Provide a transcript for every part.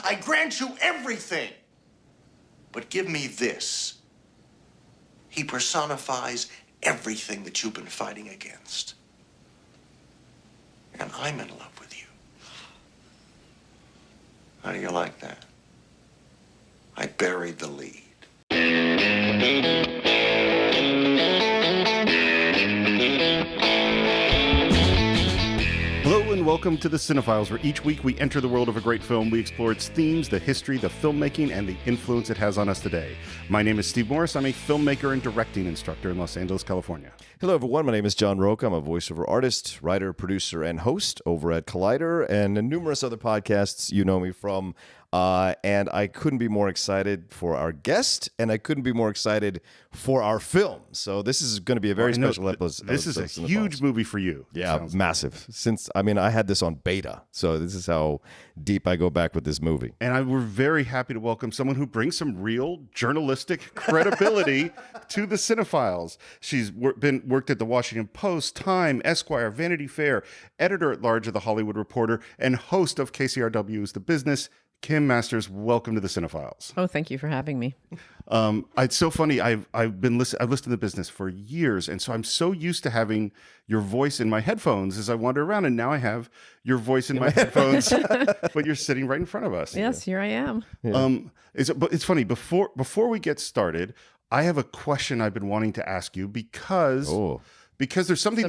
I grant you everything. But give me this. He personifies everything that you've been fighting against. And I'm in love with you. How do you like that? I buried the lead. Hello and welcome to the Cine-Files, where each week we enter the world of a great film. We explore its themes, the history, the filmmaking, and the influence it has on us today. My name is Steve Morris. I'm a filmmaker and directing instructor in Los Angeles, California. Hello, everyone. My name is John Roca. I'm a voiceover artist, writer, producer, and host over at Collider and numerous other podcasts you know me from. And I couldn't be more excited for our guest, and I couldn't be more excited for our film. So this is going to be a very special episode. This is a huge movie for you. Yeah, massive. I had this on beta, so this is how deep I go back with this movie. And we're very happy to welcome someone who brings some real journalistic credibility to the Cine-Files. She's worked at the Washington Post, Time, Esquire, Vanity Fair, editor-at-large of the Hollywood Reporter, and host of KCRW's The Business. Kim Masters, welcome to the Cine-Files. Oh, thank you for having me. It's so funny. I've listened to The Business for years, and so I'm so used to having your voice in my headphones as I wander around, and now I have your voice in my headphones, but you're sitting right in front of us. Yes, here I am. Yeah. But it's funny. Before we get started, I have a question I've been wanting to ask you because there's something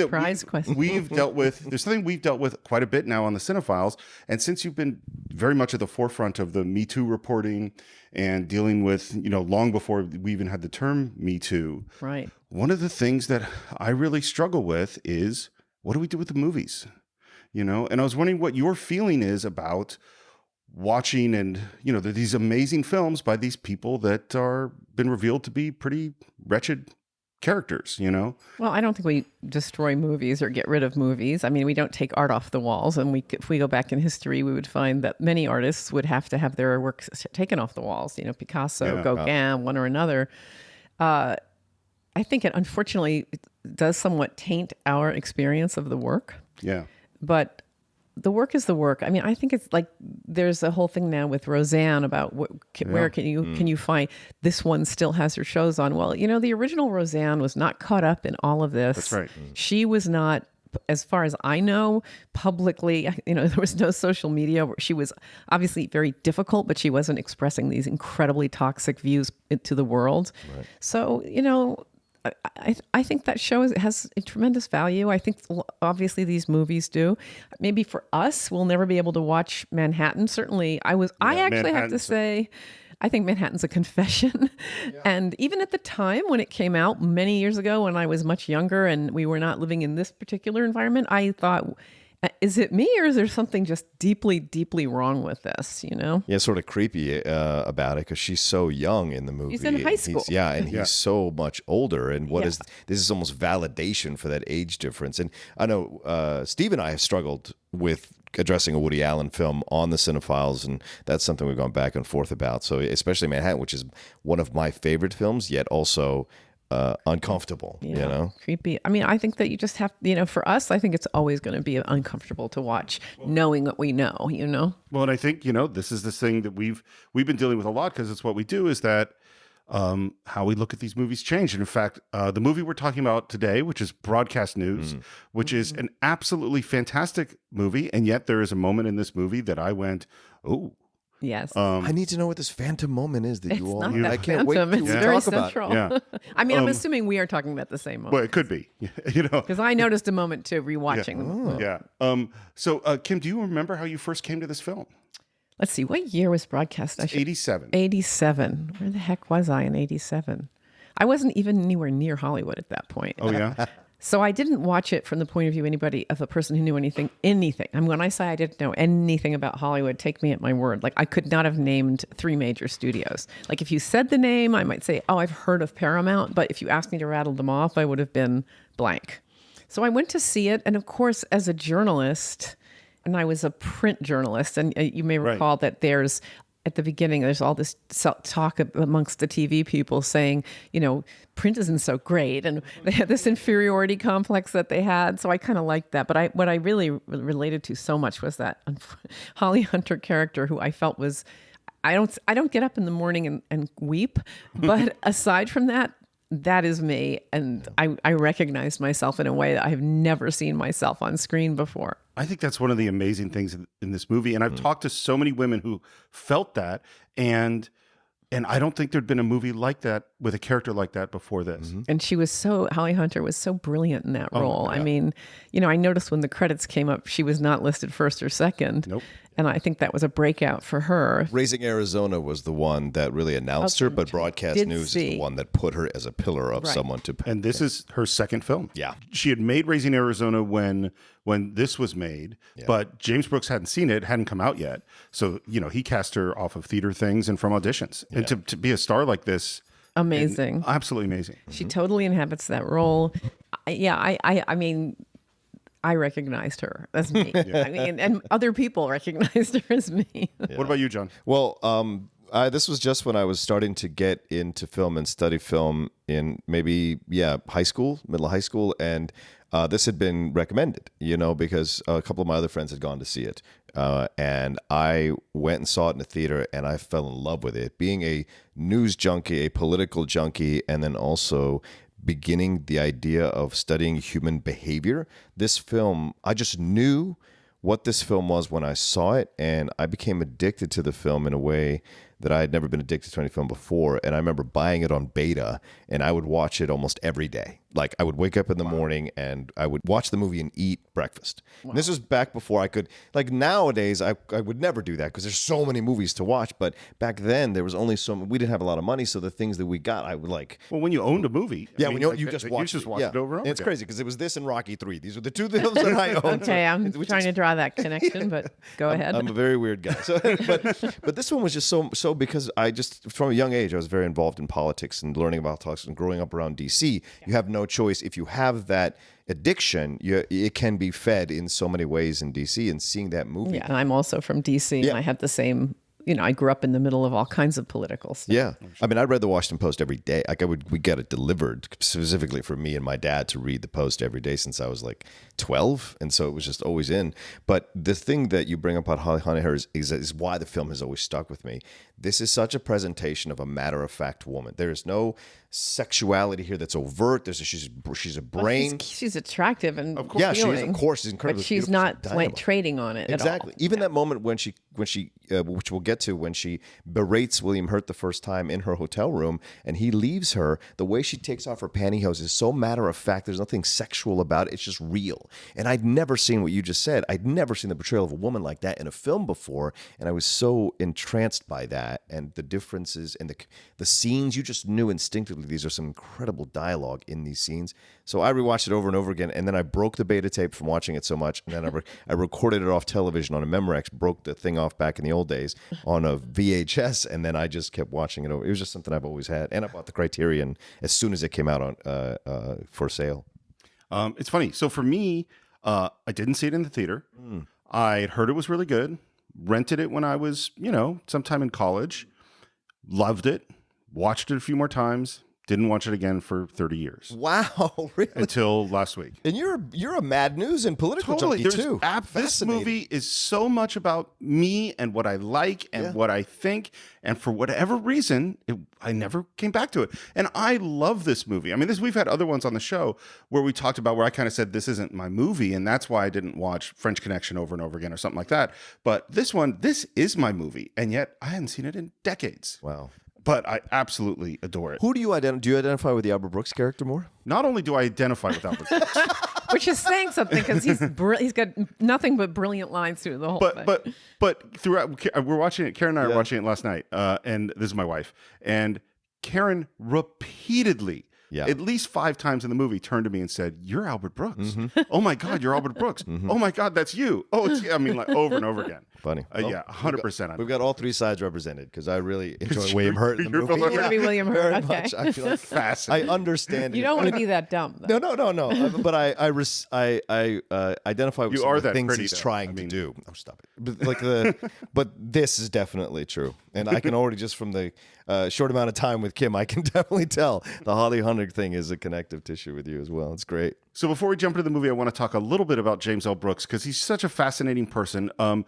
we've dealt with. There's something we've dealt with quite a bit now on the Cine-Files. And since you've been very much at the forefront of the Me Too reporting and dealing with, long before we even had the term Me Too. Right. One of the things that I really struggle with is, what do we do with the movies? And I was wondering what your feeling is about watching and, these amazing films by these people that are been revealed to be pretty wretched characters, Well, I don't think we destroy movies or get rid of movies. I mean, we don't take art off the walls. And if we go back in history, we would find that many artists would have to have their works taken off the walls. Picasso, Gauguin, one or another. I think it unfortunately does somewhat taint our experience of the work. Yeah. But the work is the work. I mean, I think it's like there's a whole thing now with Roseanne about where can you find this one still has her shows on. Well, the original Roseanne was not caught up in all of this. That's right. She was not, as far as I know, publicly, there was no social media. She was obviously very difficult, but she wasn't expressing these incredibly toxic views to the world. Right. So, I think that show has a tremendous value. I think obviously these movies do. Maybe for us, we'll never be able to watch Manhattan. Certainly, I actually have to say, I think Manhattan's a confession. Yeah. And even at the time when it came out many years ago, when I was much younger and we were not living in this particular environment, I thought, is it me or is there something just deeply, deeply wrong with this, Yeah, sort of creepy about it because she's so young in the movie. She's in high school. He's so much older. And this is almost validation for that age difference. And I know Steve and I have struggled with addressing a Woody Allen film on the Cine-Files, and that's something we've gone back and forth about. So especially Manhattan, which is one of my favorite films, yet also uncomfortable, creepy. I mean, I think that you just have, for us, I think it's always going to be uncomfortable to watch, knowing what we know, Well, and I think, this is this thing that we've been dealing with a lot because it's what we do is that how we look at these movies change. And in fact, the movie we're talking about today, which is Broadcast News, which is an absolutely fantastic movie. And yet there is a moment in this movie that I went, oh, yes. I need to know what this phantom moment is that I can't phantom. wait to it's very talk central. about. Yeah. I mean, I'm assuming we are talking about the same moment. Well, it could be, Because I noticed a moment too, rewatching them. Yeah. So, Kim, do you remember how you first came to this film? Let's see, what year was Broadcast? 87. 87. Where the heck was I in 87? I wasn't even anywhere near Hollywood at that point. Oh, yeah? So I didn't watch it from the point of view of a person who knew anything. I mean, when I say I didn't know anything about Hollywood, take me at my word. Like, I could not have named 3 major studios. Like, if you said the name, I might say, oh, I've heard of Paramount. But if you asked me to rattle them off, I would have been blank. So I went to see it. And of course, as a journalist, and I was a print journalist, and you may recall that there's at the beginning, there's all this talk amongst the TV people saying, print isn't so great. And they had this inferiority complex that they had. So I kind of liked that. But what I really related to so much was that Holly Hunter character, who I felt was, I don't get up in the morning and weep. But aside from that, that is me. And I recognized myself in a way that I have never seen myself on screen before. I think that's one of the amazing things in this movie. And I've talked to so many women who felt that. And I don't think there'd been a movie like that with a character like that before this. And Holly Hunter was so brilliant in that role. I mean, I noticed when the credits came up, she was not listed first or second. Nope. And I think that was a breakout for her. Raising Arizona was the one that really announced her, but Broadcast News is the one that put her as a pillar of someone to... And this is her second film. Yeah. She had made Raising Arizona when this was made, but James Brooks hadn't seen it, hadn't come out yet. So, he cast her off of theater things and from auditions. And to be a star like this... Amazing. Absolutely amazing. She totally inhabits that role. I mean... I recognized her as me. I mean, and other people recognized her as me. What about you, John? Well, this was just when I was starting to get into film and study film in maybe, high school, middle of high school. And this had been recommended, because a couple of my other friends had gone to see it. And I went and saw it in the theater and I fell in love with it. Being a news junkie, a political junkie, and then also beginning the idea of studying human behavior. This film, I just knew what this film was when I saw it, and I became addicted to the film in a way that I had never been addicted to any film before. And I remember buying it on beta, and I would watch it almost every day. Like, I would wake up in the morning and I would watch the movie and eat breakfast. And this was back before I could, like nowadays, I would never do that because there's so many movies to watch. But back then, there was only we didn't have a lot of money. So the things that we got, I would like. Well, when you owned a movie. When you just watched it over and over again. It's crazy because it was this and Rocky 3. These were the two films that I owned. Okay, I'm trying to draw that connection, but go ahead. I'm a very weird guy. So, but this one was just so because I just, from a young age, I was very involved in politics and learning about politics and growing up around DC. You have no choice. If you have that addiction, it can be fed in so many ways in DC, and seeing that movie. Yeah, and I'm also from DC, and I had the same... I grew up in the middle of all kinds of political stuff. Yeah. I mean, I read the Washington Post every day. Like we get it delivered specifically for me and my dad to read the Post every day since I was like 12. And so it was just always in. But the thing that you bring up about Holly Hunter is why the film has always stuck with me. This is such a presentation of a matter-of-fact woman. There is no sexuality here that's overt. She's a brain. Well, she's attractive and of course, she is. Of course, she's incredibly. But she's not trading on it. Exactly. At all. Even that moment when she, which we'll get to, when she berates William Hurt the first time in her hotel room, and he leaves her. The way she takes off her pantyhose is so matter-of-fact. There's nothing sexual about it. It's just real. And I'd never seen what you just said. I'd never seen the portrayal of a woman like that in a film before, and I was so entranced by that and the differences and the scenes. You just knew instinctively these are some incredible dialogue in these scenes. So I rewatched it over and over again, and then I broke the beta tape from watching it so much, and then I recorded it off television on a Memorex, broke the thing off back in the old days on a VHS, and then I just kept watching it over. It was just something I've always had, and I bought the Criterion as soon as it came out on for sale. It's funny. So for me, I didn't see it in the theater. I had heard it was really good. Rented it when I was, sometime in college. Loved it. Watched it a few more times. Didn't watch it again for 30 years. Wow, really? Until last week. And you're a mad news and political junkie too. This movie is so much about me and what I like and what I think. And for whatever reason, I never came back to it. And I love this movie. I mean, we've had other ones on the show where we talked about where I kind of said, this isn't my movie. And that's why I didn't watch French Connection over and over again or something like that. But this is my movie. And yet I hadn't seen it in decades. Wow. But I absolutely adore it. Who do you identify with the Albert Brooks character more? Not only do I identify with Albert Brooks, which is saying something because he's got nothing but brilliant lines through the whole thing. But throughout, we're watching it. Karen and I were watching it last night, and this is my wife. And Karen repeatedly, at least 5 times in the movie, turned to me and said, "You're Albert Brooks. Mm-hmm. Oh my God, you're Albert Brooks. Mm-hmm. Oh my God, that's you. Oh, it's you." I mean, like over and over again. Funny. Yeah, 100%. We've got all 3 sides represented because I really enjoy William Hurt in the movie. You're going to be William Hurt. Very okay. much. I feel like fascinating. I understand. You don't want to be that dumb, though. No. But I identify with some of the things he's trying to do. Oh, stop it. But but this is definitely true. And I can already, just from the short amount of time with Kim, I can definitely tell the Holly Hunter thing is a connective tissue with you as well. It's great. So before we jump into the movie, I want to talk a little bit about James L. Brooks because he's such a fascinating person. And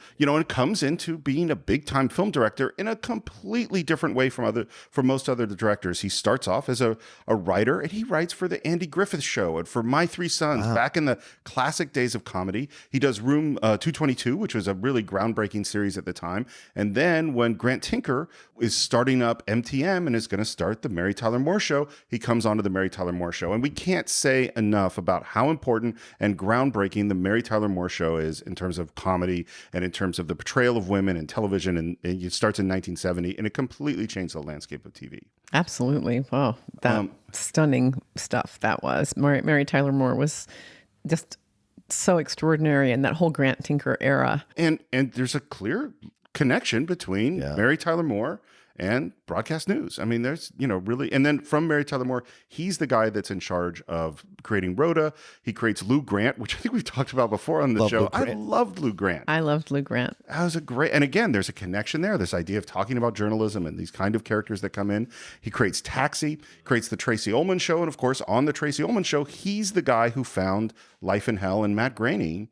comes into being a big-time film director in a completely different way from most other directors. He starts off as a writer, and he writes for the Andy Griffith Show and for My Three Sons back in the classic days of comedy. He does Room 222, which was a really groundbreaking series at the time. And then when Grant Tinker is starting up MTM and is going to start the Mary Tyler Moore Show, he comes onto the Mary Tyler Moore Show. And we can't say enough about how important and groundbreaking the Mary Tyler Moore Show is in terms of comedy and in terms of the portrayal of women in television. And it starts in 1970, and it completely changed the landscape of TV. Absolutely. Wow. That stunning stuff that was. Mary Tyler Moore was just so extraordinary, and that whole Grant Tinker era. And there's a clear connection between Mary Tyler Moore and broadcast news. I mean, there's, really, and then from Mary Tyler Moore, he's the guy that's in charge of creating Rhoda. He creates Lou Grant, which I think we've talked about before on the show. I loved Lou Grant. I loved Lou Grant. That was and again, there's a connection there, this idea of talking about journalism and these kind of characters that come in. He creates Taxi, creates the Tracy Ullman Show, and of course, on the Tracy Ullman Show, he's the guy who found Life in Hell and Matt Groening.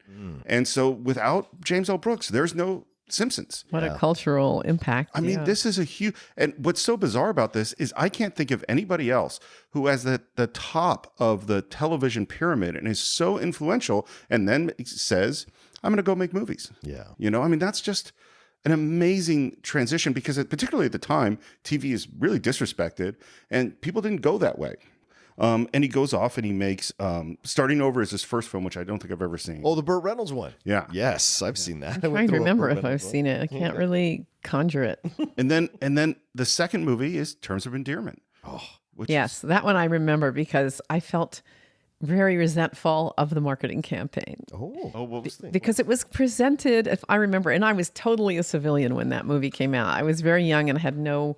And so without James L. Brooks, there's no Simpsons. What a cultural impact. I mean, this is a huge, and what's so bizarre about this is I can't think of anybody else who has the top of the television pyramid and is so influential and then says, I'm going to go make movies. Yeah. I mean, that's just an amazing transition because particularly at the time, TV is really disrespected and people didn't go that way. And he goes off and he makes Starting Over is his first film, which I don't think I've ever seen. Oh, the Burt Reynolds one. Yeah. Yes, I've seen that. I'm trying to remember if I've seen it. I can't really conjure it. And then the second movie is Terms of Endearment. Oh, yes, that one I remember because I felt very resentful of the marketing campaign. Oh, what was the thing? Because it was presented, if I remember, and I was totally a civilian when that movie came out. I was very young and had no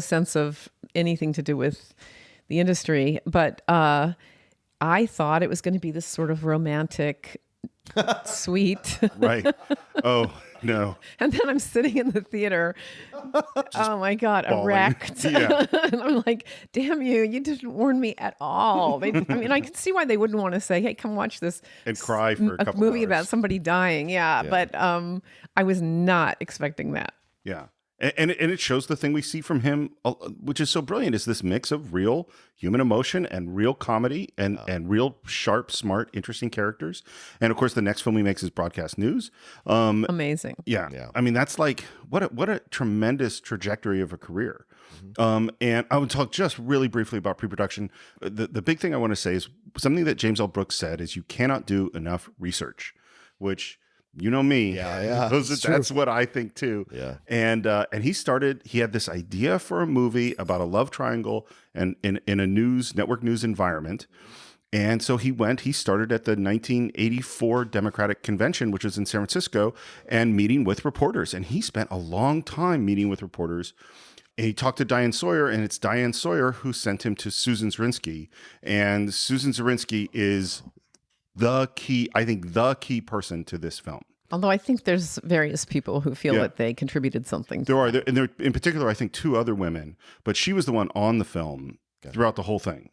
sense of anything to do with the industry, but I thought it was going to be this sort of romantic, sweet. Right. Oh, no. And then I'm sitting in the theater, oh my God, erect. Yeah. And I'm like, damn you didn't warn me at all. I could see why they wouldn't want to say, hey, come watch this. And cry for a couple movie hours. about somebody dying. Yeah. But I was not expecting that. Yeah. And it shows the thing we see from him, which is so brilliant, is this mix of real human emotion and real comedy and real sharp, smart, interesting characters. And of course, the next film he makes is Broadcast News. Amazing. Yeah. I mean, that's like, what a tremendous trajectory of a career. And I would talk just really briefly about pre-production. The big thing I want to say is something that James L. Brooks said is you cannot do enough research, which... You know me. Yeah. That's what I think too. Yeah. And he had this idea for a movie about a love triangle and in a network news environment. And so he started at the 1984 Democratic Convention, which was in San Francisco, and meeting with reporters. And he spent a long time meeting with reporters. And he talked to Diane Sawyer, and it's Diane Sawyer who sent him to Susan Zirinsky. And Susan Zirinsky is the key person to this film. Although I think there's various people who feel that they contributed something. There are, in particular, I think 2 other women, but she was the one on the film throughout the whole thing.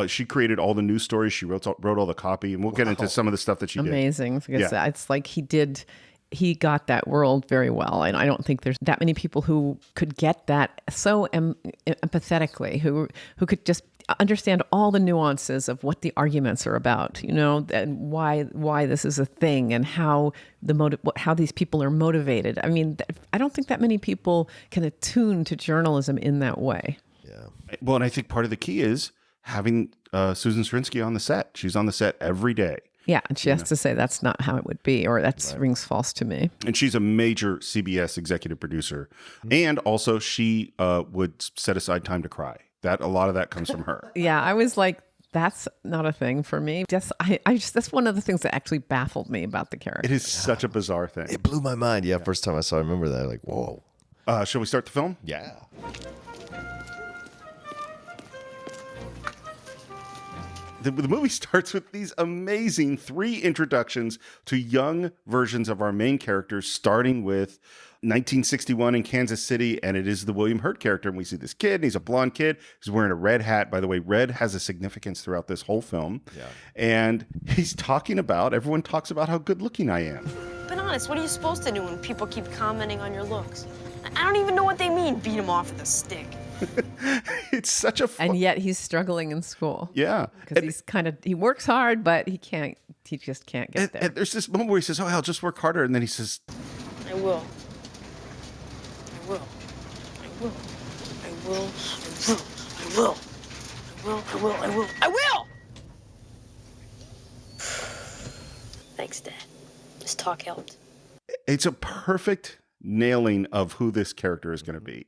She created all the news stories. She wrote all the copy, and we'll get into some of the stuff that she did. Amazing. Because it's like he got that world very well. And I don't think there's that many people who could get that so empathetically, who could just understand all the nuances of what the arguments are about, and why this is a thing and how these people are motivated. I mean, I don't think that many people can attune to journalism in that way. Yeah. Well, and I think part of the key is having Susan Zirinsky on the set. She's on the set every day. Yeah, and she has to say that's not how it would be, or that rings false to me. And she's a major CBS executive producer. And also she would set aside time to cry. A lot of that comes from her. Yeah, I was like, that's not a thing for me. That's one of the things that actually baffled me about the character. It is such a bizarre thing. It blew my mind. Yeah, first time I saw it, I remember that. Like, whoa. Shall we start the film? the movie starts with these amazing 3 introductions to young versions of our main characters, starting with 1961 in Kansas City, and it is the William Hurt character. And we see this kid, and he's a blonde kid. He's wearing a red hat. By the way, red has a significance throughout this whole film. Yeah. And he's talking about, everyone talks about how good looking I am. But honest, what are you supposed to do when people keep commenting on your looks? I don't even know what they mean, beat him off with a stick. It's such a fun... And yet he's struggling in school. Yeah. Because he works hard, but he just can't get there. And there's this moment where he says, I'll just work harder. And then he says, I will. I will. I will. I will. I will. I will. I will. I will. I will! Thanks, Dad. This talk helped. It's a perfect nailing of who this character is going to be.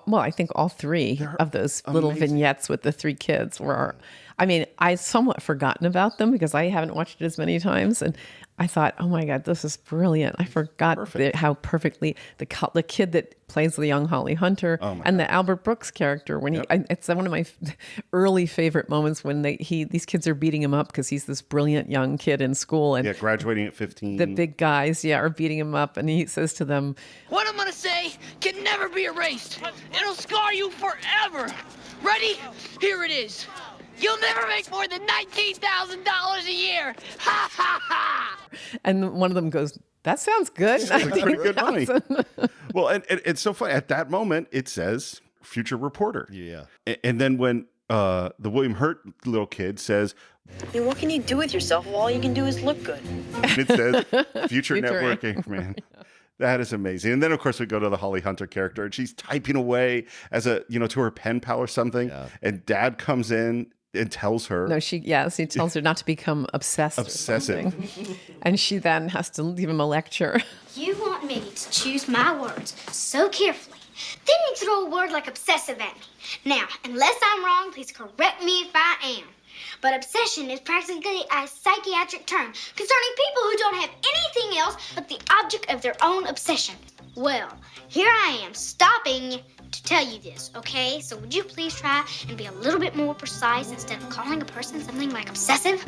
Well, I think all 3 of those little vignettes with the 3 kids were, I somewhat forgotten about them because I haven't watched it as many times. And I thought, oh my God, this is brilliant. I forgot how perfectly the kid that plays the young Holly Hunter and the Albert Brooks character, when it's one of my early favorite moments when these kids are beating him up because he's this brilliant young kid in school. And graduating at 15. The big guys, are beating him up. And he says to them, what I'm going to say can never be erased. It'll scar you forever. Ready? Here it is. You'll never make more than $19,000 a year. Ha, ha, ha. And one of them goes, that sounds good. That's pretty good money. Well, and it's so funny. At that moment, it says future reporter. Yeah. And then when the William Hurt little kid says, What can you do with yourself if all you can do is look good? And it says future networking, man. That is amazing. And then, of course, we go to the Holly Hunter character, and she's typing away to her pen pal or something. Yeah. And Dad comes in and tells her. No, he tells her not to become obsessive. And she then has to give him a lecture. You want me to choose my words so carefully. Then you throw a word like obsessive at me. Now, unless I'm wrong, please correct me if I am. But obsession is practically a psychiatric term concerning people who don't have anything else but the object of their own obsession. Well, here I am, stopping to tell you this, okay? So would you please try and be a little bit more precise instead of calling a person something like obsessive?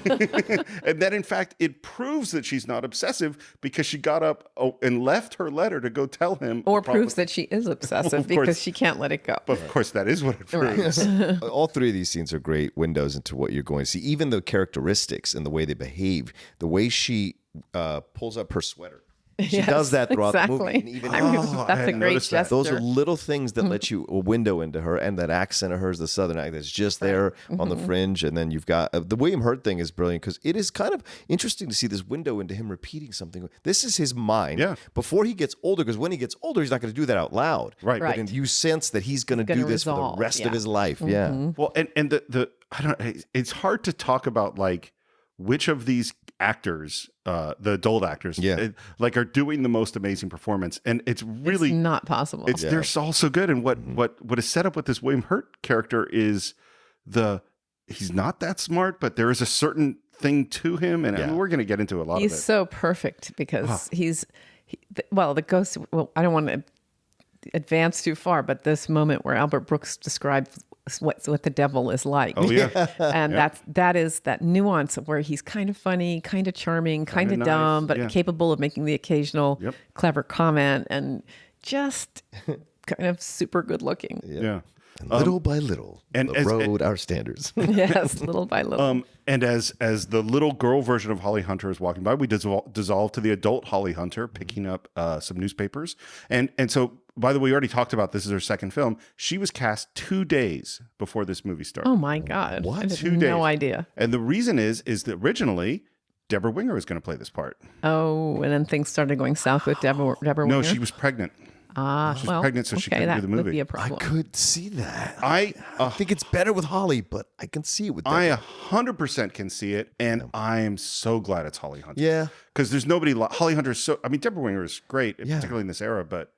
And then, in fact, it proves that she's not obsessive because she got up and left her letter to go tell him. Or proves that she is obsessive because she can't let it go. But of course, that is what it proves. Right. All 3 of these scenes are great windows into what you're going to see. Even the characteristics and the way they behave, the way she pulls up her sweater. She does that throughout the movie. And even that's a great gesture. Those are little things that let you a window into her, and that accent of hers, the Southern accent, that's just there on the fringe. And then you've got the William Hurt thing is brilliant because it is kind of interesting to see this window into him repeating something. This is his mind before he gets older, because when he gets older, he's not going to do that out loud. Right. But you sense that he's going to do this for the rest of his life. Yeah. Well, and the I don't know, it's hard to talk about like which of these actors, the adult actors, are doing the most amazing performance, and it's really not possible. They're all so good, and what is set up with this William Hurt character is he's not that smart, but there is a certain thing to him, and I mean, we're going to get into a lot of it. He's so perfect because the ghost. Well, I don't want to advance too far, but this moment where Albert Brooks describes what the devil is like. Oh yeah. And that is that nuance of where he's kind of funny, kind of charming, kind of dumb, but capable of making the occasional clever comment and just kind of super good looking. Yeah. And little by little, our standards. Yes, little by little. And as the little girl version of Holly Hunter is walking by, we dissolve to the adult Holly Hunter picking up some newspapers. And so, by the way, we already talked about this is her second film. She was cast 2 days before this movie started. Oh my God. What? I had no idea. And the reason is that originally Deborah Winger was going to play this part. Oh, and then things started going south with Deborah Winger? No, she was pregnant. She was pregnant, so she couldn't do the movie. That would be a problem. I could see that. I think it's better with Holly, but I can see it with Deborah. I 100% can see it, and I am so glad it's Holly Hunter. Yeah. Because there's nobody Holly Hunter is so... I mean, Deborah Winger is great, particularly in this era, but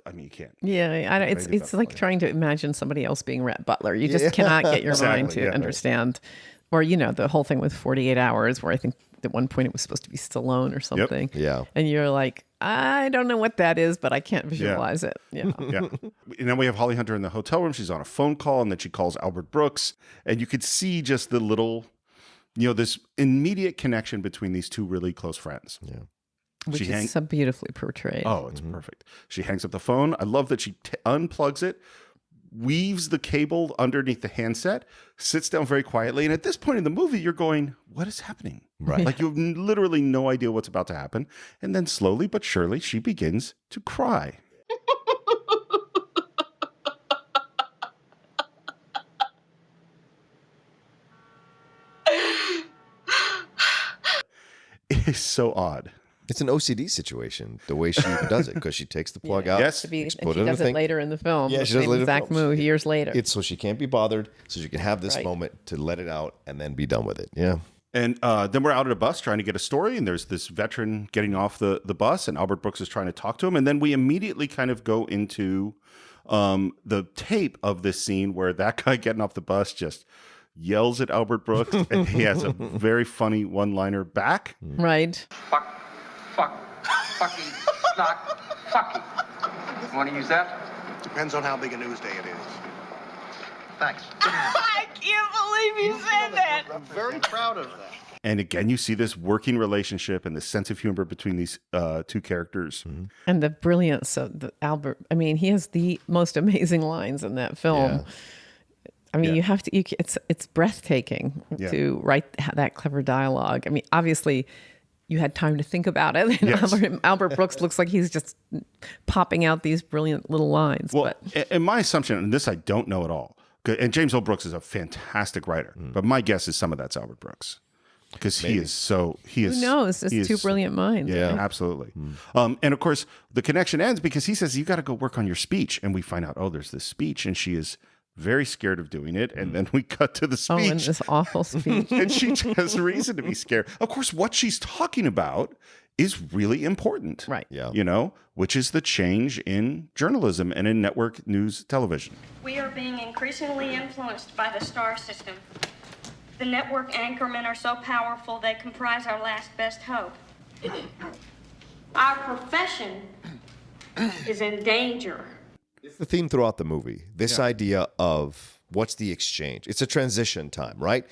I mean, you can't. Yeah, it's like trying to imagine somebody else being Rhett Butler. You just cannot get your mind to understand. Or, the whole thing with 48 Hours, where I think at one point it was supposed to be Stallone or something. Yeah. And you're like, I don't know what that is, but I can't visualize it. Yeah. Yeah. And then we have Holly Hunter in the hotel room. She's on a phone call, and then she calls Albert Brooks. And you could see just the little, this immediate connection between these two really close friends. Yeah. Which is so beautifully portrayed. Oh, it's perfect. She hangs up the phone. I love that she unplugs it, weaves the cable underneath the handset, sits down very quietly. And at this point in the movie, you're going, what is happening? Right. Like you have literally no idea what's about to happen. And then slowly but surely, she begins to cry. It is so odd. It's an OCD situation, the way she does it, because she takes the plug out. Yes. And she put it in does the it thing. later in the film. Yeah, she does it Same later in the exact film. move years later. It's so she can't be bothered, so she can have this Right. moment to let it out and then be done with it. Yeah. And then we're out at a bus trying to get a story, and there's this veteran getting off the bus, and Albert Brooks is trying to talk to him. And then we immediately kind of go into the tape of this scene where that guy getting off the bus just yells at Albert Brooks, and he has a very funny one-liner back. Right. Fuck, fucking, snock, fucking. You want to use that? Depends on how big a news day it is. Thanks. I can't believe you said that. I'm very proud of that. And again, you see this working relationship and the sense of humor between these two characters. And the brilliance of Albert. I mean, he has the most amazing lines in that film. Yeah. I mean, you have to. It's breathtaking to write that clever dialogue. I mean, obviously, you had time to think about it. And Yes. Albert Brooks looks like he's just popping out these brilliant little lines. Well, and my assumption, and this I don't know at all, and James L. Brooks is a fantastic writer, but my guess is some of that's Albert Brooks. Because he is so, he is. Who knows? It's two brilliant minds. Yeah, right? absolutely. And of course, the connection ends because he says, you got to go work on your speech. And we find out, there's this speech, and she is very scared of doing it. And then we cut to the speech. Oh, and this awful speech. And she has reason to be scared. Of course, what she's talking about is really important. Right. Yeah. Which is the change in journalism and in network news television. We are being increasingly influenced by the star system. The network anchormen are so powerful they comprise our last best hope. Our profession is in danger. It's the theme throughout the movie. This idea of what's the exchange? It's a transition time, right?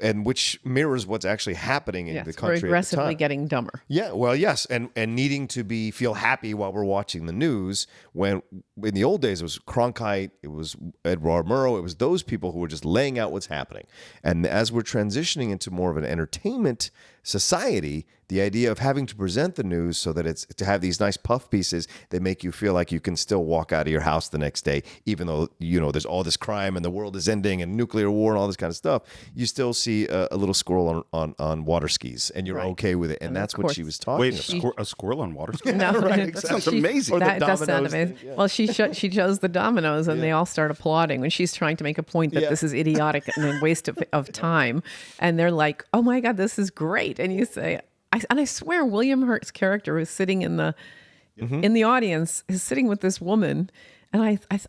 And which mirrors what's actually happening in the country we're at the aggressively time. getting dumber. Yeah, well, yes, and needing to feel happy while we're watching the news. When in the old days it was Cronkite, it was Edward Murrow, it was those people who were just laying out what's happening. And as we're transitioning into more of an entertainment society, the idea of having to present the news so that it's to have these nice puff pieces that make you feel like you can still walk out of your house the next day, even though there's all this crime and the world is ending and nuclear war and all this kind of stuff. You still see a little squirrel on water skis, and you're okay with it. And that's what she was talking about. A squirrel on water skis? No, Right, that sounds amazing. That does sound amazing. thing, yeah. Well, she chose the dominoes, and they all start applauding when she's trying to make a point that this is idiotic and a waste of time. And they're like, "Oh my God, this is great!" And you say, I swear, William Hurt's character who's sitting in the audience is sitting with this woman. And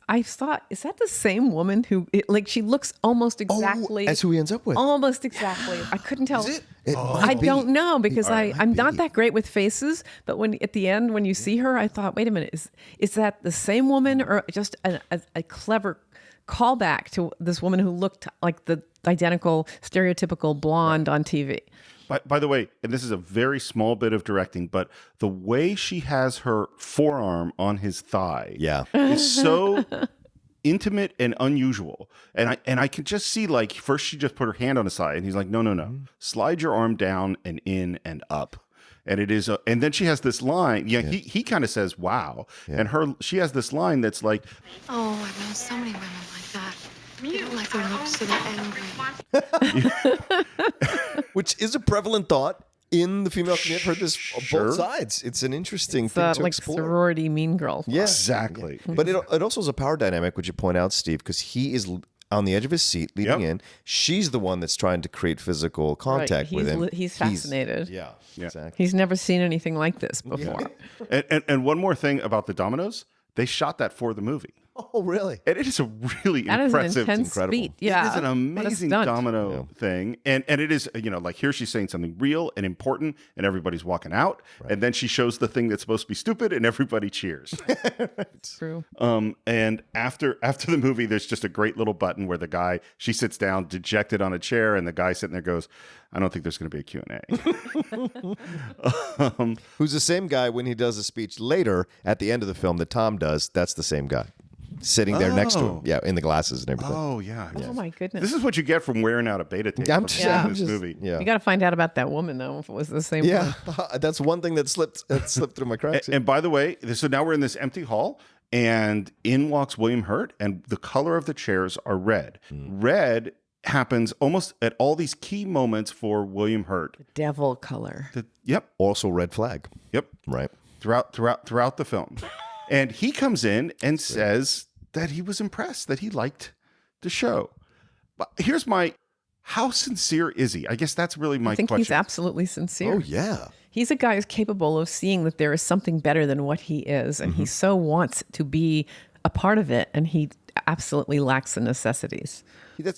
I thought, is that the same woman who, she looks almost exactly. As who he ends up with. Almost exactly. I couldn't tell. Is it? It I might be. don't know because I'm not be. that great with faces. But at the end, when you see her, I thought, wait a minute, is that the same woman or just a clever callback to this woman who looked like the identical stereotypical blonde on TV? By the way, and this is a very small bit of directing, but the way she has her forearm on his thigh is so intimate and unusual. And I can just see, first she just put her hand on his thigh, and he's like, no. Slide your arm down and in and up. And it is, and then she has this line. He kind of says, "Wow," and she has this line that's like, "Oh, I've known so many women like that. They don't like their lips so they're angry." Which is a prevalent thought in the female community. I've heard this on Sure. both sides. It's an interesting thing to like explore. sorority mean girl. Yeah, exactly. But it also is a power dynamic, which you point out, Steve, because he is on the edge of his seat, leading in. She's the one that's trying to create physical contact with him. He's fascinated. Yeah, exactly. He's never seen anything like this before. And one more thing about the dominoes, they shot that for the movie. Oh, really? And it is a really That impressive, is an intense feat. Yeah. It is an amazing domino thing. And it is, like here she's saying something real and important and everybody's walking out. Right. And then she shows the thing that's supposed to be stupid and everybody cheers. True. And after the movie, there's just a great little button where she sits down dejected on a chair and the guy sitting there goes, I don't think there's going to be a Q&A. Who's the same guy when he does a speech later at the end of the film that Tom does. That's the same guy. Sitting there next to him. Yeah, in the glasses and everything. Oh, yeah. Oh, my goodness. This is what you get from wearing out a beta tape. This movie. Yeah. You got to find out about that woman, though, if it was the same one. That's one thing that slipped through my cracks. And by the way, so now we're in this empty hall, and in walks William Hurt, and the color of the chairs are red. Red happens almost at all these key moments for William Hurt. The devil color. Yep. Also red flag. Yep. Right. Throughout the film. And he comes in and says that he was impressed, that he liked the show. But here's how sincere is he? I guess that's really my question. I think he's absolutely sincere. Oh, yeah. He's a guy who's capable of seeing that there is something better than what he is. And he so wants to be a part of it. And he absolutely lacks the necessities.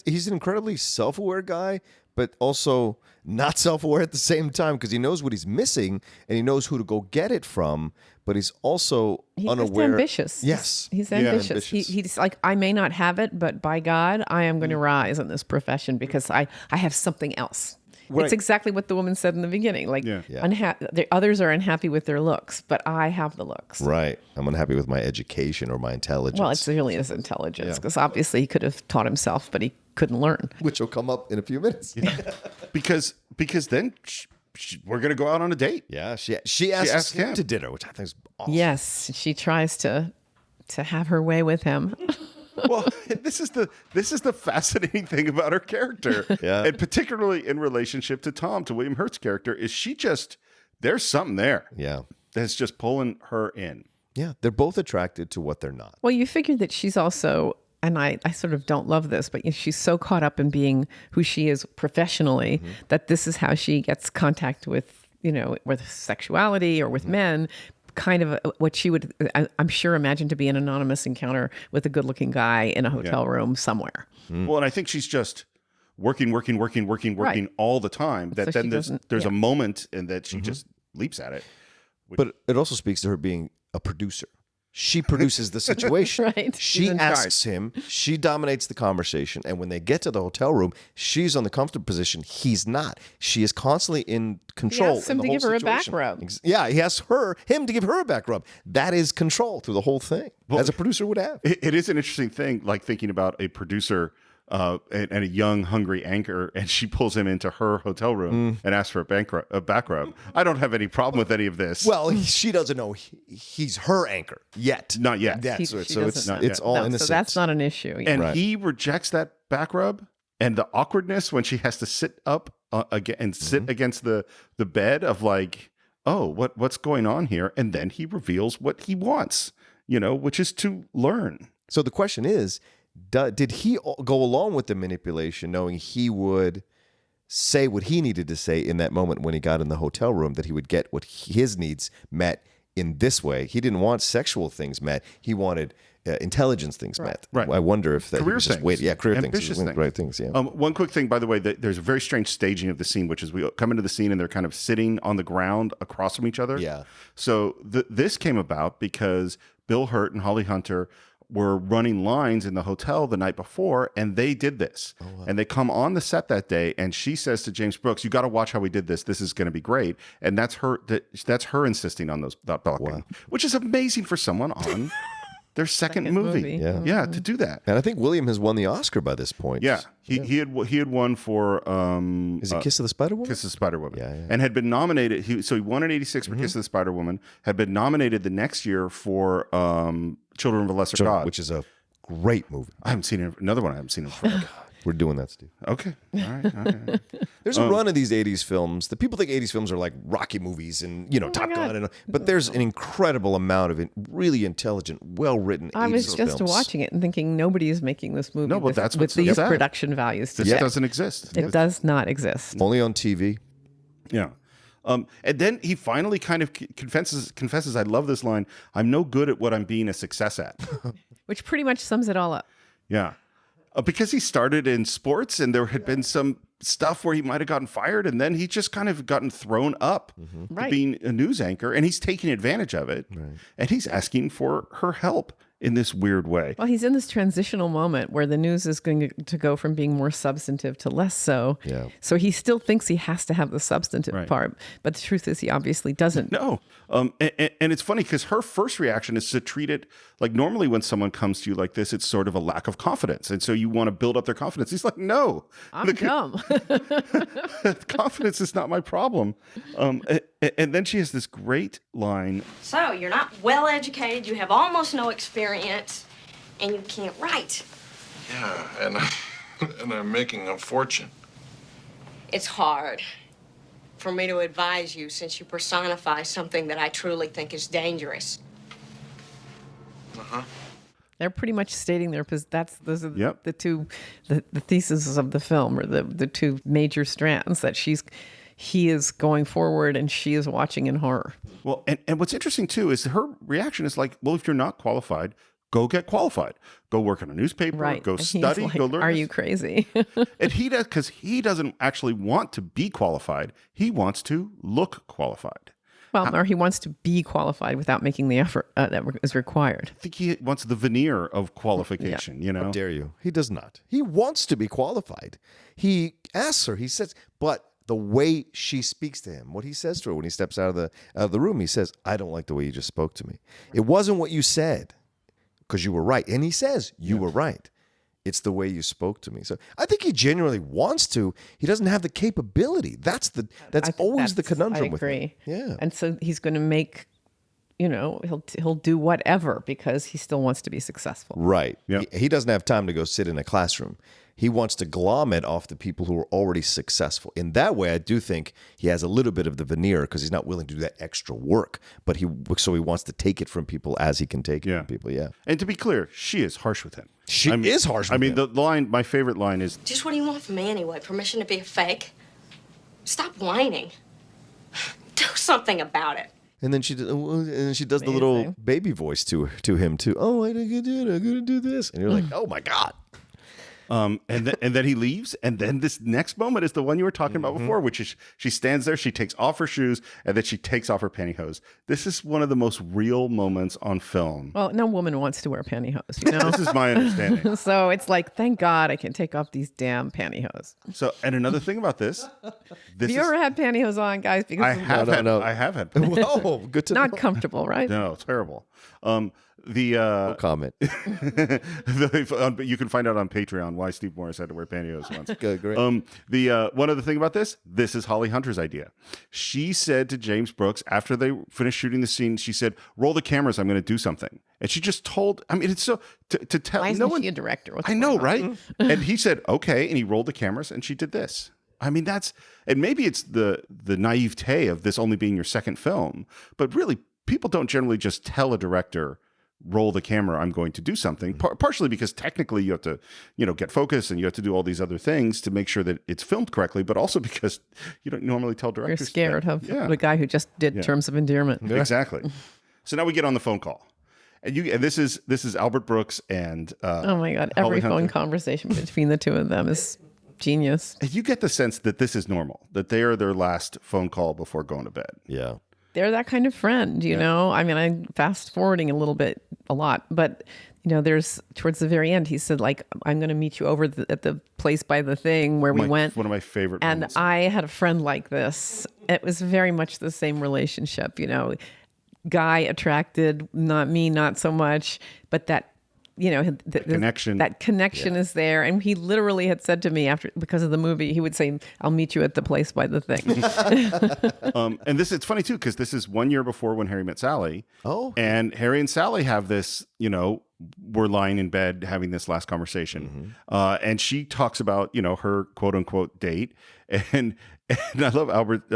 He's an incredibly self-aware guy, but also not self-aware at the same time because he knows what he's missing and he knows who to go get it from, but he's also unaware. He's ambitious. Yes. He's ambitious. He's like, I may not have it, but by God, I am going to rise in this profession because I have something else. Right. It's exactly what the woman said in the beginning. Like, the others are unhappy with their looks, but I have the looks. Right. I'm unhappy with my education or my intelligence. Well, it's really his intelligence because obviously he could have taught himself, but he couldn't learn. Which will come up in a few minutes. Yeah. because then we're going to go out on a date. Yeah. She asks him to dinner, which I think is awesome. Yes. She tries to have her way with him. Well, this is the fascinating thing about her character, and particularly in relationship to William Hurt's character, is there's something there, that's just pulling her in. Yeah, they're both attracted to what they're not. Well, you figure that she's also, and I sort of don't love this, but she's so caught up in being who she is professionally that this is how she gets contact with, with sexuality or with men. Kind of what she would, I'm sure, imagine to be an anonymous encounter with a good-looking guy in a hotel room somewhere. Well, and I think she's just working right. all the time. That so then there's a moment and that she just leaps at it. But it also speaks to her being a producer. She produces the situation. Right. She asks him. She dominates the conversation. And when they get to the hotel room, she's on the comfortable position. He's not. She is constantly in control. He asks him to give her a back rub. Yeah, he asks him to give her a back rub. That is control through the whole thing, as a producer would have. It is an interesting thing, like thinking about a producer and a young, hungry anchor, and she pulls him into her hotel room and asks for a back rub. I don't have any problem with any of this. Well, she doesn't know he's her anchor yet. Not yet. So it's all innocent. So that's not an issue. And he rejects that back rub, and the awkwardness when she has to sit up again and sit against the bed of like, oh, what's going on here? And then he reveals what he wants, which is to learn. So the question is, did he go along with the manipulation knowing he would say what he needed to say in that moment when he got in the hotel room, that he would get what his needs met in this way? He didn't want sexual things met. He wanted intelligence things met. Right. I wonder if that career was just things. career ambitious things. Right things, yeah. One quick thing, by the way, there's a very strange staging of the scene, which is we come into the scene and they're kind of sitting on the ground across from each other. Yeah. So this came about because Bill Hurt and Holly Hunter were running lines in the hotel the night before, and they did this. Oh, wow. And they come on the set that day, and she says to James Brooks, "You got to watch how we did this. This is going to be great." And that's her insisting on that blocking, which is amazing for someone on their second movie. Yeah, to do that. And I think William has won the Oscar by this point. Yeah, he had won for is it Kiss of the Spider Woman? Kiss of the Spider Woman. Yeah. And had been nominated. He won in '86 for Kiss of the Spider Woman. Had been nominated the next year for Children of a Lesser God, which is a great movie. I haven't seen it. Another one I haven't seen in forever. We're doing that, Steve. Okay. All right. There's a run of these 80s films. The people think 80s films are like Rocky movies and, Top Gun. But there's an incredible amount of really intelligent, well-written 80s films. I was just watching it and thinking nobody is making this movie with these production values today. This doesn't exist. It does not exist. Only on TV. Yeah. And then he finally kind of confesses, I love this line, "I'm no good at what I'm being a success at." Which pretty much sums it all up. Yeah. Because he started in sports and there had been some stuff where he might have gotten fired, and then he just kind of gotten thrown up to being a news anchor, and he's taking advantage of it. Right. And he's asking for her help in this weird way. Well, he's in this transitional moment where the news is going to go from being more substantive to less so. Yeah. So he still thinks he has to have the substantive part, but the truth is he obviously doesn't. No. And it's funny because her first reaction is to treat it like normally when someone comes to you like this, it's sort of a lack of confidence. And so you want to build up their confidence. He's like, no. I'm dumb. Confidence is not my problem. And then she has this great line. So, you're not well educated, you have almost no experience, and you can't write. Yeah, and I'm making a fortune. It's hard for me to advise you since you personify something that I truly think is dangerous. They're pretty much stating those are the two the theses of the film, or the two major strands that he is going forward and she is watching in horror. Well, and what's interesting too is her reaction is like, well, if you're not qualified, go get qualified. Go work in a newspaper, go study, like, go learn. Are you crazy? And he does, because he doesn't actually want to be qualified. He wants to look qualified. Well, or he wants to be qualified without making the effort that is required. I think he wants the veneer of qualification, you know? How dare you? He does not. He wants to be qualified. He asks her, he says, but the way she speaks to him, what he says to her when he steps out of the room, he says, I don't like the way you just spoke to me. It wasn't what you said, because you were right. And he says, you were right. It's the way you spoke to me. So I think he genuinely wants to. He doesn't have the capability. That's always the conundrum with him. I agree. Yeah. And so he's going to make, he'll do whatever because he still wants to be successful. Right. Yep. He doesn't have time to go sit in a classroom. He wants to glom it off the people who are already successful. In that way, I do think he has a little bit of the veneer because he's not willing to do that extra work. But he wants to take it from people as he can take it from people. Yeah. And to be clear, she is harsh with him. She is harsh with him. the line, my favorite line is, Just what do you want from me anyway? Permission to be a fake? Stop whining. Do something about it. And then she does the little baby voice to him too. Oh, I'm gonna do this, and you're like, oh my God. and then he leaves, and then this next moment is the one you were talking about before, which is she stands there, she takes off her shoes, and then she takes off her pantyhose. This is one of the most real moments on film. Well, no woman wants to wear pantyhose, you know? This is my understanding. So it's like, thank God I can take off these damn pantyhose. So, and another thing about this have you ever had pantyhose on, guys? Because I have had. Oh, good to know. Not comfortable, right? No, terrible. No comment. You can find out on Patreon why Steve Morris had to wear pantyhose once. Good, great. One other thing about this is Holly Hunter's idea. She said to James Brooks after they finished shooting the scene, she said, "Roll the cameras. I'm going to do something." And she just told. I mean, it's so to tell. Why isn't she a director? I know, right? And he said, "Okay," and he rolled the cameras, and she did this. I mean, and maybe it's the naivete of this only being your second film, but really, people don't generally just tell a director, roll the camera, I'm going to do something. Partially because technically you have to, get focus and you have to do all these other things to make sure that it's filmed correctly, but also because you don't normally tell directors. You're scared of the guy who just did Terms of Endearment. Exactly. So now we get on the phone call. And this is Albert Brooks and oh my God, every phone conversation between the two of them is genius. And you get the sense that this is normal, that they are their last phone call before going to bed. Yeah. They're that kind of friend, you know? I mean, I'm fast forwarding a lot, but there's towards the very end, he said, like, I'm going to meet you over at the place by the thing where we went. One of my favorite moments. And I had a friend like this. It was very much the same relationship, guy attracted, not me, not so much, but that, connection. That connection is there. And he literally had said to me because of the movie, he would say, I'll meet you at the place by the thing. And it's funny too, because this is 1 year before When Harry Met Sally. Oh. And Harry and Sally have this, we're lying in bed having this last conversation. And she talks about, her quote unquote date. And I love Albert,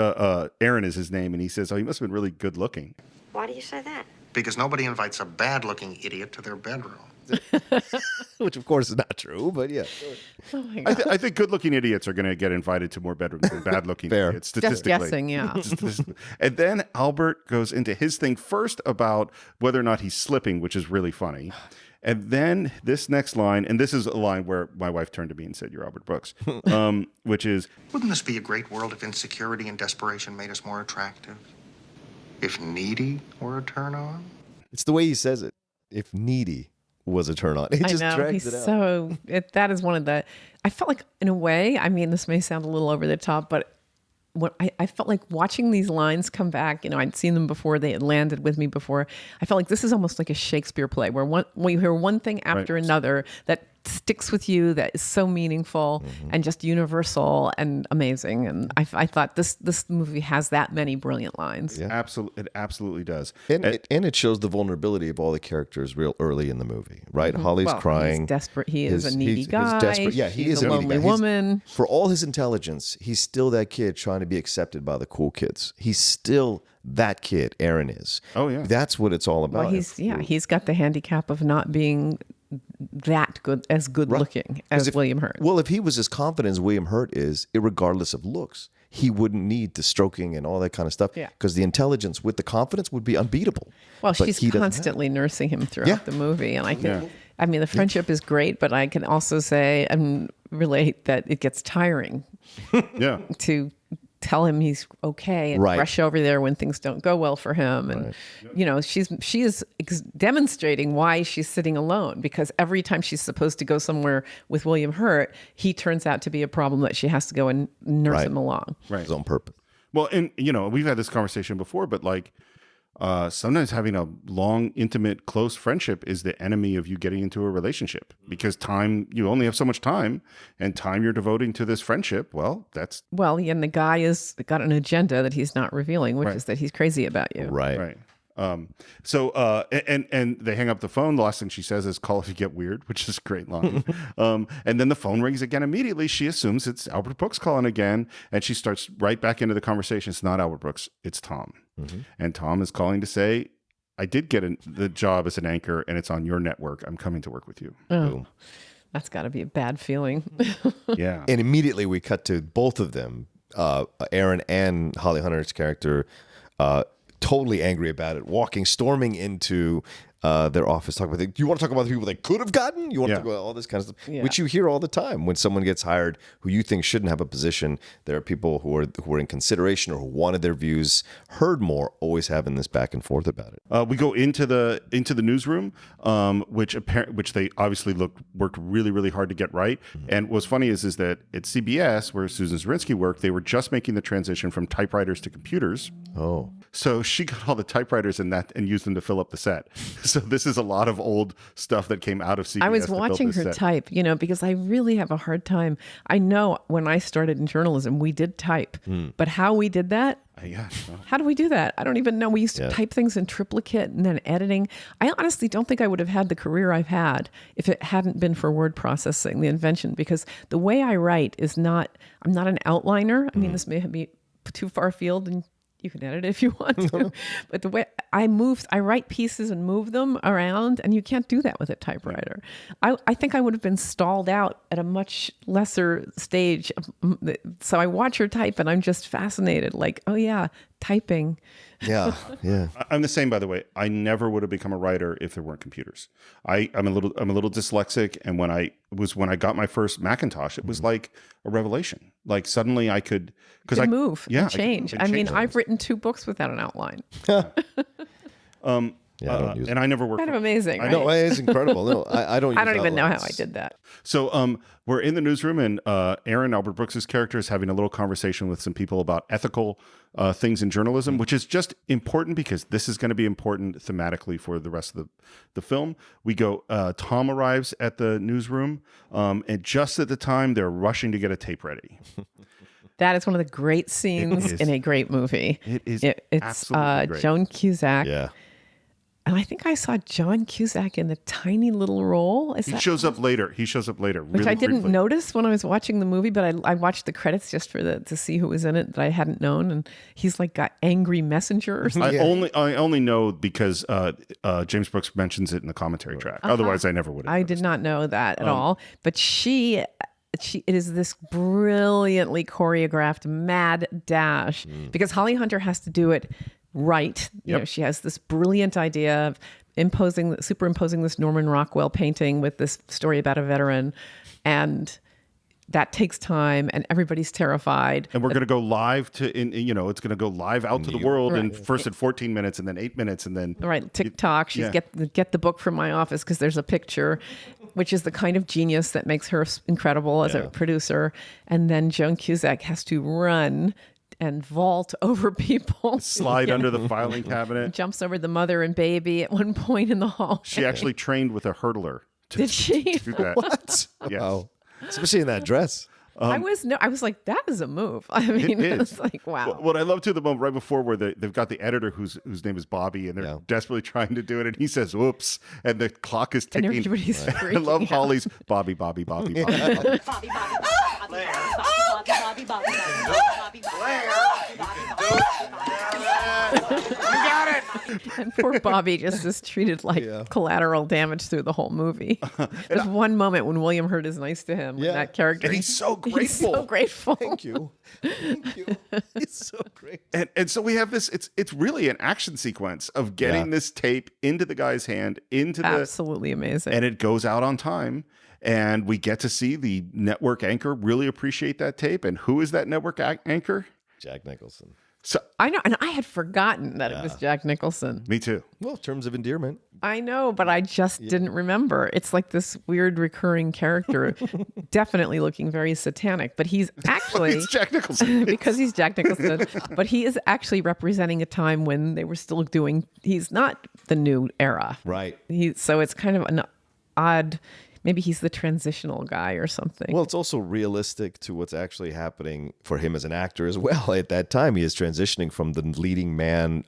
Aaron is his name. And he says, oh, he must have been really good looking. Why do you say that? because nobody invites a bad-looking idiot to their bedroom. Which, of course, is not true, but yeah. Oh my I, God. I think good-looking idiots are going to get invited to more bedrooms than bad-looking Fair. idiots. Just Statistically. guessing, yeah. And then Albert goes into his thing first about whether or not he's slipping, which is really funny. And then this next line, and this is a line where my wife turned to me and said, "You're Albert Brooks," which is, Wouldn't this be a great world if insecurity and desperation made us more attractive? If needy were a turn-on? It's the way he says it. If needy was a turn on. He just I know, drags he's it out. so, that is one of the, I felt like in a way, I mean, this may sound a little over the top, but what I felt like watching these lines come back, you know, I'd seen them before, they had landed with me before. I felt like this is almost like a Shakespeare play where when you hear one thing after another that sticks with you, that is so meaningful and just universal and amazing. And I thought this movie has that many brilliant lines. Yeah. it absolutely does. And it shows the vulnerability of all the characters real early in the movie, right? Holly's crying. He's desperate. He is a needy he's guy. desperate. Yeah, he She's is a needy lonely guy. woman. For all his intelligence, he's still that kid trying to be accepted by the cool kids. He's still that kid. Aaron is. Oh yeah, that's what it's all about. Well, he's got the handicap of not being that good looking as William Hurt. Well, if he was as confident as William Hurt is, regardless of looks, he wouldn't need the stroking and all that kind of stuff. Yeah. Because the intelligence with the confidence would be unbeatable. Well, But she's he doesn't have it. constantly nursing him throughout the movie, and I mean, the friendship is great, but I can also say and relate that it gets tiring. Yeah. To tell him he's okay and rush over there when things don't go well for him, and you know, she is demonstrating why she's sitting alone, because every time she's supposed to go somewhere with William Hurt, he turns out to be a problem that she has to go and nurse him along. Right. It's on purpose. Well, and you know, we've had this conversation before, but like sometimes having a long, intimate, close friendship is the enemy of you getting into a relationship, because you only have so much time, and time you're devoting to this friendship, and the guy has got an agenda that he's not revealing, which is that he's crazy about you. Right. So and they hang up the phone. The last thing she says is, "Call if you get weird," which is a great line. And then the phone rings again immediately. She assumes it's Albert Brooks calling again, and she starts right back into the conversation. It's not Albert Brooks, it's Tom. And Tom is calling to say, "I did get the job as an anchor, and it's on your network. I'm coming to work with you." Oh, that's got to be a bad feeling. Yeah. And immediately we cut to both of them, Aaron and Holly Hunter's character, totally angry about it, storming into their office, talking about, do you want to talk about the people they could have gotten? You want to talk about all this kind of stuff, which you hear all the time when someone gets hired who you think shouldn't have a position. There are people who are in consideration or who wanted their views heard more, always having this back and forth about it. We go into the newsroom, which they obviously worked really, really hard to get right. And what's funny is that at CBS, where Susan Zirinsky worked, they were just making the transition from typewriters to computers. Oh, so she got all the typewriters and used them to fill up the set. So this is a lot of old stuff that came out of CBS. I was watching her type, because I really have a hard time. I know when I started in journalism, we did type, but how we did that? How do we do that? I don't even know. We used to type things in triplicate and then editing. I honestly don't think I would have had the career I've had if it hadn't been for word processing, the invention, because the way I write is I'm not an outliner. I mean, this may be too far afield, and you can edit it if you want to. But the way I write pieces and move them around, and you can't do that with a typewriter. I think I would have been stalled out at a much lesser stage. So I watch her type, and I'm just fascinated. Like, oh yeah, typing. Yeah. I'm the same, by the way. I never would have become a writer if there weren't computers. I'm a little dyslexic, and when I got my first Macintosh, it was like a revelation. Like suddenly I could move and change. I mean, I've written 2 books without an outline. I don't use and I never worked. Kind of amazing. I know, it's incredible. No, I don't. I don't even know how I did that. So we're in the newsroom, and Aaron, Albert Brooks's character, is having a little conversation with some people about ethical things in journalism, which is just important because this is going to be important thematically for the rest of the film. We go. Tom arrives at the newsroom, and just at the time they're rushing to get a tape ready. That is one of the great scenes in a great movie. It is. It's absolutely great. Joan Cusack. Yeah. And I think I saw John Cusack in a tiny little role. He shows up later. He shows up later. Which really I didn't briefly. notice when I was watching the movie, but I watched the credits just to see who was in it that I hadn't known. And he's like got angry messenger or something. I only know because James Brooks mentions it in the commentary track. Otherwise, I never would have. I did not know that at all. But it is this brilliantly choreographed mad dash because Holly Hunter has to do it right. You know, she has this brilliant idea of superimposing this Norman Rockwell painting with this story about a veteran, and that takes time, and everybody's terrified. And we're going to go live it's going to go live out to the world, and first at 14 minutes, and then 8 minutes, and then TikTok. She's get the book from my office because there's a picture, which is the kind of genius that makes her incredible as a producer. And then Joan Cusack has to run and vault over people, slide under the filing cabinet, jumps over the mother and baby at one point in the hall. She actually trained with a hurdler. Did she? Do that. What? Yes. Wow. Especially in that dress. I was like, that is a move. I mean, it's like, wow. What I love too, the moment right before where they've got the editor whose name is Bobby, and they're desperately trying to do it, and he says, "Whoops," and the clock is ticking. And everybody's freaking I love out. Holly's Bobby. And poor Bobby just is treated like collateral damage through the whole movie. There's one moment when William Hurt is nice to him. Yeah. That character. And he's so grateful. He's so grateful. Thank you. It's so great. And so we have this, it's really an action sequence of getting this tape into the guy's hand, absolutely amazing. And it goes out on time. And we get to see the network anchor really appreciate that tape. And who is that network anchor? Jack Nicholson. So I know, and I had forgotten that it was Jack Nicholson. Me too. Well, terms of endearment. I know, but I just didn't remember. It's like this weird recurring character, definitely looking very satanic. But he's actually it's Jack Nicholson because he's Jack Nicholson. But he is actually representing a time when they were still doing. He's not the new era, right? So it's kind of an odd. Maybe he's the transitional guy or something. Well, it's also realistic to what's actually happening for him as an actor as well. At that time, he is transitioning from the leading man,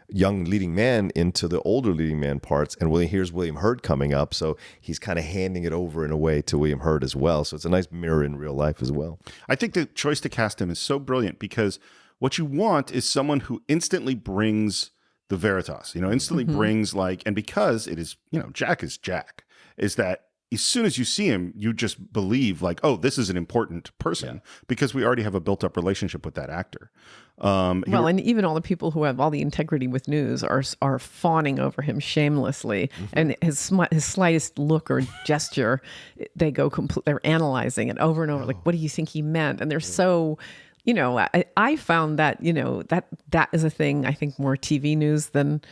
young leading man, into the older leading man parts. And here's William Hurt coming up. So he's kind of handing it over in a way to William Hurt as well. So it's a nice mirror in real life as well. I think the choice to cast him is so brilliant because what you want is someone who instantly brings the Veritas, instantly brings and because it is, Jack is Jack, is that as soon as you see him, you just believe oh, this is an important person because we already have a built-up relationship with that actor. And even all the people who have all the integrity with news are fawning over him shamelessly, and his slightest look or gesture, they're analyzing it over and over. Like, what do you think he meant? And they're so. I found that that is a thing. I think more TV news than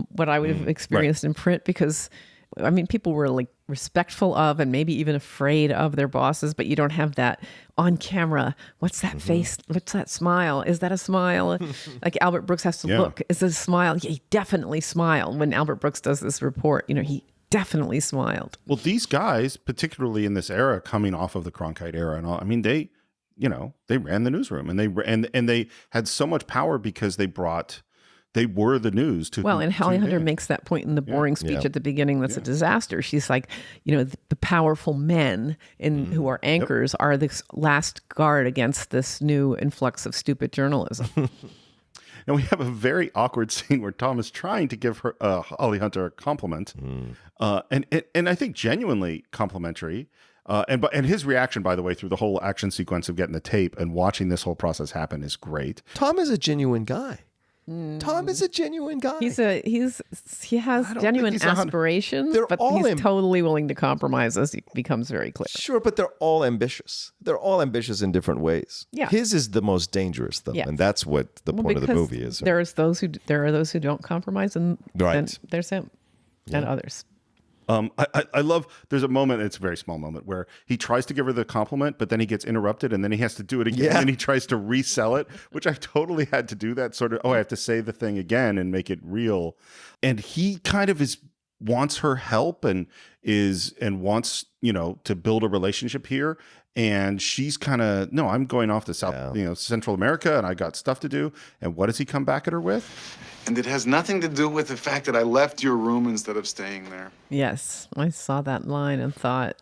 what I would have experienced in print because. I mean, people were respectful of and maybe even afraid of their bosses, but you don't have that on camera. What's that face? What's that smile? Is that a smile? Like Albert Brooks has to look. Is it a smile? Yeah, he definitely smiled when Albert Brooks does this report. He definitely smiled. Well, these guys, particularly in this era, coming off of the Cronkite era and all, I mean, they ran the newsroom and they had so much power because they were the news to. Well, and Holly Hunter makes that point in the boring speech at the beginning. That's a disaster. She's like, the powerful men who are anchors are this last guard against this new influx of stupid journalism. And we have a very awkward scene where Tom is trying to give her Holly Hunter a compliment, and I think genuinely complimentary. And his reaction, by the way, through the whole action sequence of getting the tape and watching this whole process happen is great. Tom is a genuine guy. Tom is a genuine guy. He has genuine aspirations, but he's totally willing to compromise as he becomes very clear. Sure, but they're all ambitious. They're all ambitious in different ways. Yeah. His is the most dangerous, though, and that's what the point of the movie is. There are those who don't compromise, and then there's him and others. I love, there's a moment, it's a very small moment, where he tries to give her the compliment, but then he gets interrupted and then he has to do it again and he tries to resell it, which I've totally had to do that sort of, I have to say the thing again and make it real. And he kind of wants her help and wants, to build a relationship here. And she's kind of, no, I'm going off to Central America and I got stuff to do. And what does he come back at her with? And it has nothing to do with the fact that I left your room instead of staying there. Yes, I saw that line and thought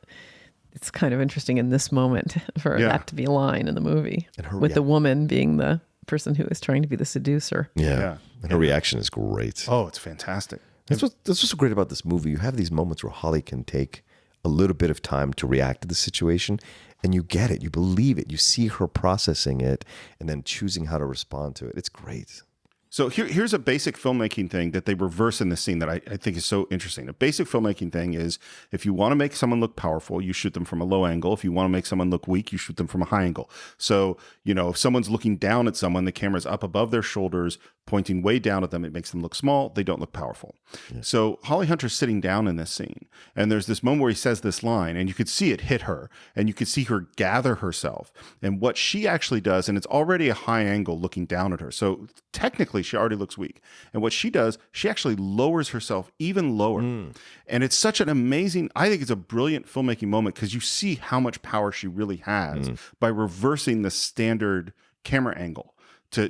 it's kind of interesting in this moment for that to be a line in the movie, with the woman being the person who is trying to be the seducer. Yeah. And her reaction is great. Oh, it's fantastic. That's what's so great about this movie. You have these moments where Holly can take a little bit of time to react to the situation, and you get it. You believe it. You see her processing it and then choosing how to respond to it. It's great. So here's a basic filmmaking thing that they reverse in this scene that I think is so interesting. A basic filmmaking thing is if you want to make someone look powerful, you shoot them from a low angle. If you want to make someone look weak, you shoot them from a high angle. So, if someone's looking down at someone, the camera's up above their shoulders, pointing way down at them. It makes them look small. They don't look powerful. Yeah. So Holly Hunter's sitting down in this scene, and there's this moment where he says this line, and you could see it hit her, and you could see her gather herself. And what she actually does, and it's already a high angle looking down at her. So technically, she already looks weak. And what she does, she actually lowers herself even lower. And it's such an amazing, I think it's a brilliant filmmaking moment because you see how much power she really has by reversing the standard camera angle to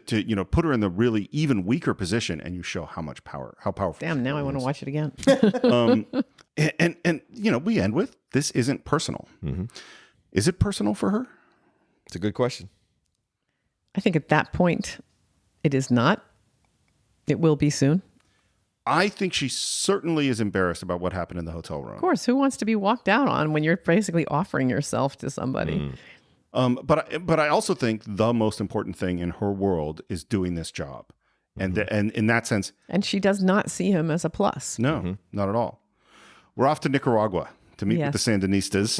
put her in the really even weaker position, and you show how powerful. Damn, now I want to watch it again. And we end with, this isn't personal. Is it personal for her? It's a good question. I think at that point, it is not. It will be soon. I think she certainly is embarrassed about what happened in the hotel room. Of course, who wants to be walked out on when you're basically offering yourself to somebody? But I also think the most important thing in her world is doing this job. And in that sense... And she does not see him as a plus. No, not at all. We're off to Nicaragua to meet with the Sandinistas.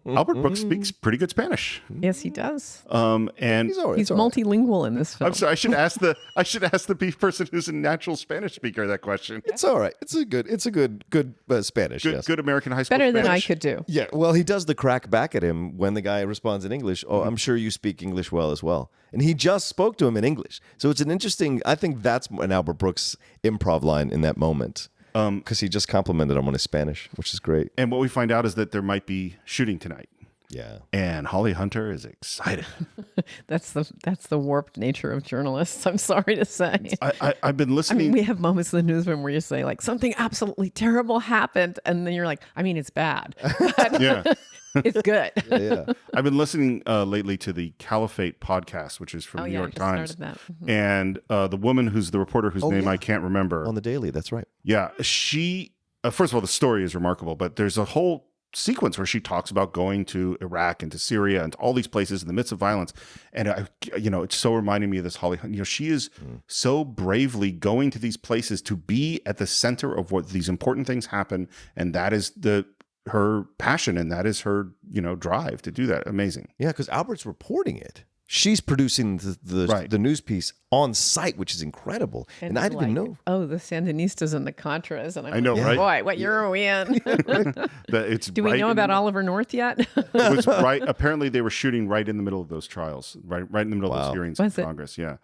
Albert Brooks speaks pretty good Spanish. Yes, he does. And he's multilingual in this film. I'm sorry. I should ask the person who's a natural Spanish speaker that question. It's all right. It's a good Spanish. Good American high school. Better Spanish. than I could do. Yeah. Well, he does the crack back at him when the guy responds in English. Oh, I'm sure you speak English well as well. And he just spoke to him in English. So it's an interesting. I think that's an Albert Brooks improv line in that moment. Because he just complimented him on his Spanish, which is great. And what we find out is that there might be shooting tonight. Yeah. And Holly Hunter is excited. That's the warped nature of journalists, I'm sorry to say. I've been listening. I mean, we have moments in the newsroom where you say, like, something absolutely terrible happened. And then you're like, I mean, it's bad. Yeah. It's good. Yeah. I've been listening lately to the Caliphate podcast, which is from New York Times. And the woman who's the reporter whose name I can't remember. On the Daily, that's right. Yeah. She, first of all, the story is remarkable, but there's a whole sequence where she talks about going to Iraq and to Syria and to all these places in the midst of violence. And, it's so reminding me of this Holly. She is so bravely going to these places to be at the center of what these important things happen. And that is her passion, and that is her, drive to do that. Amazing. Yeah, because Albert's reporting it. She's producing the news piece on site, which is incredible. And I didn't know. Oh, the Sandinistas and the Contras. And I know, right? Boy, what year are we in? Do we know about Oliver North yet? It was right. Apparently, they were shooting right in the middle of those trials, right in the middle of those hearings in Congress. Yeah.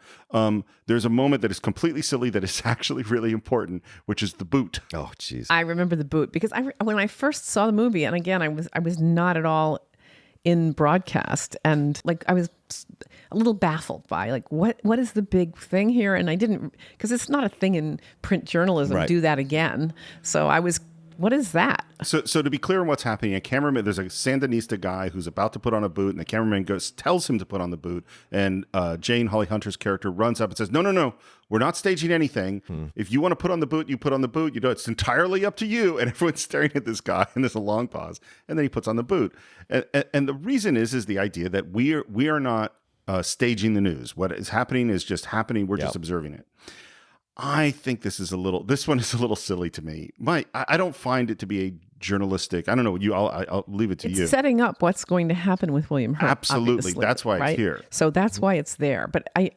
There's a moment that is completely silly that is actually really important, which is the boot. Oh, jeez. I remember the boot because when I first saw the movie, and again, I was not at all in broadcast, and I was a little baffled by what is the big thing here, and I didn't, because it's not a thing in print journalism. Do that again. So I was, what is that? So to be clear on what's happening, there's a Sandinista guy who's about to put on a boot, and the cameraman tells him to put on the boot, and Jane, Holly Hunter's character, runs up and says, no, we're not staging anything. If you want to put on the boot, you put on the boot. It's entirely up to you. And everyone's staring at this guy, and there's a long pause, and then he puts on the boot. And the reaone is the idea that we are not staging the news. What is happening is just happening. We're just observing it. I think this one is a little silly to me. I don't find it to be a journalistic. I don't know. I'll leave it to you. It's setting up what's going to happen with William Hurt. Absolutely. That's why it's here. So that's why it's there. But I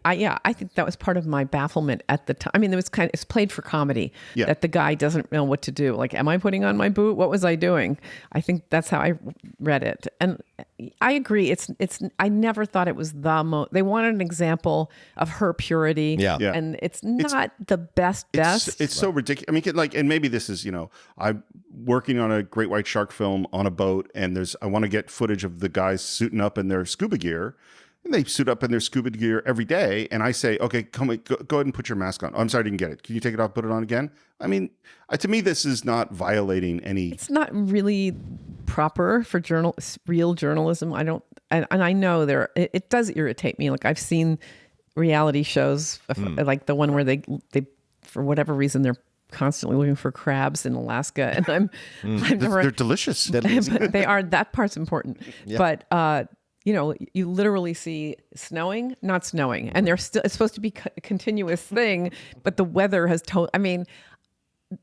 think that was part of my bafflement at the time. I mean, it's played for comedy that the guy doesn't know what to do. Like, am I putting on my boot? What was I doing? I think that's how I read it. And I agree. I never thought it was they wanted an example of her purity. Yeah. And it's not the best. It's so ridiculous. I mean, and maybe this is, I'm working on a great white shark film on a boat, and I want to get footage of the guys suiting up in their scuba gear. and they suit up in their scuba gear every day. And I say, okay, go ahead and put your mask on. Oh, I'm sorry, I didn't get it. Can you take it off, put it on again? I mean, to me, this is not violating any. It's not really proper for real journalism. I don't, and I know it does irritate me. Like I've seen reality shows, like the one where they for whatever reason they're constantly looking for crabs in Alaska, and they're delicious. But they are. That part's important. Yeah. But you literally see snowing, not snowing, and it's supposed to be a continuous thing, but the weather has told. I mean,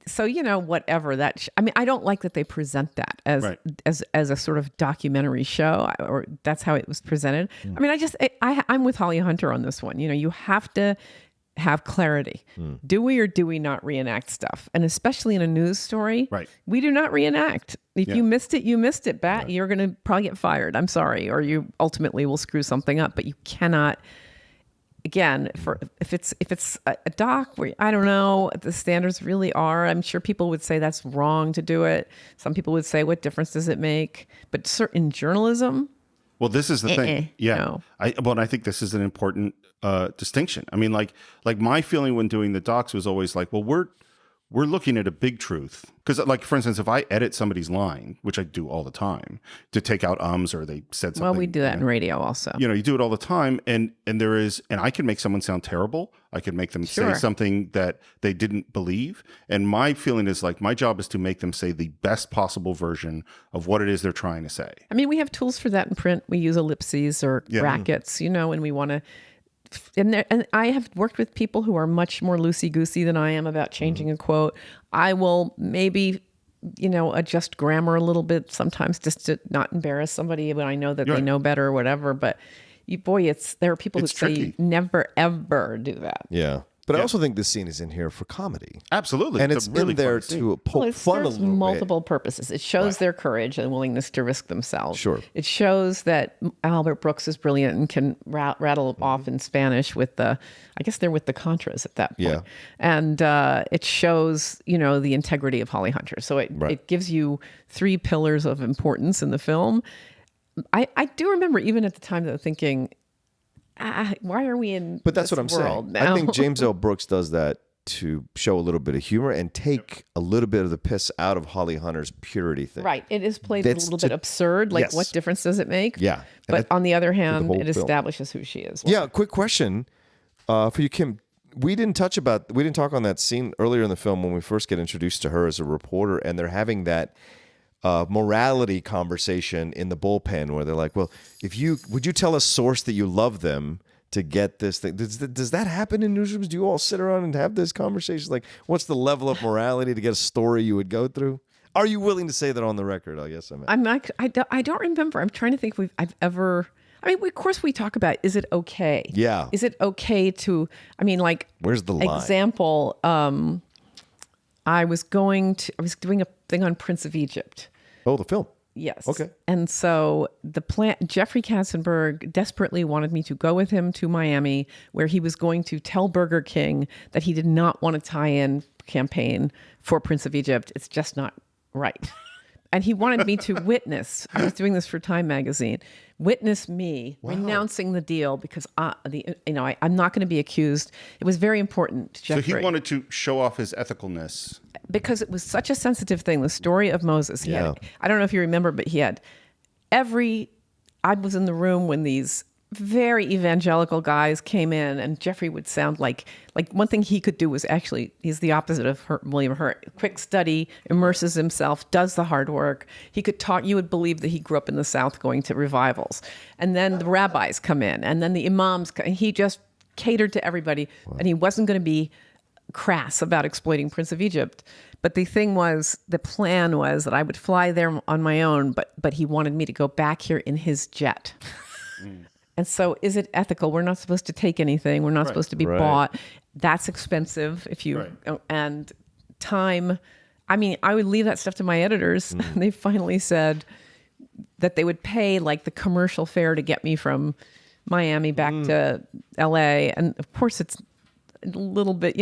so whatever that. I don't like that they present that as a sort of documentary show, or that's how it was presented. I mean, I'm with Holly Hunter on this one. You have to have clarity. Do we or do we not reenact stuff? And especially in a news story, we do not reenact. If you missed it, you missed it. You're going to probably get fired. I'm sorry. Or you ultimately will screw something up, but you cannot, again, if it's a doc where I don't know what the standards really are. I'm sure people would say that's wrong to do it. Some people would say, what difference does it make? But certain journalism, well, this is the thing. Yeah. No. I think this is an important distinction. I mean, like my feeling when doing the docs was always like, well, we're looking at a big truth. Because like, for instance, if I edit somebody's line, which I do all the time, to take out ums or they said something. Well, we do that in radio also. You do it all the time. And I can make someone sound terrible. I can make them say something that they didn't believe. And my feeling is like, my job is to make them say the best possible version of what it is they're trying to say. I mean, we have tools for that in print. We use ellipses or brackets, and we want to. And I have worked with people who are much more loosey-goosey than I am about changing a quote. I will maybe, adjust grammar a little bit sometimes just to not embarrass somebody when I know that they know better or whatever. But there are people who say never, ever do that. Yeah. But I also think this scene is in here for comedy. Absolutely. And it's really in there to poke fun a little bit. Multiple purposes. It shows their courage and willingness to risk themselves. Sure. It shows that Albert Brooks is brilliant and can rattle off in Spanish with I guess they're with the Contras at that point. Yeah. And it shows, the integrity of Holly Hunter. So it gives you 3 pillars of importance in the film. I do remember even at the time though thinking, why are we in But that's what I'm saying. Now? I think James L. Brooks does that to show a little bit of humor and take a little bit of the piss out of Holly Hunter's purity thing. Right. It is played a little bit absurd. Like, what difference does it make? Yeah. But on the other hand, it establishes who she is. Yeah. Quick question for you, Kim. We didn't talk on that scene earlier in the film when we first get introduced to her as a reporter, and they're having that morality conversation in the bullpen where they're like, well, would you tell a source that you love them to get this thing? Does that happen in newsrooms? Do you all sit around and have this conversation? Like, what's the level of morality to get a story you would go through? Are you willing to say that on the record? I guess I don't remember. I'm trying to think I've ever. I mean, of course, we talk about, is it okay? Yeah. Is it okay to, where's the line? Example, I was doing a thing on Prince of Egypt. Oh, the film. Yes. Okay. And so Jeffrey Katzenberg desperately wanted me to go with him to Miami, where he was going to tell Burger King that he did not want to tie in campaign for Prince of Egypt. It's just not right. And he wanted me to witness. I was doing this for Time magazine. Witness me renouncing the deal because I'm not going to be accused. It was very important to Jeffrey. So he wanted to show off his ethicalness. Because it was such a sensitive thing. The story of Moses. I don't know if you remember, but he had I was in the room when these very evangelical guys came in, and Jeffrey would sound like one thing he could do was he's the opposite of William Hurt. Quick study, immerses himself, does the hard work. He could talk. You would believe that he grew up in the South going to revivals. And then the rabbis come in, and then the imams. He just catered to everybody, and he wasn't going to be crass about exploiting Prince of Egypt. But the plan was that I would fly there on my own, but he wanted me to go back here in his jet. And so is it ethical? We're not supposed to take anything. We're not supposed to be bought. That's expensive and time. I would leave that stuff to my editors. And they finally said that they would pay like the commercial fare to get me from Miami back to LA. And of course it's a little bit,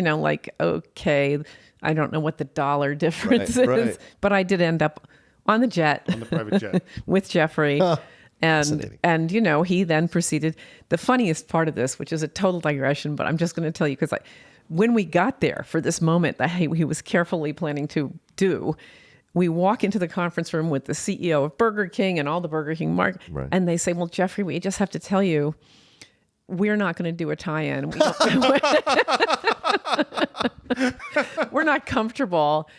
okay, I don't know what the dollar difference is, but I did end up on the jet, on the private jet with Jeffrey. And he then proceeded. The funniest part of this, which is a total digression, but I'm just going to tell you because when we got there for this moment that he was carefully planning to do, we walk into the conference room with the CEO of Burger King and all the Burger King market, and they say, "Well, Jeffrey, we just have to tell you, we're not going to do a tie-in. We're not comfortable."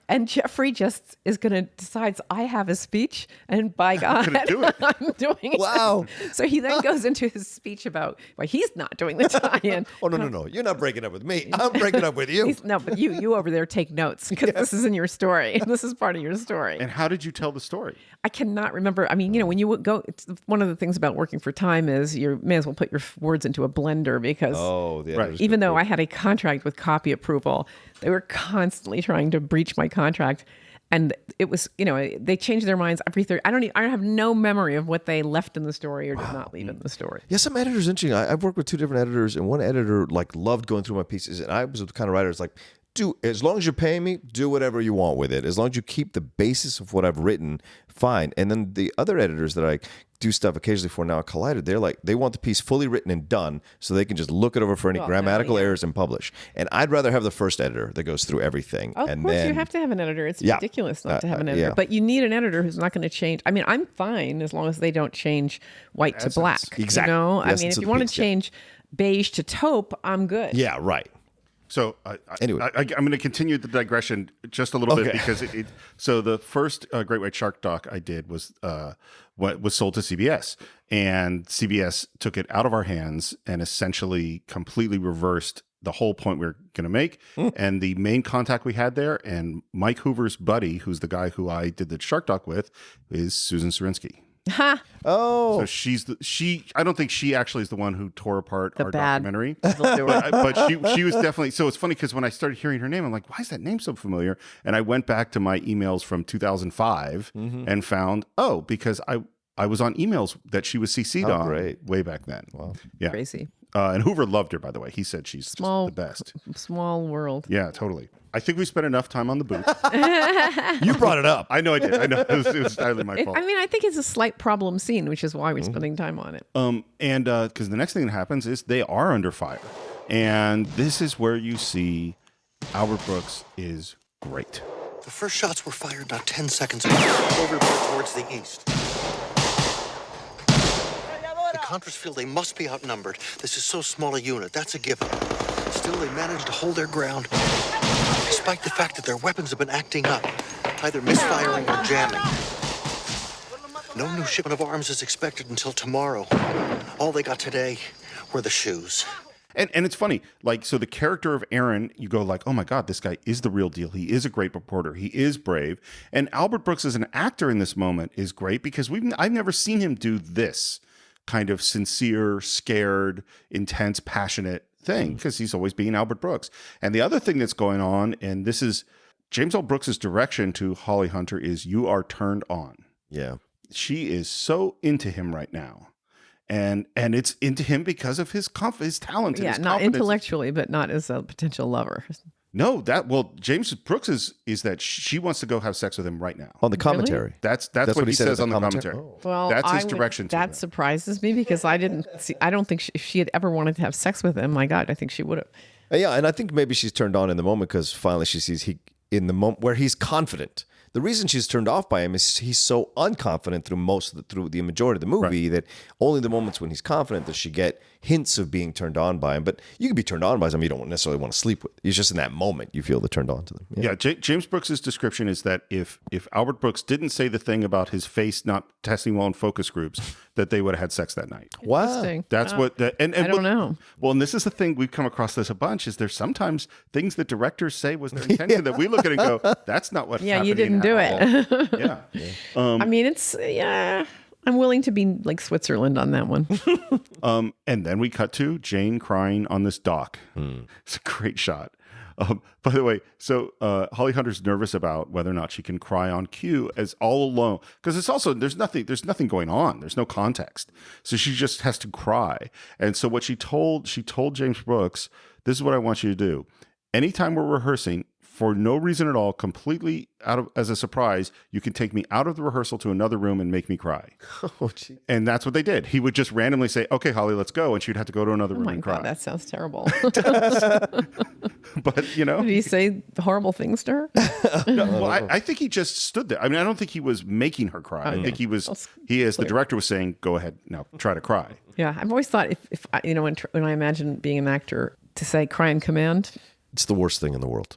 And Jeffrey just is going to decides I have a speech, and by God, I'm doing it. Wow. So he then goes into his speech about why he's not doing the tie-in. Oh, no. You're not breaking up with me. I'm breaking up with you. No, but you over there take notes because this is in your story. This is part of your story. And how did you tell the story? I cannot remember. I mean, when you go, it's one of the things about working for Time is you may as well put your words into a blender because even though I had a contract with copy approval, they were constantly trying to breach my contract. And it was, they changed their minds every third. I have no memory of what they left in the story or did not leave in the story. Yeah, some editors, interesting. I've worked with 2 different editors, and one editor loved going through my pieces, and I was the kind of writer that's like, as long as you're paying me, do whatever you want with it. As long as you keep the basis of what I've written, fine. And then the other editors that I do stuff occasionally for now at Collider, they're like, they want the piece fully written and done so they can just look it over for any grammatical errors and publish. And I'd rather have the first editor that goes through everything. Of course, you have to have an editor. It's ridiculous not to have an editor. But you need an editor who's not going to change. I mean, I'm fine as long as they don't change white to black. Exactly. I mean, if you want to change beige to taupe, I'm good. Yeah, right. So anyway, I'm going to continue the digression just a little bit because so the first Great White Shark doc I did was what was sold to CBS, and CBS took it out of our hands and essentially completely reversed the whole point we were going to make. And the main contact we had there, and Mike Hoover's buddy, who's the guy who I did the Shark doc with, is Susan Serinsky. Oh, so I don't think she actually is the one who tore apart our documentary, but she was definitely. So it's funny because when I started hearing her name, I'm like, why is that name so familiar? And I went back to my emails from 2005 and found, because I was on emails that she was CC'd on way back then. Wow, yeah, crazy. And Hoover loved her, by the way. He said she's the best. Small world. Yeah, totally. I think we spent enough time on the booth. You brought it up. I know I did. I know it was entirely my fault. I mean, I think it's a slight problem scene, which is why we're spending time on it. And because the next thing that happens is they are under fire, and this is where you see Albert Brooks is great. The first shots were fired not 10 seconds ago, over there towards the east. The Contras feel they must be outnumbered. This is so small a unit, that's a given. Still, they managed to hold their ground, despite the fact that their weapons have been acting up, either misfiring or jamming. No new shipment of arms is expected until tomorrow. All they got today were the shoes. And it's funny, so the character of Aaron, you go like, oh my God, this guy is the real deal. He is a great reporter. He is brave. And Albert Brooks as an actor in this moment is great because I've never seen him do this kind of sincere, scared, intense, passionate thing because he's always being Albert Brooks. And the other thing that's going on, and this is James L. Brooks's direction to Holly Hunter, is you are turned on. Yeah. She is so into him right now. And it's into him because of his talent. Yeah, and his not intellectually, but not as a potential lover. No, James Brooks is that she wants to go have sex with him right now. On the commentary. Really? That's what he says on the commentary. Oh. Well, that's his direction. That surprises me because I don't think if she had ever wanted to have sex with him, my God, I think she would have. Yeah, and I think maybe she's turned on in the moment because finally she sees in the moment where he's confident. The reason she's turned off by him is he's so unconfident through the majority of the movie that only the moments when he's confident does she get hints of being turned on by him. But you can be turned on by someone you don't necessarily want to sleep with. It's just in that moment you feel they're turned on to them. Yeah, James Brooks's description is that if Albert Brooks didn't say the thing about his face not testing well in focus groups, that they would have had sex that night. Wow, that's what. And I don't know. Well, and this is the thing we've come across this a bunch. Is there's sometimes things that directors say was their intention that we look at it and go, that's not what. Yeah, you didn't do it. Yeah. I mean, it's I'm willing to be like Switzerland on that one. And then we cut to Jane crying on this dock. It's a great shot. By the way, so Holly Hunter's nervous about whether or not she can cry on cue as all alone because it's also there's nothing going on. There's no context, so she just has to cry. And so what she told James Brooks, this is what I want you to do. Anytime we're rehearsing, for no reason at all, completely as a surprise, you can take me out of the rehearsal to another room and make me cry. Oh, gee. And that's what they did. He would just randomly say, "Okay, Holly, let's go," and she'd have to go to another room and cry. Oh my God, that sounds terrible. But you know, did he say horrible things to her? No, well, I think he just stood there. I mean, I don't think he was making her cry. I think he was. He, as the director, was saying, "Go ahead, now try to cry." Yeah, I've always thought if I, when I imagine being an actor, to say "cry in command," it's the worst thing in the world.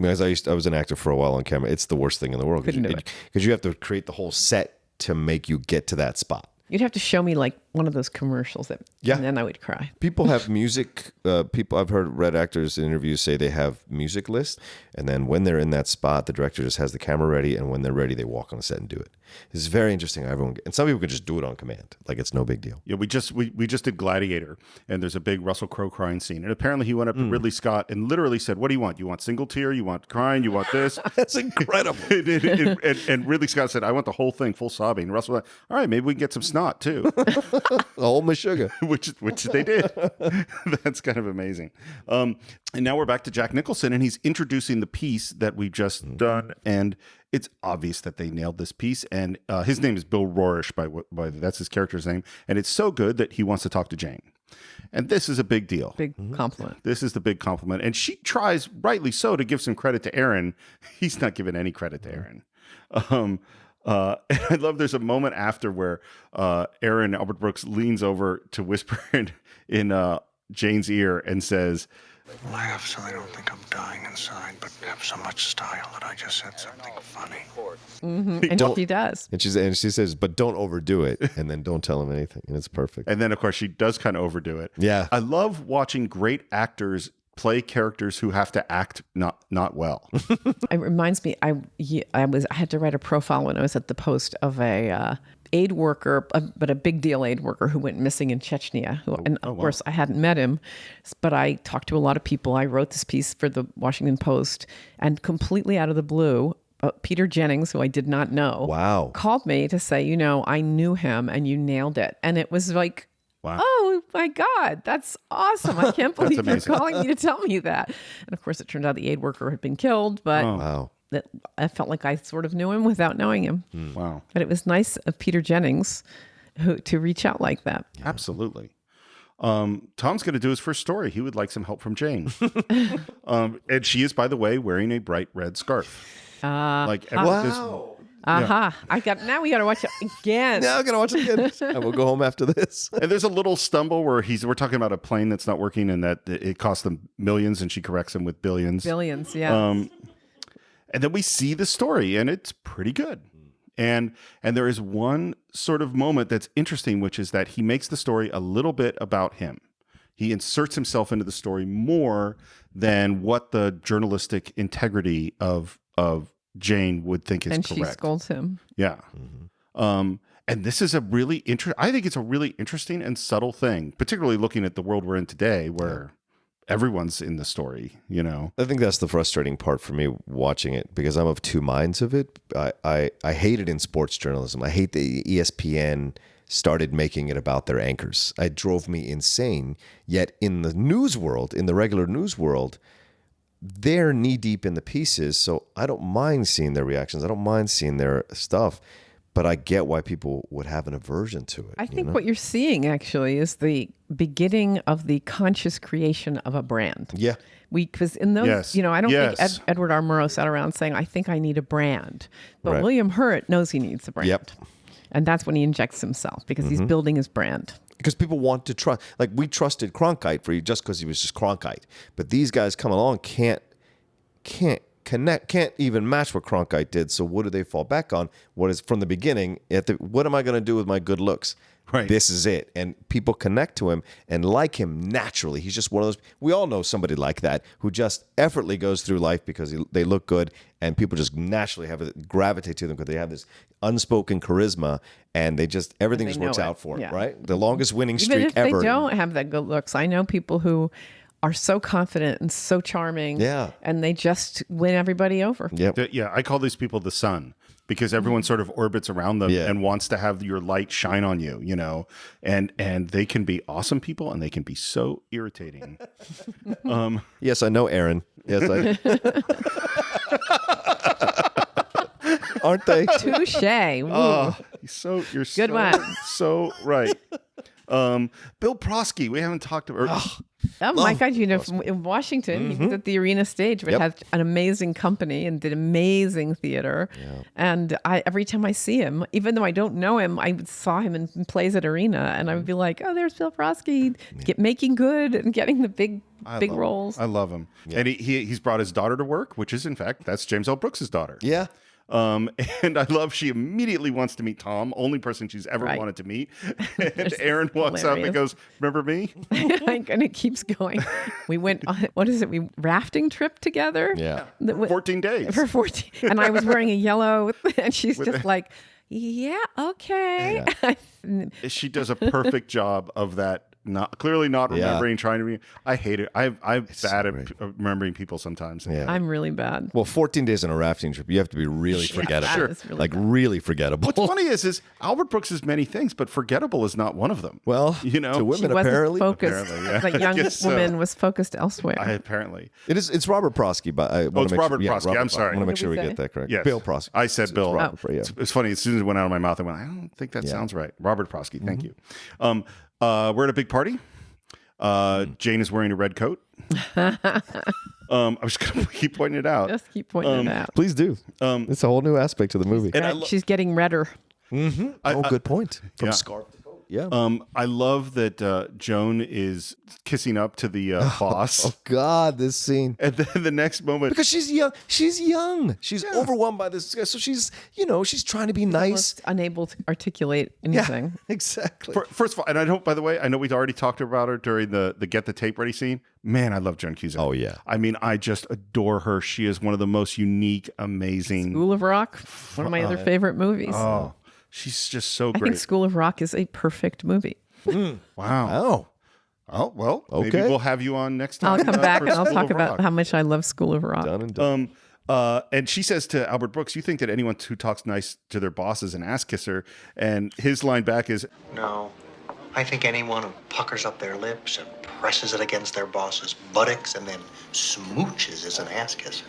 I mean, I was an actor for a while on camera. It's the worst thing in the world because you have to create the whole set to make you get to that spot. You'd have to show me like one of those commercials and then I would cry. People have music. I've read actors in interviews say they have music lists, and then when they're in that spot, the director just has the camera ready, and when they're ready, they walk on the set and do it. It's very interesting. And some people can just do it on command, like it's no big deal. Yeah, we just did Gladiator, and there's a big Russell Crowe crying scene, and apparently he went up to Ridley Scott and literally said, "What do you want? You want single tear? You want crying? You want this?" That's incredible. and Ridley Scott said, "I want the whole thing, full sobbing." And Russell went, "All right, maybe we can get some snot too." Hold my sugar. which they did. That's kind of amazing. And now we're back to Jack Nicholson, and he's introducing the piece that we've just done, and it's obvious that they nailed this piece. And his name is Bill Rorish, by that's his character's name, and it's so good that he wants to talk to Jane. And this is a big deal. Big compliment. This is the big compliment. And she tries, rightly so, to give some credit to Aaron. He's not giving any credit to Aaron. And I love there's a moment after where Aaron, Albert Brooks, leans over to whisper in Jane's ear and says, "Laugh so they don't think I'm dying inside, but have so much style that I just said something funny." Mm-hmm. And she does. And she says, "But don't overdo it, and then don't tell him anything." And it's perfect. And then, of course, she does kind of overdo it. Yeah. I love watching great actors play characters who have to act not well. It reminds me, I had to write a profile when I was at the Post of a aid worker, but a big deal aid worker who went missing in Chechnya. Of course, I hadn't met him, but I talked to a lot of people. I wrote this piece for the Washington Post, and completely out of the blue, Peter Jennings, who I did not know, called me to say, I knew him and you nailed it. And it was like, wow. Oh my God, that's awesome. I can't believe you're calling me to tell me that. And of course, it turned out the aid worker had been killed, but I felt like I sort of knew him without knowing him. Wow. But it was nice of Peter Jennings to reach out like that. Yeah. Absolutely. Tom's going to do his first story. He would like some help from Jane. And she is, by the way, wearing a bright red scarf. Wow. Now we got to watch it again. Now I got to watch it again. And we'll go home after this. And there's a little stumble where we're talking about a plane that's not working and that it cost them millions, and she corrects him with billions. Billions, yeah. And then we see the story, and it's pretty good. And there is one sort of moment that's interesting, which is that he makes the story a little bit about him. He inserts himself into the story more than what the journalistic integrity of Jane would think is correct. And she scolds him. Yeah. Mm-hmm. And this is I think it's a really interesting and subtle thing, particularly looking at the world we're in today where everyone's in the story, I think that's the frustrating part for me watching it, because I'm of two minds of it. I hate it in sports journalism. I hate the ESPN started making it about their anchors. It drove me insane. Yet in the news world, in the regular news world, they're knee deep in the pieces. So I don't mind seeing their reactions. I don't mind seeing their stuff. But I get why people would have an aversion to it. I think what you're seeing actually is the beginning of the conscious creation of a brand. Yeah. Because in those, I don't think Edward R. Murrow sat around saying, "I think I need a brand." But William Hurt knows he needs a brand. Yep. And that's when he injects himself, because he's building his brand. Because people want to trust. Like, we trusted Cronkite for you just because he was just Cronkite. But these guys come along can't connect, can't even match what Cronkite did. So what do they fall back on? What is from the beginning? What am I going to do with my good looks? Right. This is it. And people connect to him and like him naturally. He's just one of those. We all know somebody like that who just effortlessly goes through life because they look good, and people just naturally gravitate to them because they have this unspoken charisma, and everything just works out for them, right? The longest winning streak ever. Even if they don't have that good looks, I know people who are so confident and so charming, and they just win everybody over. Yep. I call these people the sun. because everyone sort of orbits around them and wants to have your light shine on you, you know, and they can be awesome people and they can be so irritating. Yes, I know, Aaron. Yes, I. Aren't they? Touche. Oh, you're Good one. so right. Bill Prosky, we haven't talked about. Oh my God! You know, in Washington, he was at the Arena Stage, but had an amazing company and did amazing theater. Yeah. And every time I see him, even though I don't know him, I saw him in plays at Arena, and I would be like, "Oh, there's Bill Prosky, making good and getting the big roles." I love him, and he's brought his daughter to work, which is in fact that's James L. Brooks' daughter. Yeah. And I love she immediately wants to meet Tom, only person she's ever wanted to meet. And Aaron walks up and goes, "Remember me?" And it keeps going. We went on, we rafting trip together. Yeah. 14 days. For 14. And I was wearing a yellow, and she's just like, yeah, okay. Yeah. She does a perfect job of that. Clearly not remembering, trying to I hate it. I'm bad at remembering people sometimes. Yeah. I'm really bad. Well, 14 days on a rafting trip, you have to be really forgettable. Really really forgettable. What's funny is Albert Brooks is many things, but forgettable is not one of them. Well, you know, to women she wasn't apparently. Focused. That young woman was focused elsewhere. Apparently. It's Robert Prosky, but it's Robert Prosky. I'm sorry. I want to make sure we get that correct. Yes. Bill Prosky. I said Bill. It's funny. As soon as it went out of my mouth, I went, I don't think that sounds right. Robert Prosky. Thank you. We're at a big party. Jane is wearing a red coat. I'm just going to keep pointing it out. Just keep pointing it out. Please do. It's a whole new aspect to the movie. And she's getting redder. Mm-hmm. Good point. From scarf to coat. Yeah. I love that Joan is kissing up to the boss. Oh God, this scene. And then the next moment, because she's young. She's overwhelmed by this. So she's trying to be nice, unable to articulate anything. Yeah, exactly. First of all, and I don't. By the way, I know we've already talked about her during the get the tape ready scene. Man, I love Joan Cusack. Oh yeah. I mean, I just adore her. She is one of the most unique, amazing. School of Rock, one of my other favorite movies. Oh. She's just so great. I think School of Rock is a perfect movie. Wow. Oh, well, okay. Maybe we'll have you on next time. I'll come back and I'll talk about how much I love School of Rock. Done and done. And she says to Albert Brooks, "You think that anyone who talks nice to their boss is an ass kisser?" And his line back is, "No, I think anyone who puckers up their lips and presses it against their boss's buttocks and then smooches is an ass kisser."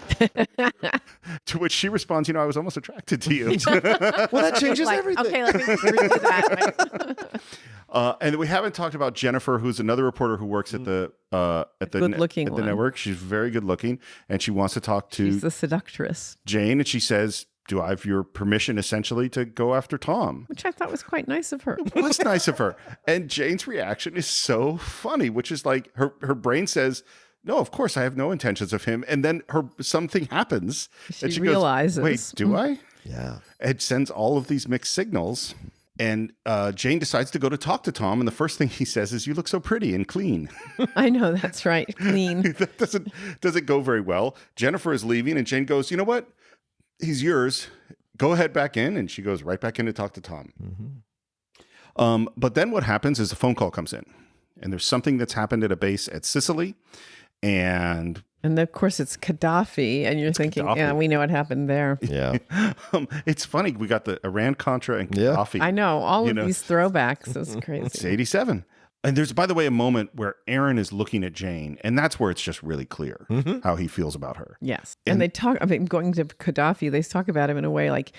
To which she responds, "I was almost attracted to you." Well, that changes everything. Okay, let me redo that. And we haven't talked about Jennifer, who's another reporter who works at the network. She's very good looking, and she wants to talk to. She's the seductress, Jane, and she says, "Do I have your permission, essentially, to go after Tom?" Which I thought was quite nice of her. It was nice of her, and Jane's reaction is so funny, which is like her brain says, "No, of course I have no intentions of him," and then something happens, and she realizes, goes, "Wait, do I?" Yeah, it sends all of these mixed signals. And Jane decides to go to talk to Tom, and the first thing he says is, "You look so pretty and clean." I know, that's right, clean. That doesn't go very well. Jennifer is leaving, and Jane goes, "You know what? He's yours. Go ahead back in." And she goes right back in to talk to Tom. Mm-hmm. But then what happens is a phone call comes in, and there's something that's happened at a base at Sicily, and of course it's Gaddafi, and you're thinking, Gaddafi. Yeah, we know what happened there. Yeah. It's funny. We got the Iran Contra and Gaddafi. I know. All of these throwbacks. It's crazy. It's 87. And there's, by the way, a moment where Aaron is looking at Jane, and that's where it's just really clear how he feels about her. Yes. And they talk, going to Gaddafi, they talk about him in a way like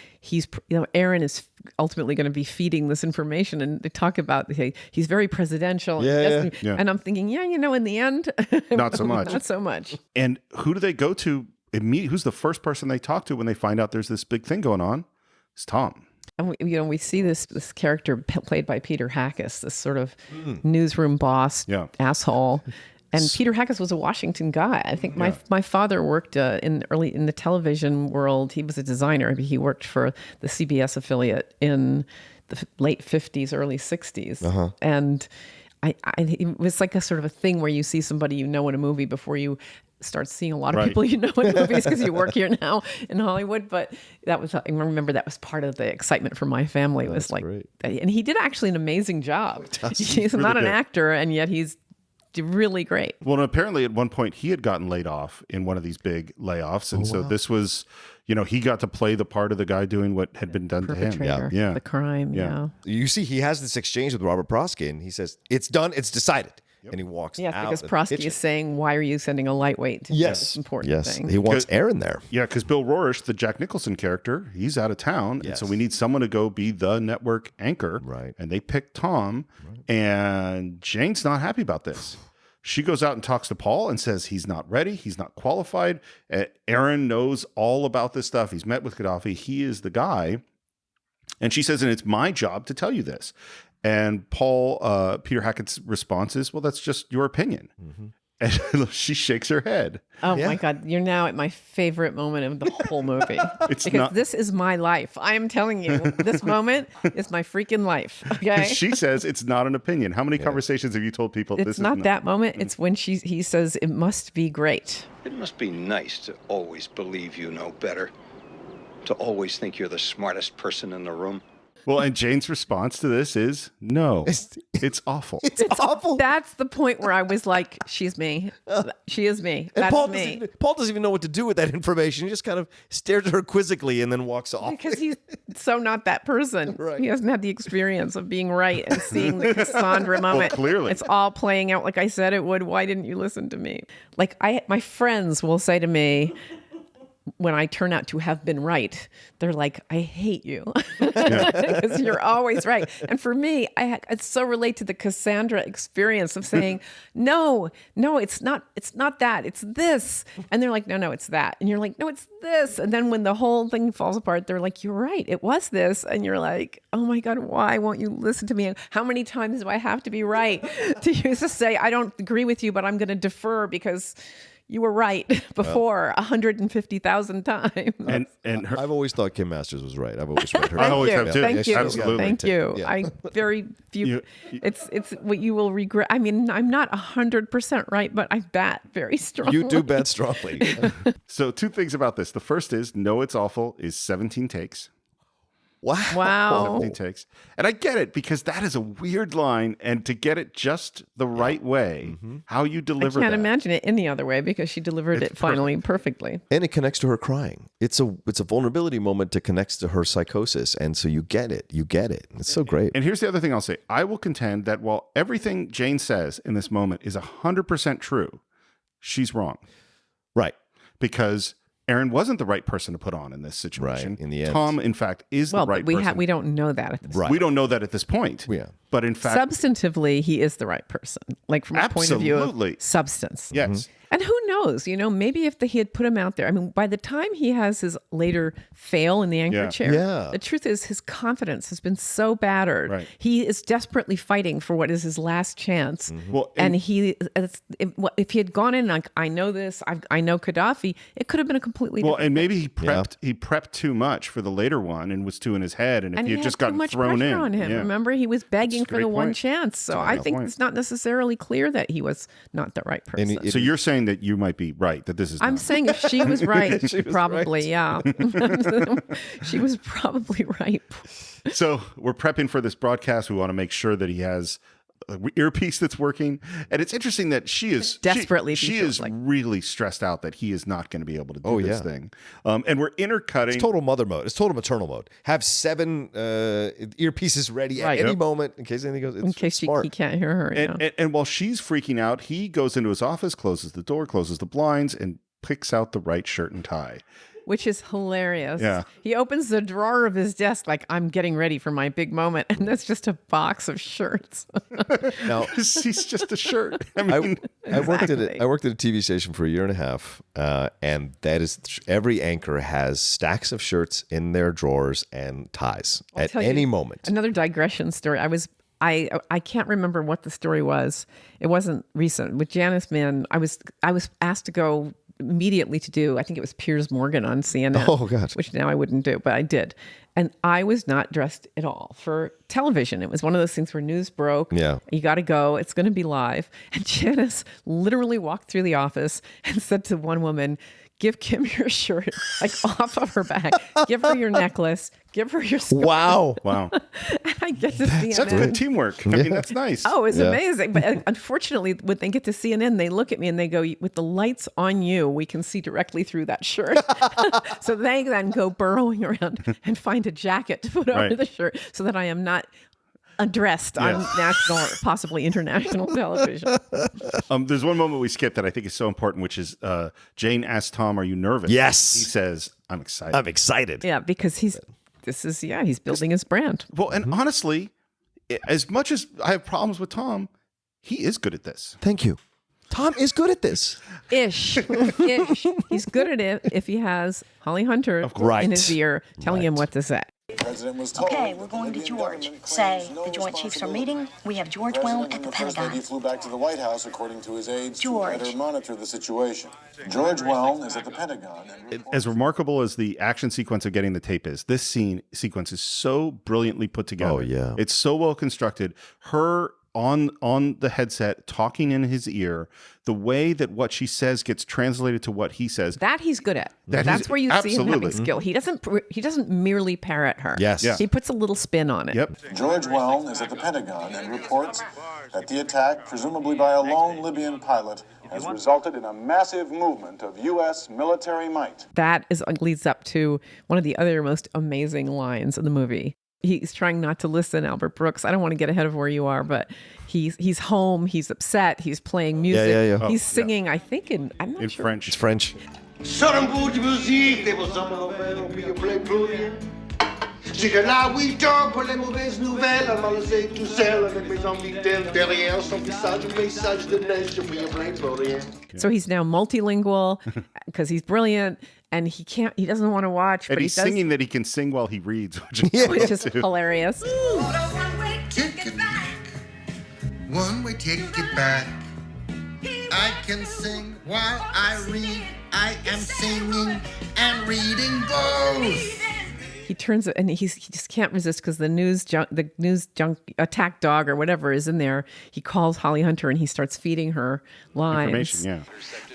Aaron is ultimately going to be feeding this information, and they talk about, he's very presidential. Yeah. And I'm thinking, in the end, not so much. Not so much. And who do they go to immediately? Who's the first person they talk to when they find out there's this big thing going on? It's Tom. And we see this character played by Peter Hackus, this sort of newsroom boss, asshole. And Peter Hackus was a Washington guy. I think my father worked in the television world. He was a designer. He worked for the CBS affiliate in the late 50s, early 60s. And it was like a sort of a thing where you see somebody in a movie before you start seeing a lot of people in movies because you work here now in Hollywood. But I remember that was part of the excitement for my family. Was like, great. And he did actually an amazing job. He's really not an good. actor, and yet he's really great. Well, and apparently at one point he had gotten laid off in one of these big layoffs, and so this was, he got to play the part of the guy doing what had been done to him. Perpetrator, the crime. Yeah. You see, he has this exchange with Robert Prosky, and he says, "It's done. It's decided." And he walks out. Because Prosky is saying, "Why are you sending a lightweight to do this important thing?" He wants Aaron there. Yeah, because Bill Rorish, the Jack Nicholson character, he's out of town. And so we need someone to go be the network anchor. Right. And they picked Tom. Right. And Jane's not happy about this. She goes out and talks to Paul and says he's not ready. He's not qualified. Aaron knows all about this stuff. He's met with Gaddafi. He is the guy. And she says, and it's my job to tell you this. And Peter Hackett's response is, well, that's just your opinion. Mm-hmm. And she shakes her head. Oh my God. You're now at my favorite moment of the whole movie. This is my life. I am telling you, this moment is my freaking life. Okay. She says it's not an opinion. How many conversations have you told people it's this not is that moment? It's when he says it must be great. It must be nice to always believe you know better. To always think you're the smartest person in the room. Well, and Jane's response to this is, no, it's awful. It's awful. That's the point where I was like, she's me. She is me. That's me. Paul doesn't even know what to do with that information. He just kind of stares at her quizzically and then walks off. Because he's so not that person. Right. He hasn't had the experience of being right and seeing the Cassandra moment. Well, clearly. It's all playing out like I said it would. Why didn't you listen to me? Like my friends will say to me, when I turn out to have been right, they're like, I hate you because you're always right. And for me, it's so relate to the Cassandra experience of saying, no, it's not that, it's this. And they're like, no, it's that. And you're like, no, it's this. And then when the whole thing falls apart, they're like, you're right, it was this. And you're like, oh my God, why won't you listen to me? How many times do I have to be right to use to say, I don't agree with you, but I'm going to defer because you were right before 150,000 times. And I've always thought Kim Masters was right. I've always read her. I always have too. Thank you. Absolutely. Thank you. Yeah. I very few. It's what you will regret. I mean, I'm not 100% right, but I bat very strongly. You do bet strongly. So 2 things about this. The first is, no, it's awful is 17 takes. Wow. 17 takes. And I get it, because that is a weird line, and to get it just the right way, how you deliver I can't imagine it any other way, because she delivered it finally perfectly. And it connects to her crying. It's a vulnerability moment that connects to her psychosis, and so you get it. It's so great. And here's the other thing I'll say. I will contend that while everything Jane says in this moment is 100% true, she's wrong. Right. Because Aaron wasn't the right person to put on in this situation. Right, in the end. Tom, in fact, is the right person. We don't know that at this point. We don't know that at this point. Yeah. But in fact, substantively, he is the right person. Like from a point of view of substance. Yes. And who knows, maybe if he had put him out there. I mean, by the time he has his later fail in the anchor chair, the truth is his confidence has been so battered. Right. He is desperately fighting for what is his last chance. Well, and if he had gone in like, I know this, I know Gaddafi, it could have been a completely different and maybe he prepped too much for the later one and was too in his head. And if he had just gotten thrown in. On him. Remember, he was begging for the one chance. So I think it's not necessarily clear that he was not the right person. So you're saying that you might be right, that this is I'm saying if she was right, She was probably, right. yeah. She was probably right. So we're prepping for this broadcast. We want to make sure that he has an earpiece that's working. And it's interesting that she is desperately. She is really stressed out that he is not going to be able to do this thing. And we're intercutting. It's total mother mode. It's total maternal mode. Have 7 earpieces ready at any moment in case anything goes. It's in case he can't hear her. And while she's freaking out, he goes into his office, closes the door, closes the blinds, and picks out the right shirt and tie. Which is hilarious. Yeah. He opens the drawer of his desk like, I'm getting ready for my big moment. And that's just a box of shirts. Now, he's just a shirt. I worked at a TV station for 1.5 years, and that is every anchor has stacks of shirts in their drawers and ties at any moment. Another digression story. I can't remember what the story was. It wasn't recent. With Janice Mann, I was asked to go immediately to do, I think it was Piers Morgan on CNN. Oh, God. Which now I wouldn't do, but I did. And I was not dressed at all for television. It was one of those things where news broke. Yeah. You got to go. It's going to be live. And Janice literally walked through the office and said to one woman, give Kim your shirt, like off of her back. Give her your necklace. Give her your scarf. Wow. And I get to CNN. That's good teamwork. I mean, that's nice. Oh, it's amazing. But unfortunately, when they get to CNN, they look at me and they go, with the lights on you, we can see directly through that shirt. So they then go burrowing around and find a jacket to put over the shirt so that I am not undressed on national or possibly international television. There's one moment we skipped that I think is so important, which is Jane asks Tom, "Are you nervous?" Yes. He says, "I'm excited." I'm excited. Yeah, because he's building his brand. Well, and honestly, as much as I have problems with Tom, he is good at this. Thank you. Tom is good at this. Ish. He's good at it if he has Holly Hunter in his ear telling him what to say. Okay, we're going to George. Say, the Joint Chiefs are meeting. We have George Well at the Pentagon. He flew back to the White House, according to his aides, George. to better monitor the situation. George Well is at the Pentagon. As remarkable as the action sequence of getting the tape is, this sequence is so brilliantly put together. Oh, yeah. It's so well constructed. Her on the headset talking in his ear, the way that what she says gets translated to what he says. That he's good at. That's where you see him having skill. He doesn't merely parrot her. Yes. Yeah. He puts a little spin on it. Yep. George Well is at the Pentagon and reports that the attack, presumably by a lone Libyan pilot, has resulted in a massive movement of U.S. military might. That leads up to one of the other most amazing lines in the movie. He's trying not to listen, Albert Brooks. I don't want to get ahead of where you are, but he's home. He's upset. He's playing music. Yeah. He's singing, I think, I'm not in sure. French. It's French. C'est que là, oui, temps pour les mauvaises nouvelles. Alors, le sait tout seul avec mes ambitions derrière son visage, un message de neige, je me blame pour rien. So he's now multilingual because he's brilliant and he doesn't want to watch. And but he's singing that he can sing while he reads, which is hilarious. One-way ticket back. One-way ticket back. I can sing while I read. I am singing and reading both. He turns it and he just can't resist because the news junk attack dog or whatever is in there. He calls Holly Hunter and he starts feeding her lines. Information, yeah.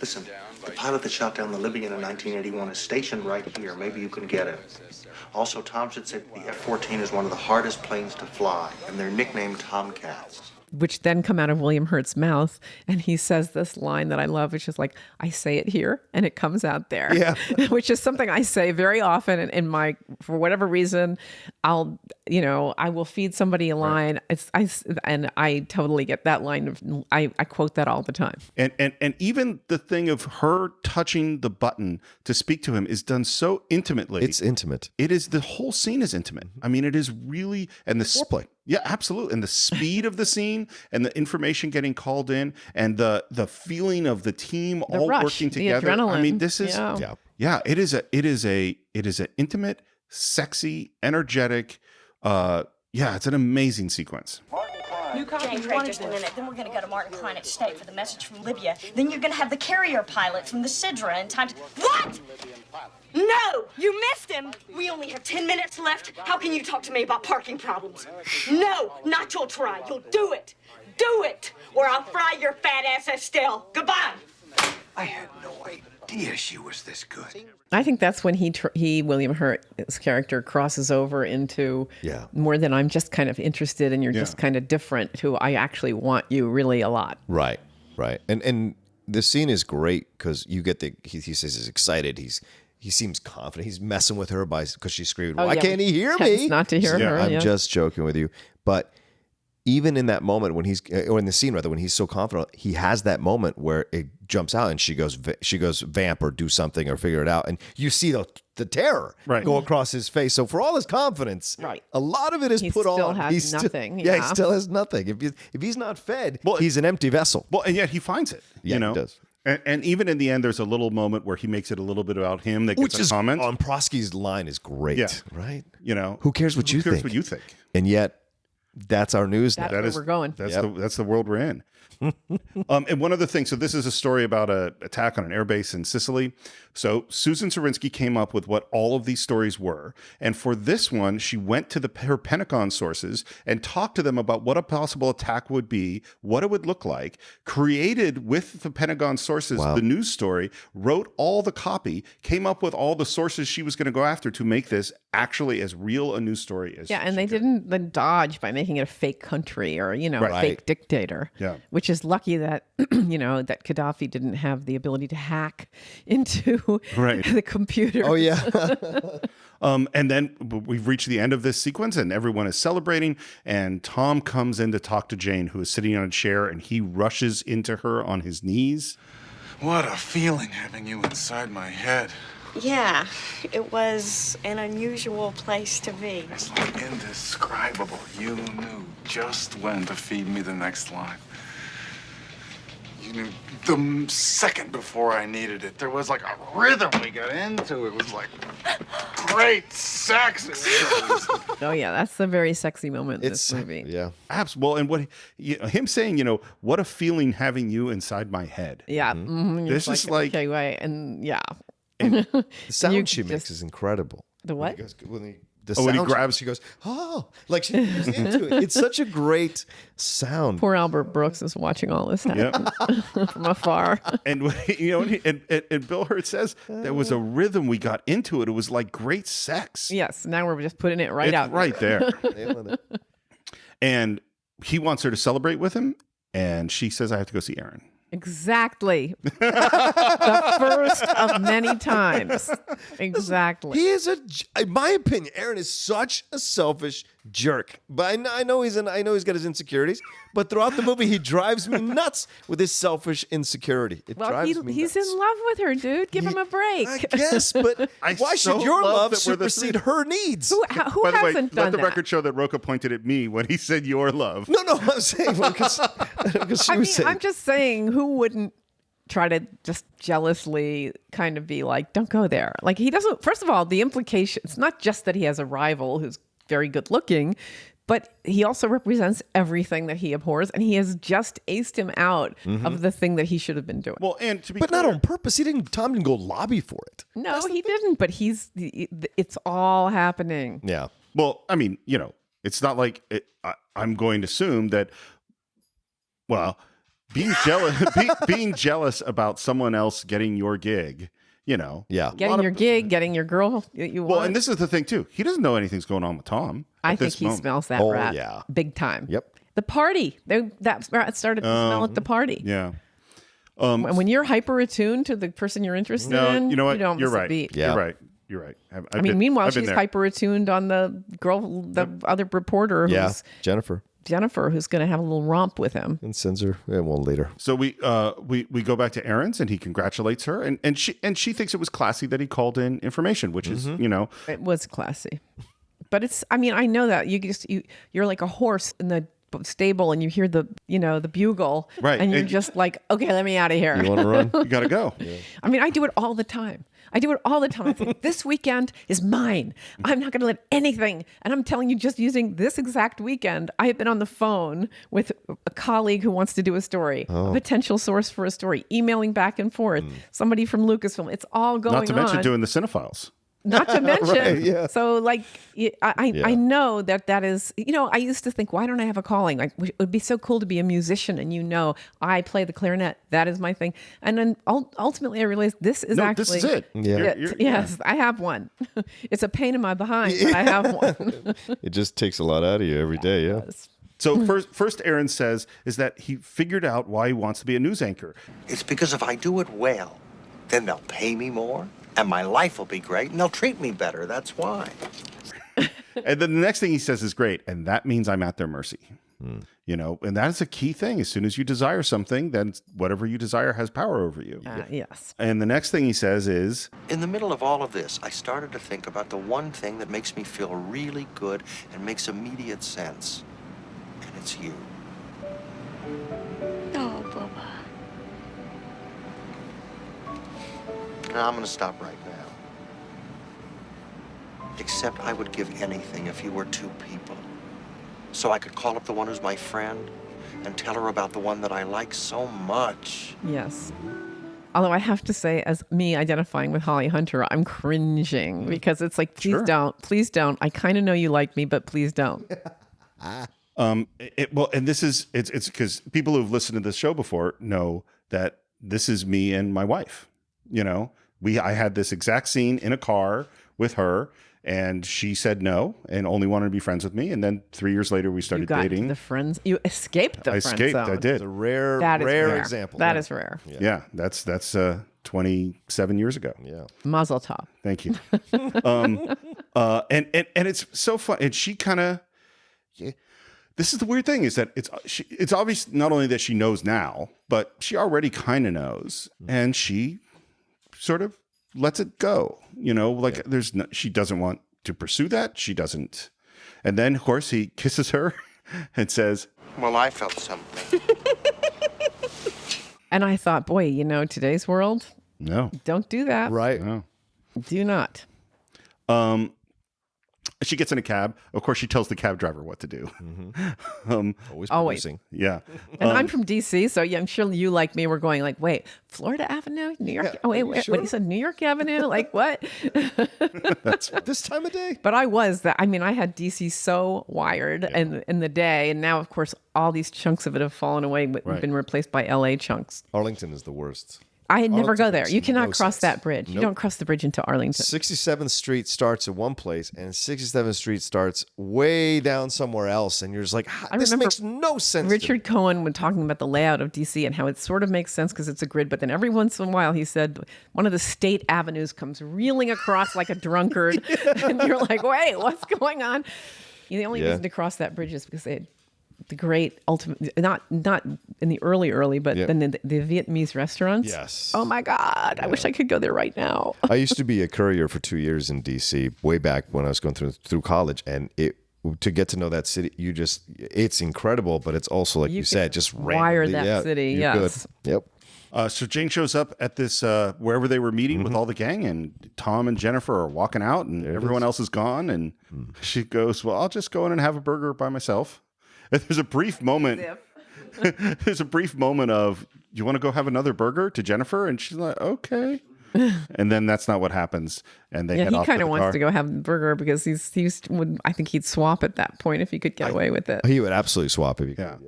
Listen, the pilot that shot down the Libyan in 1981 is stationed right here. Maybe you can get him. Also, Tom should say the F-14 is one of the hardest planes to fly, and they're nicknamed Tomcats. Which then come out of William Hurt's mouth. And he says this line that I love, which is like, I say it here and it comes out there. Yeah. Which is something I say very often in my, for whatever reason, I will feed somebody a line. And I totally get that line. I quote that all the time. And even the thing of her touching the button to speak to him is done so intimately. It's intimate. It is, the whole scene is intimate. I mean, it is really, and the foreplay. Yeah, absolutely. And the speed of the scene and the information getting called in and the feeling of the team all working together. The adrenaline. I mean, this is it is an intimate, sexy, energetic, it's an amazing sequence. James, wait just a minute. Then we're going to go to Martin Klein State for the message from Libya. Then you're going to have the carrier pilot from the Sidra in time to... What? No! You missed him! We only have 10 minutes left. How can you talk to me about parking problems? No, not you'll try. You'll do it. Do it! Or I'll fry your fat ass, Estelle. Goodbye! I had no idea she was this good. I think that's when William Hurt's character crosses over into more than I'm just kind of interested and you're just kind of different to I actually want you really a lot. Right. And the scene is great because you get he says he's excited. He seems confident. He's messing with her because she's screaming, why can't he hear me? Not to hear her. I'm just joking with you. But even in that moment when or in the scene rather, when he's so confident, he has that moment where it jumps out and she goes vamp or do something or figure it out. And you see the terror go across his face. So for all his confidence, a lot of it is put on. He nothing. He still has nothing. If he's not fed, he's an empty vessel. Well, and yet he finds it. Yeah, he does. And even in the end, there's a little moment where he makes it a little bit about him that gets a comment. On Prosky's line is great, right? Who cares what you think? What you think? And yet, that's our news now. That's where we're going. That's the world we're in. And one other thing, so this is a story about an attack on an airbase in Sicily. So Susan Sarinsky came up with what all of these stories were. And for this one, she went to her Pentagon sources and talked to them about what a possible attack would be, what it would look like, created with the Pentagon sources the news story, wrote all the copy, came up with all the sources she was going to go after to make this actually as real a news story as and they didn't then dodge by making it a fake country or, a fake dictator. Yeah. Which is lucky that, that Gaddafi didn't have the ability to hack into the computer. Oh, yeah. And then we've reached the end of this sequence and everyone is celebrating. And Tom comes in to talk to Jane, who is sitting on a chair, and he rushes into her on his knees. What a feeling having you inside my head. Yeah, it was an unusual place to be. It's like indescribable. You knew just when to feed me the next line. You knew the second before I needed it. There was like a rhythm we got into. It was like great sex. Oh yeah, that's a very sexy moment in this movie. Yeah. Absolutely. Well, and him saying, what a feeling having you inside my head. Yeah. This is like okay, right, and yeah. The sound she makes is incredible. The what? When he grabs, she goes, oh, like she goes into it. It's such a great sound. Poor Albert Brooks is watching all this happen from afar. And and Bill Hurt says there was a rhythm we got into it. It was like great sex. Yes. Now we're just putting it out right there. And he wants her to celebrate with him, and she says, "I have to go see Aaron." Exactly. The first of many times. Exactly. He is in my opinion, Aaron is such a selfish jerk. But I know he's got his insecurities. But throughout the movie, he drives me nuts with his selfish insecurity. He's in love with her, dude. Give him a break. I guess, but why should your love supersede her needs? Who By the way, hasn't done let the that? record show that Roca pointed at me when he said your love. No, I'm saying because she was saying. I'm just saying, who wouldn't try to just jealously kind of be like, don't go there. Like he doesn't, first of all, the implication, it's not just that he has a rival who's very good looking, but he also represents everything that he abhors, and he has just aced him out of the thing that he should have been doing. Well, and to be not on purpose. Tom didn't go lobby for it. No, he didn't, but it's all happening. Yeah. Well, I mean, it's not like I'm going to assume that, being jealous about someone else getting your gig, Yeah. Getting your gig, getting your girl you want. Well, and this is the thing too. He doesn't know anything's going on with Tom. I think he smells that rat big time. Yep. The party. That rat started to smell at the party. Yeah. When you're hyper attuned to the person you're interested in, you know what? you don't You're miss a right. beat. Yeah. You're right. Meanwhile, she's hyper attuned on the girl, the other reporter who's Jennifer, who's going to have a little romp with him. and sends her later. So we go back to Aaron's, and he congratulates her, and she thinks it was classy that he called in information, which is It was classy, but it's. I mean, I know that you're like a horse in the stable, and you hear the bugle, right, and you're just like, okay, let me out of here. You want to run? You got to go. Yeah. I mean, I do it all the time. I think this weekend is mine. I'm not going to let anything. And I'm telling you, just using this exact weekend, I have been on the phone with a colleague who wants to do a story, a potential source for a story, emailing back and forth, somebody from Lucasfilm. It's all going on. Not to mention doing the Cine-Files. Not to mention, Right, yeah. so like, I know that is, I used to think, why don't I have a calling? Like, it would be so cool to be a musician, and I play the clarinet. That is my thing. And then ultimately I realized this is this is it. Yeah. Yes, I have one. It's a pain in my behind, but I have one. It just takes a lot out of you every day. Yeah. So first Aaron says is that he figured out why he wants to be a news anchor. It's because if I do it well, then they'll pay me more, and my life will be great, and they'll treat me better. That's why. And then the next thing he says is great, and that means I'm at their mercy. And that is a key thing. As soon as you desire something, then whatever you desire has power over you. Yes. And the next thing he says is, In the middle of all of this, I started to think about the one thing that makes me feel really good and makes immediate sense. And it's you. Oh, Bubba. Now, I'm going to stop right now. Except I would give anything if you were two people. So I could call up the one who's my friend, and tell her about the one that I like so much. Yes. Although I have to say, as me identifying with Holly Hunter, I'm cringing because it's like, please don't. I kind of know you like me, but please don't. And this is it's because people who've listened to this show before know that this is me and my wife. You know, I had this exact scene in a car with her, and she said no and only wanted to be friends with me. And then 3 years later, we started dating. You escaped the friend zone. I did. It's a rare example. That is rare. Yeah, that's 27 years ago. Yeah, Mazel tov. Thank you. And it's so fun. And she kind of. Yeah, this is the weird thing is that it's obvious not only that she knows now, but she already kind of knows, and she sort of lets it go. You know, like she doesn't want to pursue that. She doesn't. And then, of course, he kisses her and says, Well, I felt something. And I thought, boy, you know, today's world, no, don't do that. Right. No. Do not. She gets in a cab. Of course, she tells the cab driver what to do. Always Always. producing. Yeah. And I'm from D.C., so yeah, I'm sure you like me. We're going like, wait, Florida Avenue, New York. Oh wait, sure? what he said, New York Avenue? Like what? That's this time of day. But I had D.C. so wired in the day, and now of course all these chunks of it have fallen away, but been replaced by L.A. chunks. Arlington is the worst. I never Arlington go there. makes You cannot no cross sense. that bridge. Nope. You don't cross the bridge into Arlington. 67th Street starts at one place, and 67th Street starts way down somewhere else, and you're just like, this makes no sense. Richard Cohen, when talking about the layout of DC and how it sort of makes sense because it's a grid, but then every once in a while he said one of the state avenues comes reeling across like a drunkard, and you're like, wait, what's going on? The only reason to cross that bridge is because they had the great ultimate, not in the early, but then the Vietnamese restaurants. Yes. Oh my God. I wish I could go there right now. I used to be a courier for 2 years in DC, way back when I was going through college, and to get to know that city, it's incredible, but it's also, like you said, just wire randomly, that city. Yes. Good. Yep. So Jane shows up at this wherever they were meeting with all the gang, and Tom and Jennifer are walking out, and everyone else is gone. And she goes, "Well, I'll just go in and have a burger by myself." And there's a brief moment. Of, "You want to go have another burger?" to Jennifer, and she's like, "Okay." And then that's not what happens. And they head he off kind of with the wants car. to go have a burger because I think he'd swap at that point if he could get away with it. He would absolutely swap if he could.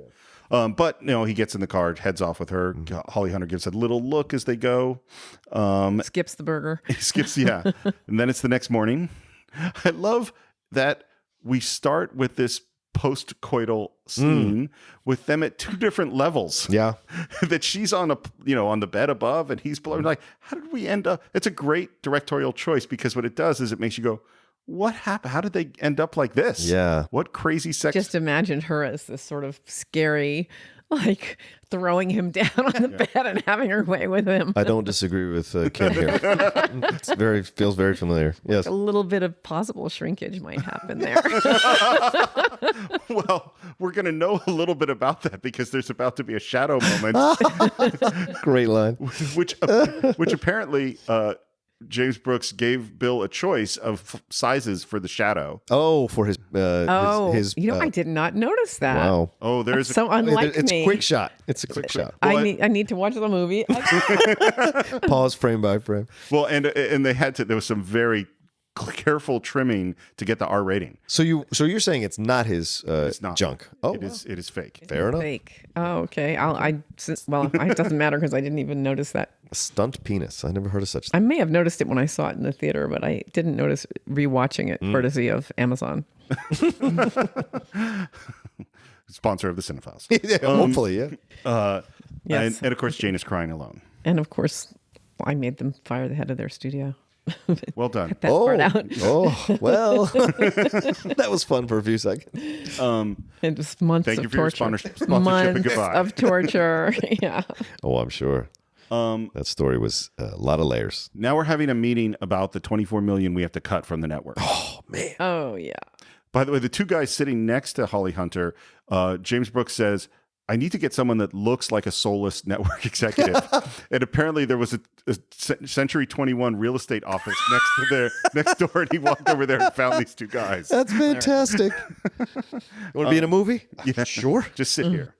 Yeah. But he gets in the car, heads off with her. Holly Hunter gives a little look as they go. Skips the burger. He skips, yeah. And then it's the next morning. I love that we start with this post-coital scene with them at two different levels. Yeah. That she's on on the bed above and he's below. Like, how did we end up? It's a great directorial choice because what it does is it makes you go, what happened? How did they end up like this? Yeah. What crazy sex? Just imagine her as this sort of scary, like throwing him down on the bed and having her way with him. I don't disagree with Kim here. Feels very familiar. Yes. A little bit of possible shrinkage might happen there. Well, we're going to know a little bit about that because there's about to be a shadow moment. Great line. Which apparently James Brooks gave Bill a choice of sizes for the shadow. Oh, for his his I did not notice that. Wow. Oh, there's so unlike it's me. a quick shot. It's a quick shot. Well, I need to watch the movie. Pause frame by frame. Well, and there was some very careful trimming to get the R rating. So you're saying it's not his it's not junk. Oh, it is fake. Fair enough. Fake. Oh, okay. It doesn't matter because I didn't even notice that. A stunt penis. I never heard of such. I may have noticed it when I saw it in the theater, but I didn't notice rewatching it, courtesy of Amazon. Sponsor of the Cine-Files. Yeah, hopefully, yeah. Yes. And of course, Jane is crying alone. And of course, I made them fire the head of their studio. Well done. Cut that part out. Oh, well, that was fun for a few seconds. And just months Thank of you for your torture. sponsorship and Months goodbye. of torture. Yeah. Oh, I'm sure. That story was a lot of layers. Now we're having a meeting about the $24 million we have to cut from the network. Oh, man. Oh, yeah. By the way, the two guys sitting next to Holly Hunter, James Brooks says, I need to get someone that looks like a soulless network executive. And apparently there was a Century 21 real estate office next door, and he walked over there and found these two guys. That's fantastic. You want to be in a movie? Yeah, sure. Just sit here.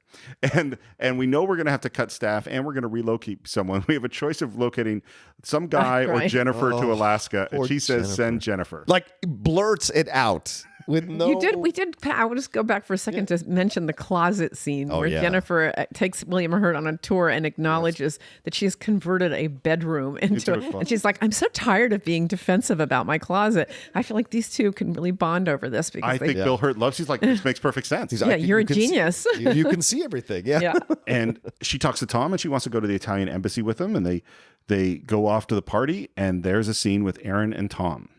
And we know we're going to have to cut staff and we're going to relocate someone. We have a choice of locating some guy or Jennifer to Alaska. And she says, send Jennifer. Like blurts it out. With no... We did. I will just go back for a second to mention the closet scene where Jennifer takes William Hurt on a tour and acknowledges that she has converted a bedroom into and she's like, I'm so tired of being defensive about my closet. I feel like these two can really bond over this because I think Bill Hurt loves. He's like, this makes perfect sense. You're a genius. You can see everything. Yeah. And she talks to Tom and she wants to go to the Italian embassy with him, and they go off to the party, and there's a scene with Aaron and Tom.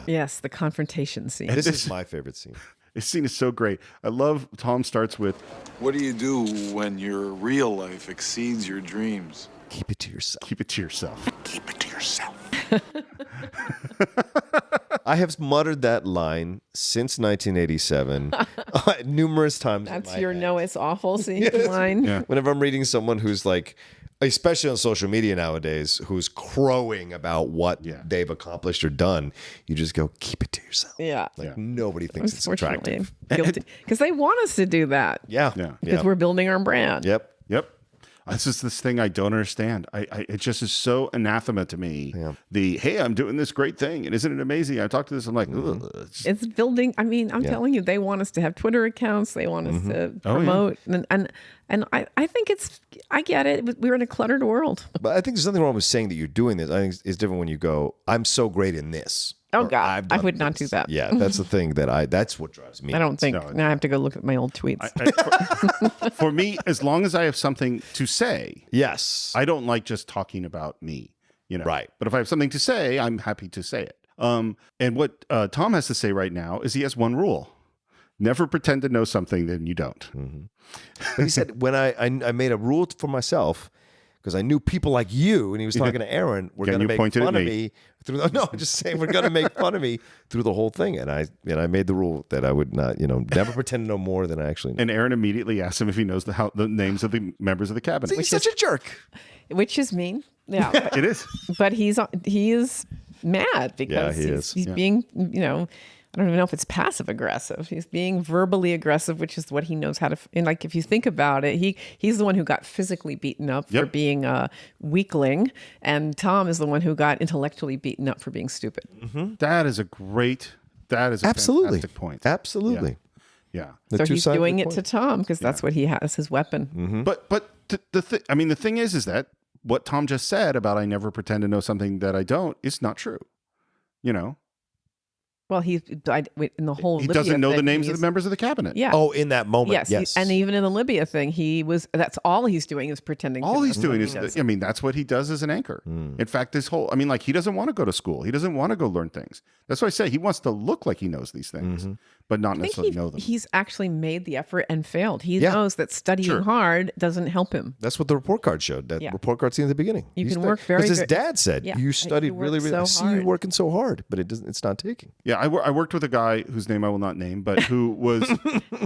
Yes, the confrontation scene. This is my favorite scene. This scene is so great. I love Tom starts with, what do you do when your real life exceeds your dreams? Keep it to yourself. Keep it to yourself. Keep it to yourself. I have muttered that line since 1987 numerous times. That's your no, it's awful scene line. Yeah. Whenever I'm reading someone who's like, especially on social media nowadays, who's crowing about what they've accomplished or done, you just go, keep it to yourself. Yeah. Nobody thinks it's attractive. Guilty. Because they want us to do that. Yeah. Because we're building our brand. Yep. This is this thing I don't understand. It just is so anathema to me. Yeah. Hey, I'm doing this great thing, and isn't it amazing? I talk to this, I'm like, it's building. I mean, I'm telling you, they want us to have Twitter accounts. They want us to promote, and I think I get it. We're in a cluttered world. But I think there's nothing wrong with saying that you're doing this. I think it's different when you go, I'm so great in this. Oh God, I would not do that. Yeah, that's the thing that's what drives me. I don't think. Now I have to go look at my old tweets. For me, as long as I have something to say, yes, I don't like just talking about me. Right. But if I have something to say, I'm happy to say it. And what Tom has to say right now is he has one rule: never pretend to know something that you don't. Mm-hmm. But he said, when I made a rule for myself, because I knew people like you, and he was talking to Aaron, we're going to make fun of me through just saying we're going to make fun of me through the whole thing. And I made the rule that I would not, never pretend to know more than I actually know. And Aaron immediately asked him if he knows the names of the members of the cabinet. He's such a jerk. Which is mean. Yeah. It is. But he is mad because he's being, I don't even know if it's passive aggressive. He's being verbally aggressive, which is what he knows how to. And like, if you think about it, he's the one who got physically beaten up for being a weakling, and Tom is the one who got intellectually beaten up for being stupid. Mm-hmm. That is a fantastic point. Absolutely. Yeah. So he's doing it to Tom because that's what he has, his weapon. Mm-hmm. But the thing is that what Tom just said about I never pretend to know something that I don't is not true. Well, he died in the whole. He Libya doesn't know thing, the names of the members of the cabinet. Yeah. Oh, in that moment. Yes. And even in the Libya thing, that's all he's doing is pretending. All he's doing is, that's what he does as an anchor. In fact, he doesn't want to go to school. He doesn't want to go learn things. That's why I say he wants to look like he knows these things, but not necessarily know them. He's actually made the effort and failed. He knows that studying hard doesn't help him. That's what the report card showed. That report card scene at the beginning. You can work very. Because his dad said, "You studied really, really. I see you working so hard, but it's not taking." Yeah, I worked with a guy whose name I will not name, but who was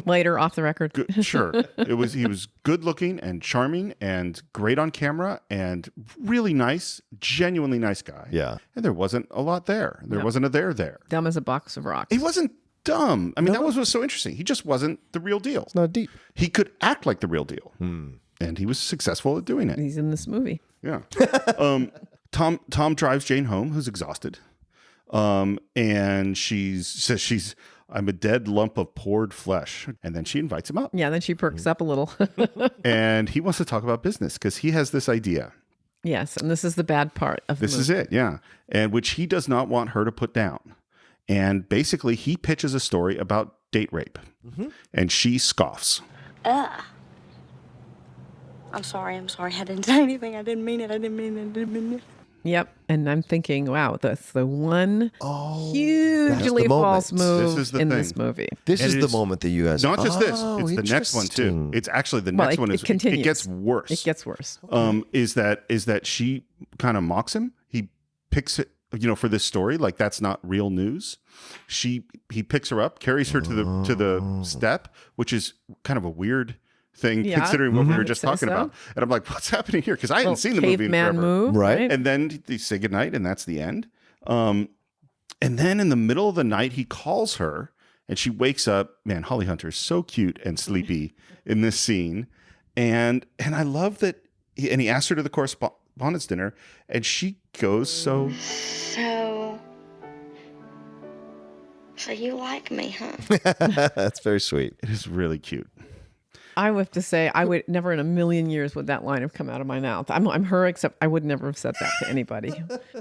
later off the record. Sure, he was good looking and charming and great on camera and really nice, genuinely nice guy. Yeah, and there wasn't a lot there. There wasn't a there. Dumb as a box of rocks. He wasn't dumb. I mean, that was what's so interesting. He just wasn't the real deal. It's not deep. He could act like the real deal, and he was successful at doing it. He's in this movie. Yeah. Tom drives Jane home, who's exhausted. And says she's I'm a dead lump of poured flesh. And then she invites him up. Yeah, then she perks up a little. And he wants to talk about business because he has this idea. Yes, and this is the bad part of the movie. This is it, yeah. And which he does not want her to put down. And basically he pitches a story about date rape. And she scoffs. I'm sorry. I didn't say anything. I didn't mean it. Yep. And I'm thinking, wow, that's the one hugely false move this movie. This is the moment that you guys... Not just this. It's the next one, too. It's actually the next one. It continues. It gets worse. It gets worse. Is that she kind of mocks him. He picks it, for this story, like that's not real news. He picks her up, carries her to the step, which is kind of a weird thing considering what we were just talking about. And I'm like, what's happening here? Because I hadn't seen the movie in forever. Move, right? And then they say goodnight, and that's the end. And then in the middle of the night, he calls her and she wakes up. Man, Holly Hunter is so cute and sleepy in this scene. And I love that he asks her to the correspondence dinner, and she goes so you like me, huh? That's very sweet. It is really cute. I would have to say, I would never in a million years would that line have come out of my mouth. I'm her, except I would never have said that to anybody.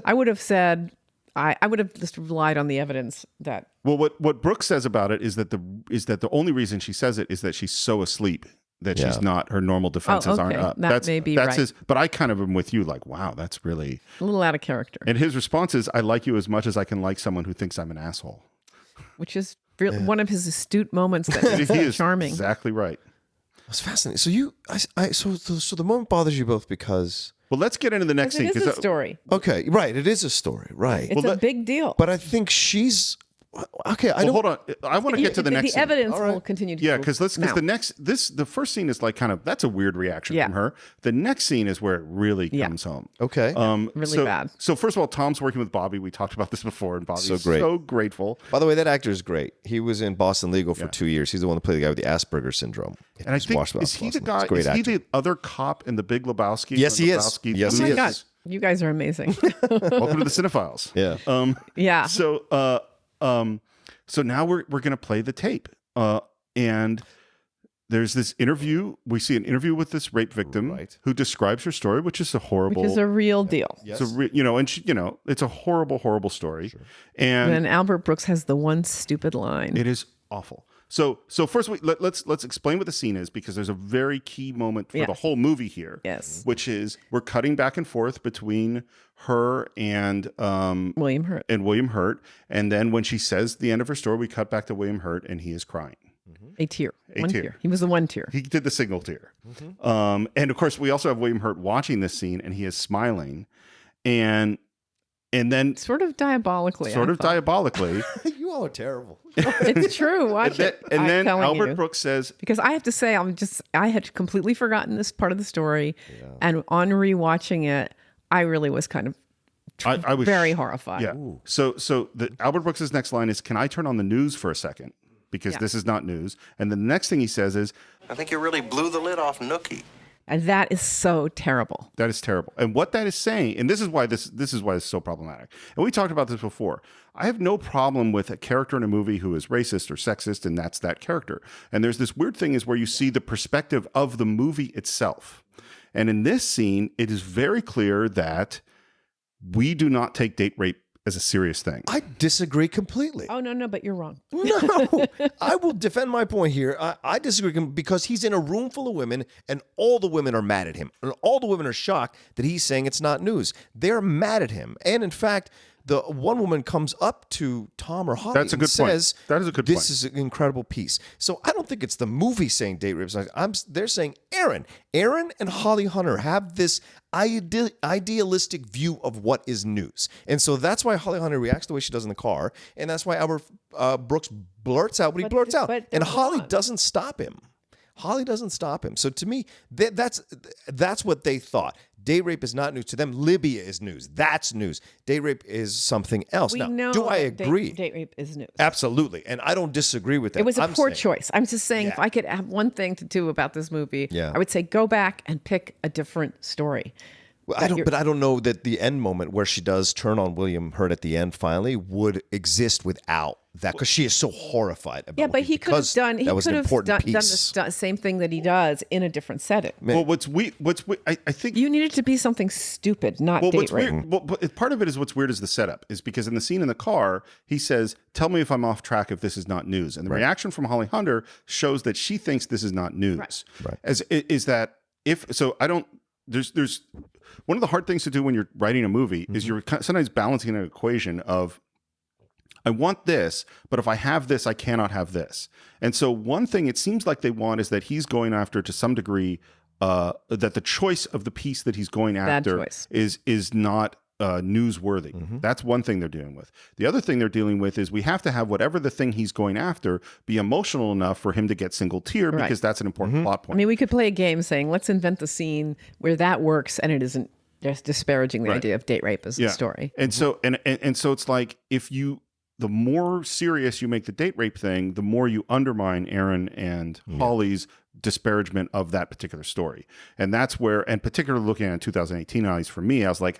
I would have said, I would have just relied on the evidence that. Well, what Brooke says about it is that the only reason she says it is that she's so asleep that she's not, her normal defenses aren't up. That may be right. But I kind of am with you, like, wow, that's really a little out of character. And his response is, I like you as much as I can like someone who thinks I'm an asshole. Which is one of his astute moments that is he is charming. Exactly right. That's fascinating. So so the moment bothers you both because. Well, let's get into the next scene. It is a story. Okay, right. It is a story, right? It's a big deal. But I think she's okay. Hold on. I want to get to the next. The evidence will continue to. Yeah, because the first scene is like that's a weird reaction from her. The next scene is where it really comes home. Okay. Really bad. So first of all, Tom's working with Bobby. We talked about this before, and Bobby's great. so grateful. By the way, that actor is great. He was in Boston Legal for 2 years. He's the one that played the guy with the Asperger's syndrome. And I think is he the guy? Is he the other cop in The Big Lebowski? Yes, he is. Yes, he is. God, you guys are amazing. Welcome to the Cine-Files. Yeah. Yeah. So now we're going to play the tape. And there's this interview. We see an interview with this rape victim who describes her story, which is a horrible, which is a real deal. Yes. It's a horrible, horrible story. Sure. And then Albert Brooks has the one stupid line. It is awful. So first let's explain what the scene is, because there's a very key moment for the whole movie here. Yes. Which is we're cutting back and forth between her and William Hurt. And then when she says the end of her story, we cut back to William Hurt and he is crying. A tear. One tear. He was the one tear. He did the signal tear. And of course we also have William Hurt watching this scene, and he is smiling. And then sort of diabolically. You all are terrible. It's true. Watch it. And then Albert Brooks says, because I have to say, I had completely forgotten this part of the story, and on rewatching it, I really was kind of I was very horrified. Yeah. Ooh. So the Albert Brooks' next line is, "Can I turn on the news for a second? Because this is not news." And then the next thing he says is, "I think you really blew the lid off Nookie." And that is so terrible. That is terrible. And what that is saying, and this is why this is so problematic. And we talked about this before. I have no problem with a character in a movie who is racist or sexist, and that's that character. And there's this weird thing is where you see the perspective of the movie itself. And in this scene, it is very clear that we do not take date rape as a serious thing. I disagree completely. Oh, no, but you're wrong. No, I will defend my point here. I disagree because he's in a room full of women and all the women are mad at him. And all the women are shocked that he's saying it's not news. They're mad at him. And in fact, the one woman comes up to Tom or Holly and says, that is a good point. This is an incredible piece. So I don't think it's the movie saying date rape. They're saying Aaron and Holly Hunter have this idealistic view of what is news. And so that's why Holly Hunter reacts the way she does in the car. And that's why Albert Brooks blurts out what he blurts out. And Holly doesn't stop him. So to me, that's what they thought. Date rape is not news. To them, Libya is news. That's news. Date rape is something else. We now, know do I agree? Date rape is news. Absolutely. And I don't disagree with that. It was a poor choice. I'm just saying, if I could have one thing to do about this movie, I would say go back and pick a different story. Well, I don't know that the end moment where she does turn on William Hurt at the end finally would exist without that, because she is so horrified about but he could have done piece. the same thing that he does in a different setting. Well, I think you needed to be something stupid, not date rape. But part of it is what's weird is the setup, is because in the scene in the car, he says, "Tell me if I'm off track if this is not news." And the reaction from Holly Hunter shows that she thinks this is not news. Right. There's one of the hard things to do when you're writing a movie is you're sometimes balancing an equation of, I want this, but if I have this, I cannot have this. And so one thing it seems like they want is that he's going after, to some degree, that the choice of the piece that he's going after is not newsworthy. That's one thing they're dealing with. The other thing they're dealing with is we have to have whatever the thing he's going after be emotional enough for him to get single tear, because that's an important plot point. I mean, we could play a game saying, let's invent the scene where that works and it isn't just disparaging the idea of date rape as a story. And so and so it's like, if you the more serious you make the date rape thing, the more you undermine Aaron and Holly's disparagement of that particular story. And that's where, and particularly looking at 2018 eyes for me, I was like,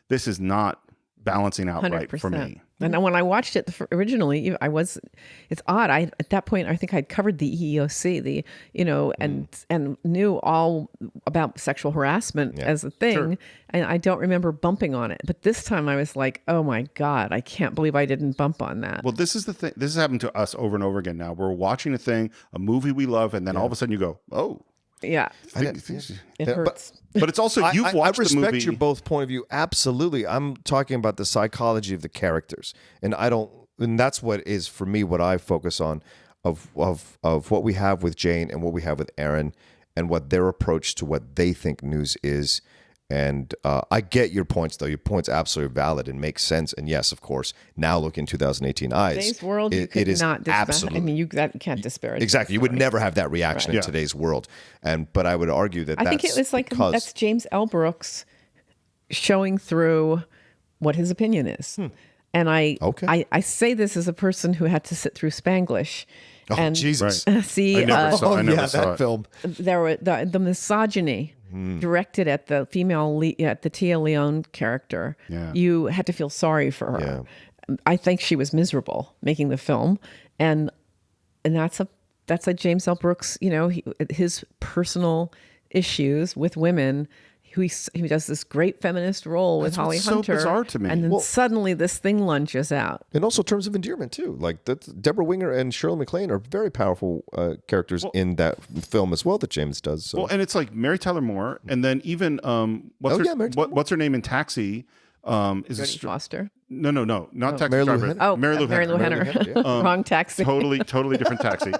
this is not balancing out 100%. Right for me. And when I watched it originally, it's odd. At that point, I think I'd covered the EEOC, and knew all about sexual harassment as a thing. Sure. And I don't remember bumping on it. But this time I was like, oh my God, I can't believe I didn't bump on that. Well, this is the thing. This has happened to us over and over again now. We're watching a movie we love, and then all of a sudden you go, oh. Yeah. It hurts. But it's also, you've watched I respect the movie. your both point of view. Absolutely. I'm talking about the psychology of the characters. And that's what is for me, what I focus on of what we have with Jane and what we have with Aaron and what their approach to what they think news is. And I get your points, though. Your point's absolutely valid and makes sense. And yes, of course, now look in 2018 eyes. Today's world, you could not absolutely. I mean, you can't disparage. Exactly. You would never have that reaction in today's world. But I would argue that I think it was like that's James L. Brooks showing through what his opinion is. And I say this as a person who had to sit through Spanglish. And Jesus. See, I never saw that film. There were the misogyny directed at the female, at the Tia Leone character. Yeah. You had to feel sorry for her. Yeah. I think she was miserable making the film, and that's a James L. Brooks. His personal issues with women. He does this great feminist role with Holly Hunter. So bizarre to me. And then suddenly this thing lunges out. And also terms of endearment, too. Like Deborah Winger and Shirley MacLaine are very powerful characters in that film as well that James does. So. Well, and it's like Mary Tyler Moore, and then even what's her name in Taxi? Jodie Foster? No, not Taxi Mary Lou Driver. Henner. Oh, Mary Lou Henner. Wrong Taxi. Totally different Taxi.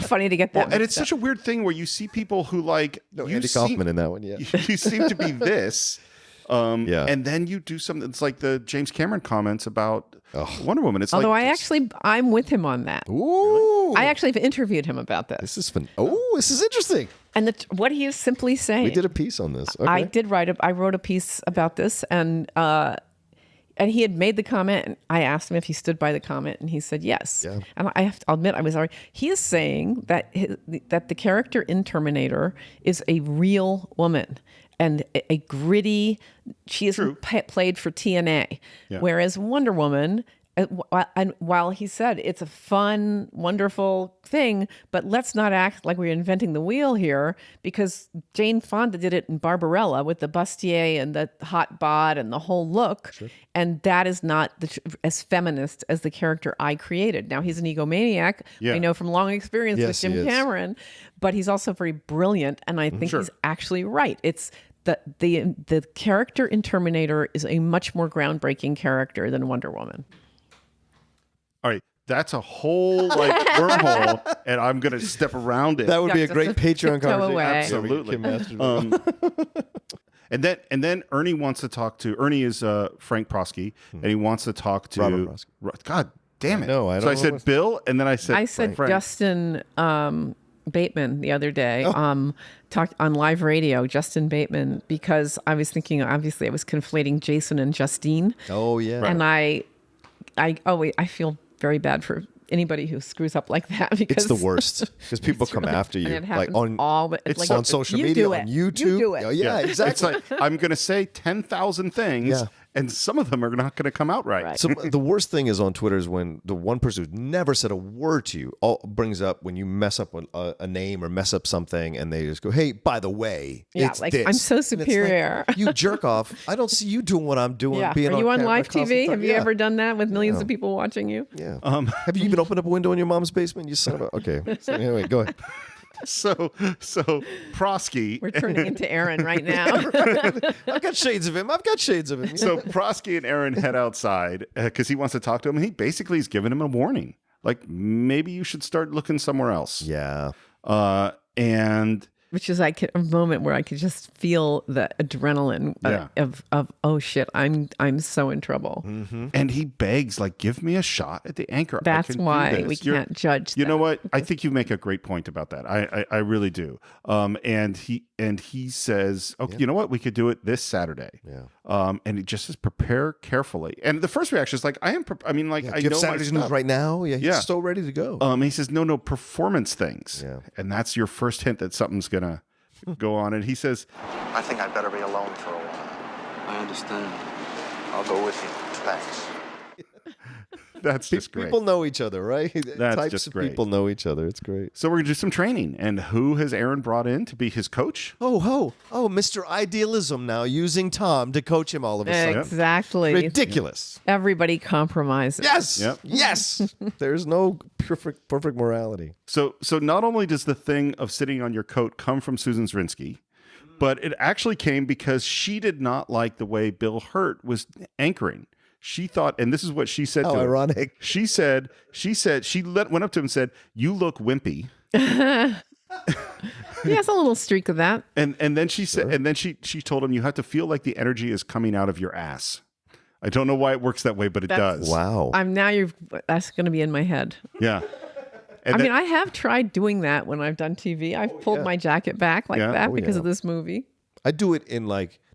Funny to get that. And it's such a weird thing where you see people who Andy Kaufman in that one. Yeah, you seem to be this. And then you do something. It's like the James Cameron comments about Wonder Woman. It's although I'm with him on that. Ooh, I actually have interviewed him about this. This is fun. Oh, this is interesting. And what he is simply saying. We did a piece on this. Okay. I wrote a piece about this, and he had made the comment. And I asked him if he stood by the comment, and he said yes. Yeah. And I have to admit, I was already. He is saying that the character in Terminator is a real woman. And a gritty, she is played for TNA. Yeah. Whereas Wonder Woman, and while he said it's a fun, wonderful thing, but let's not act like we're inventing the wheel here, because Jane Fonda did it in Barbarella with the bustier and the hot bod and the whole look. Sure. And that is not as feminist as the character I created. Now, he's an egomaniac. Yeah. I know from long experience with Jim Cameron, but he's also very brilliant. And I think he's actually right. It's the character in Terminator is a much more groundbreaking character than Wonder Woman. All right, that's a whole wormhole, and I'm going to step around it. That would be a great Patreon conversation. Absolutely. And then Ernie wants to talk to. Ernie is Frank Prosky, and he wants to talk to. Robert Prosky. God damn it! No, I don't. So I said Bill, and then I said Frank. Justin Bateman the other day. Talked on live radio, Justin Bateman, because I was thinking. Obviously, I was conflating Jason and Justine. Oh yeah. And I feel very bad for anybody who screws up like that, because it's the worst. Because people come after you, like on on social media, on YouTube. You do it. Oh, yeah, exactly. It's like I'm going to say 10,000 things, and some of them are not going to come out right. So the worst thing is on Twitter is when the one person who's never said a word to you brings up when you mess up a name or mess up something, and they just go, "Hey, by the way, it's this." I'm so superior. Like, you jerk off. I don't see you doing what I'm doing. Yeah. Being Are you on camera live TV? Have you ever done that with millions of people watching you? Yeah. Have you even opened up a window in your mom's basement? You son of a. Okay. So anyway, go ahead. So Prosky. We're turning into Aaron right now. I've got shades of him. So Prosky and Aaron head outside because he wants to talk to him. And he basically is giving him a warning. Like, maybe you should start looking somewhere else. Yeah. And which is like a moment where I could just feel the adrenaline of oh shit, I'm so in trouble. Mm-hmm. And he begs, like, give me a shot at the anchor. That's why we can't judge. You know what? I think you make a great point about that. I really do. And and he says, "Okay, you know what? We could do it this Saturday." Yeah. And it just says, "Prepare carefully." And the first reaction is like, "I am." I mean, like, I do you know have Saturday's my news stuff. right now. Yeah, he's Yeah. so ready to go. He says, "No, performance things." Yeah. And that's your first hint that something's gonna go on. And he says, I think I'd better be alone for a while. I understand. I'll go with you. Thanks. "That's just great." People know each other, right? That's Types just of great. people know each other. It's great. So we're gonna do some training. And who has Aaron brought in to be his coach? Oh, Mr. Idealism now using Tom to coach him all of a sudden. Exactly. Ridiculous. Everybody compromises. Yes. Yep. Yes. There's no perfect morality. So not only does the thing of sitting on your coat come from Susan Zrinsky, but it actually came because she did not like the way Bill Hurt was anchoring. She thought, and this is what she said to him. Ironic. She went up to him and said, "You look wimpy." He has a little streak of that. And then she said, and then she told him, "You have to feel like the energy is coming out of your ass." I don't know why it works that way, but it does. Wow. That's going to be in my head. Yeah. I have tried doing that when I've done TV. I've pulled my jacket back like that because of this movie. I do it in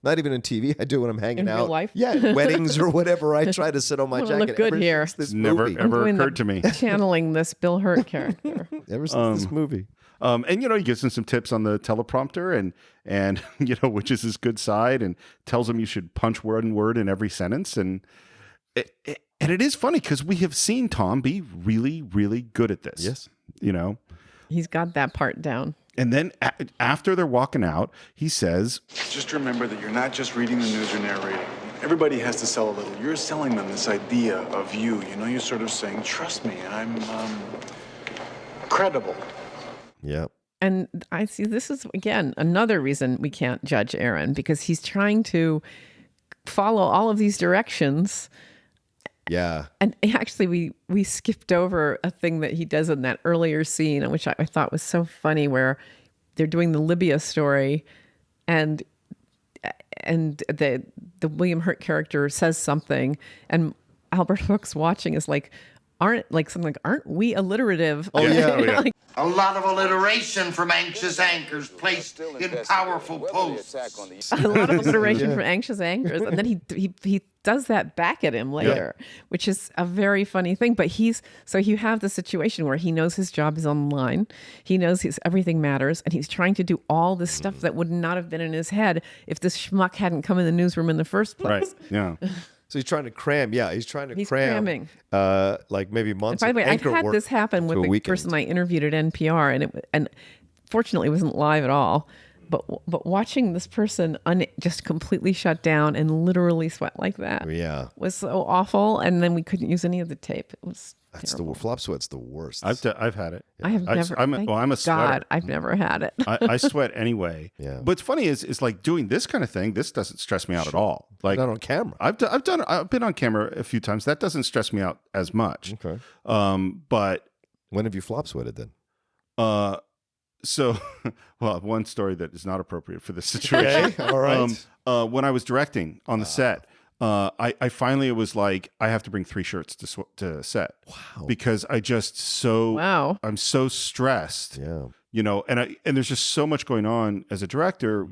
not even in TV. I do it when I'm hanging In out. real life? Yeah, weddings or whatever. I try to sit on my I wanna jacket. look good ever here. since this Never movie. ever occurred to me. Channeling this Bill Hurt character. Ever since this movie. And he gives him some tips on the teleprompter and which is his good side, and tells him you should punch one word in every sentence. And it is funny because we have seen Tom be really, really good at this. Yes. He's got that part down. And then after they're walking out, he says, Just remember that you're not just reading the news or narrating. Everybody has to sell a little. You're selling them this idea of you. You're sort of saying, trust me, I'm credible. Yep. And I see this is, again, another reason we can't judge Aaron, because he's trying to follow all of these directions. Yeah. And actually, we skipped over a thing that he does in that earlier scene, which I thought was so funny, where they're doing the Libya story, and the William Hurt character says something, and Albert Brooks watching is like, aren't we alliterative? Oh yeah, Like, A lot of alliteration from anxious anchors placed in powerful posts. a lot of alliteration from anxious anchors, and then he does that back at him later, which is a very funny thing. But so you have the situation where he knows his job is on the line, he knows everything matters, and he's trying to do all this stuff that would not have been in his head if this schmuck hadn't come in the newsroom in the first place. Right. Yeah. So he's trying to cram. Yeah, he's trying to He's cram. cramming. Like maybe months. By the way, of I've anchor had work this happen with to a the weekend. person I interviewed at NPR, and fortunately it wasn't live at all. But watching this person just completely shut down and literally sweat like that was so awful. And then we couldn't use any of the tape. It was terrible. Flop sweat's the worst. I've had it. I have never. I'm a sweater. God, I've never had it. I sweat anyway. Yeah. But what's funny is like doing this kind of thing. This doesn't stress me out at all. Like not on camera. I've been on camera a few times. That doesn't stress me out as much. Okay. But when have you flop sweated then? So, well, one story that is not appropriate for this situation. Okay, all right. When I was directing on the set, I finally was like, I have to bring 3 shirts to set. Wow. Because I'm so stressed. Yeah. And there's just so much going on as a director.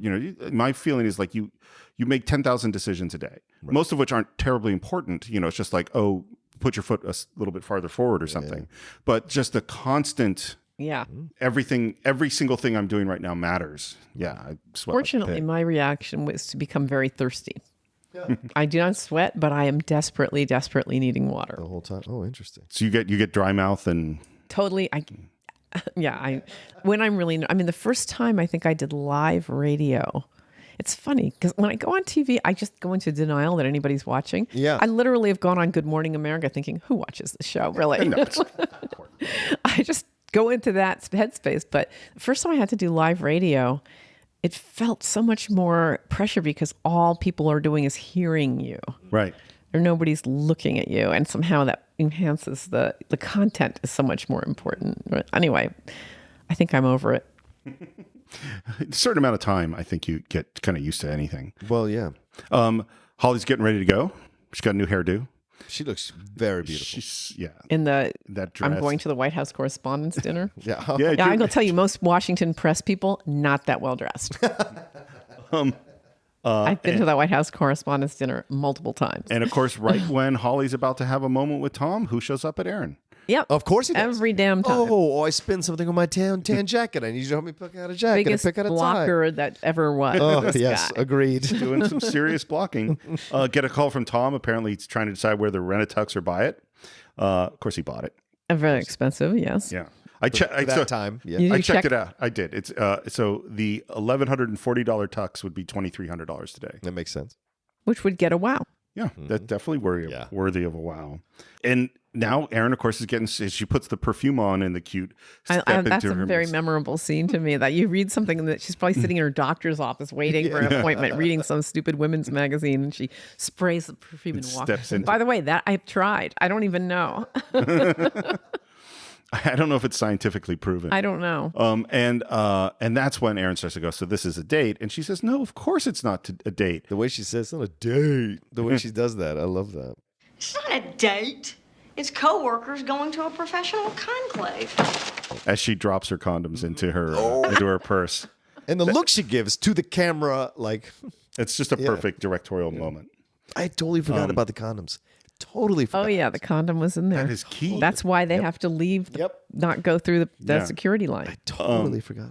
My feeling is like you make 10,000 decisions a day, most of which aren't terribly important. It's just like, oh, put your foot a little bit farther forward or something. But just the constant. Yeah. Every single thing I'm doing right now matters. Yeah. I sweat. Fortunately, my reaction was to become very thirsty. Yeah. I do not sweat, but I am desperately, desperately needing water the whole time. Oh, interesting. So you get dry mouth and totally. When I'm really, the first time I think I did live radio. It's funny because when I go on TV, I just go into denial that anybody's watching. Yeah. I literally have gone on Good Morning America thinking, who watches the show? Really? No, it's I just go into that headspace. But the first time I had to do live radio, it felt so much more pressure because all people are doing is hearing you. Right. Or nobody's looking at you. And somehow that enhances the content is so much more important. Anyway, I think I'm over it. A certain amount of time, I think you get kind of used to anything. Well, yeah. Holly's getting ready to go. She's got a new hairdo. She looks very beautiful. She's, yeah. In that dress. I'm going to the White House Correspondents' Dinner. Yeah. I'm going to tell you, most Washington press people, not that well dressed. I've been to the White House Correspondents' Dinner multiple times. And of course, right when Holly's about to have a moment with Tom, who shows up at Aaron? Yep. Of course he does. Every damn time. Oh, I spilled something on my tan jacket. I need you to help me pick out a jacket. Biggest pick out a blocker that ever was. Oh, this yes. guy. Agreed. Doing some serious blocking. Get a call from Tom. Apparently, he's trying to decide whether to rent a tux or buy it. Of course, he bought it. Very expensive, yes. Yeah. I checked Yeah. I checked it out. I did. It's so the $1,140 tux would be $2,300 today. That makes sense. Which would get a wow. Yeah, that's definitely worthy of a wow. And now Erin, of course, is getting. She puts the perfume on in the cute. That's a very memorable scene to me. That you read something that she's probably sitting in her doctor's office waiting for an appointment, reading some stupid women's magazine, and she sprays the perfume and walks. Steps into. By the way, that I've tried. I don't even know. I don't know if it's scientifically proven. I don't know. And that's when Erin starts to go, so this is a date. And she says, no, of course it's not a date. The way she says it's not a date. The way she does that. I love that. It's not a date. It's co-workers going to a professional conclave. As she drops her condoms into her purse. And the look she gives to the camera, like... It's just a perfect directorial moment. I totally forgot about the condoms. Totally forgot. Oh, yeah, the condom was in there. That is key. That's why they have to leave, not go through the security line. I totally forgot.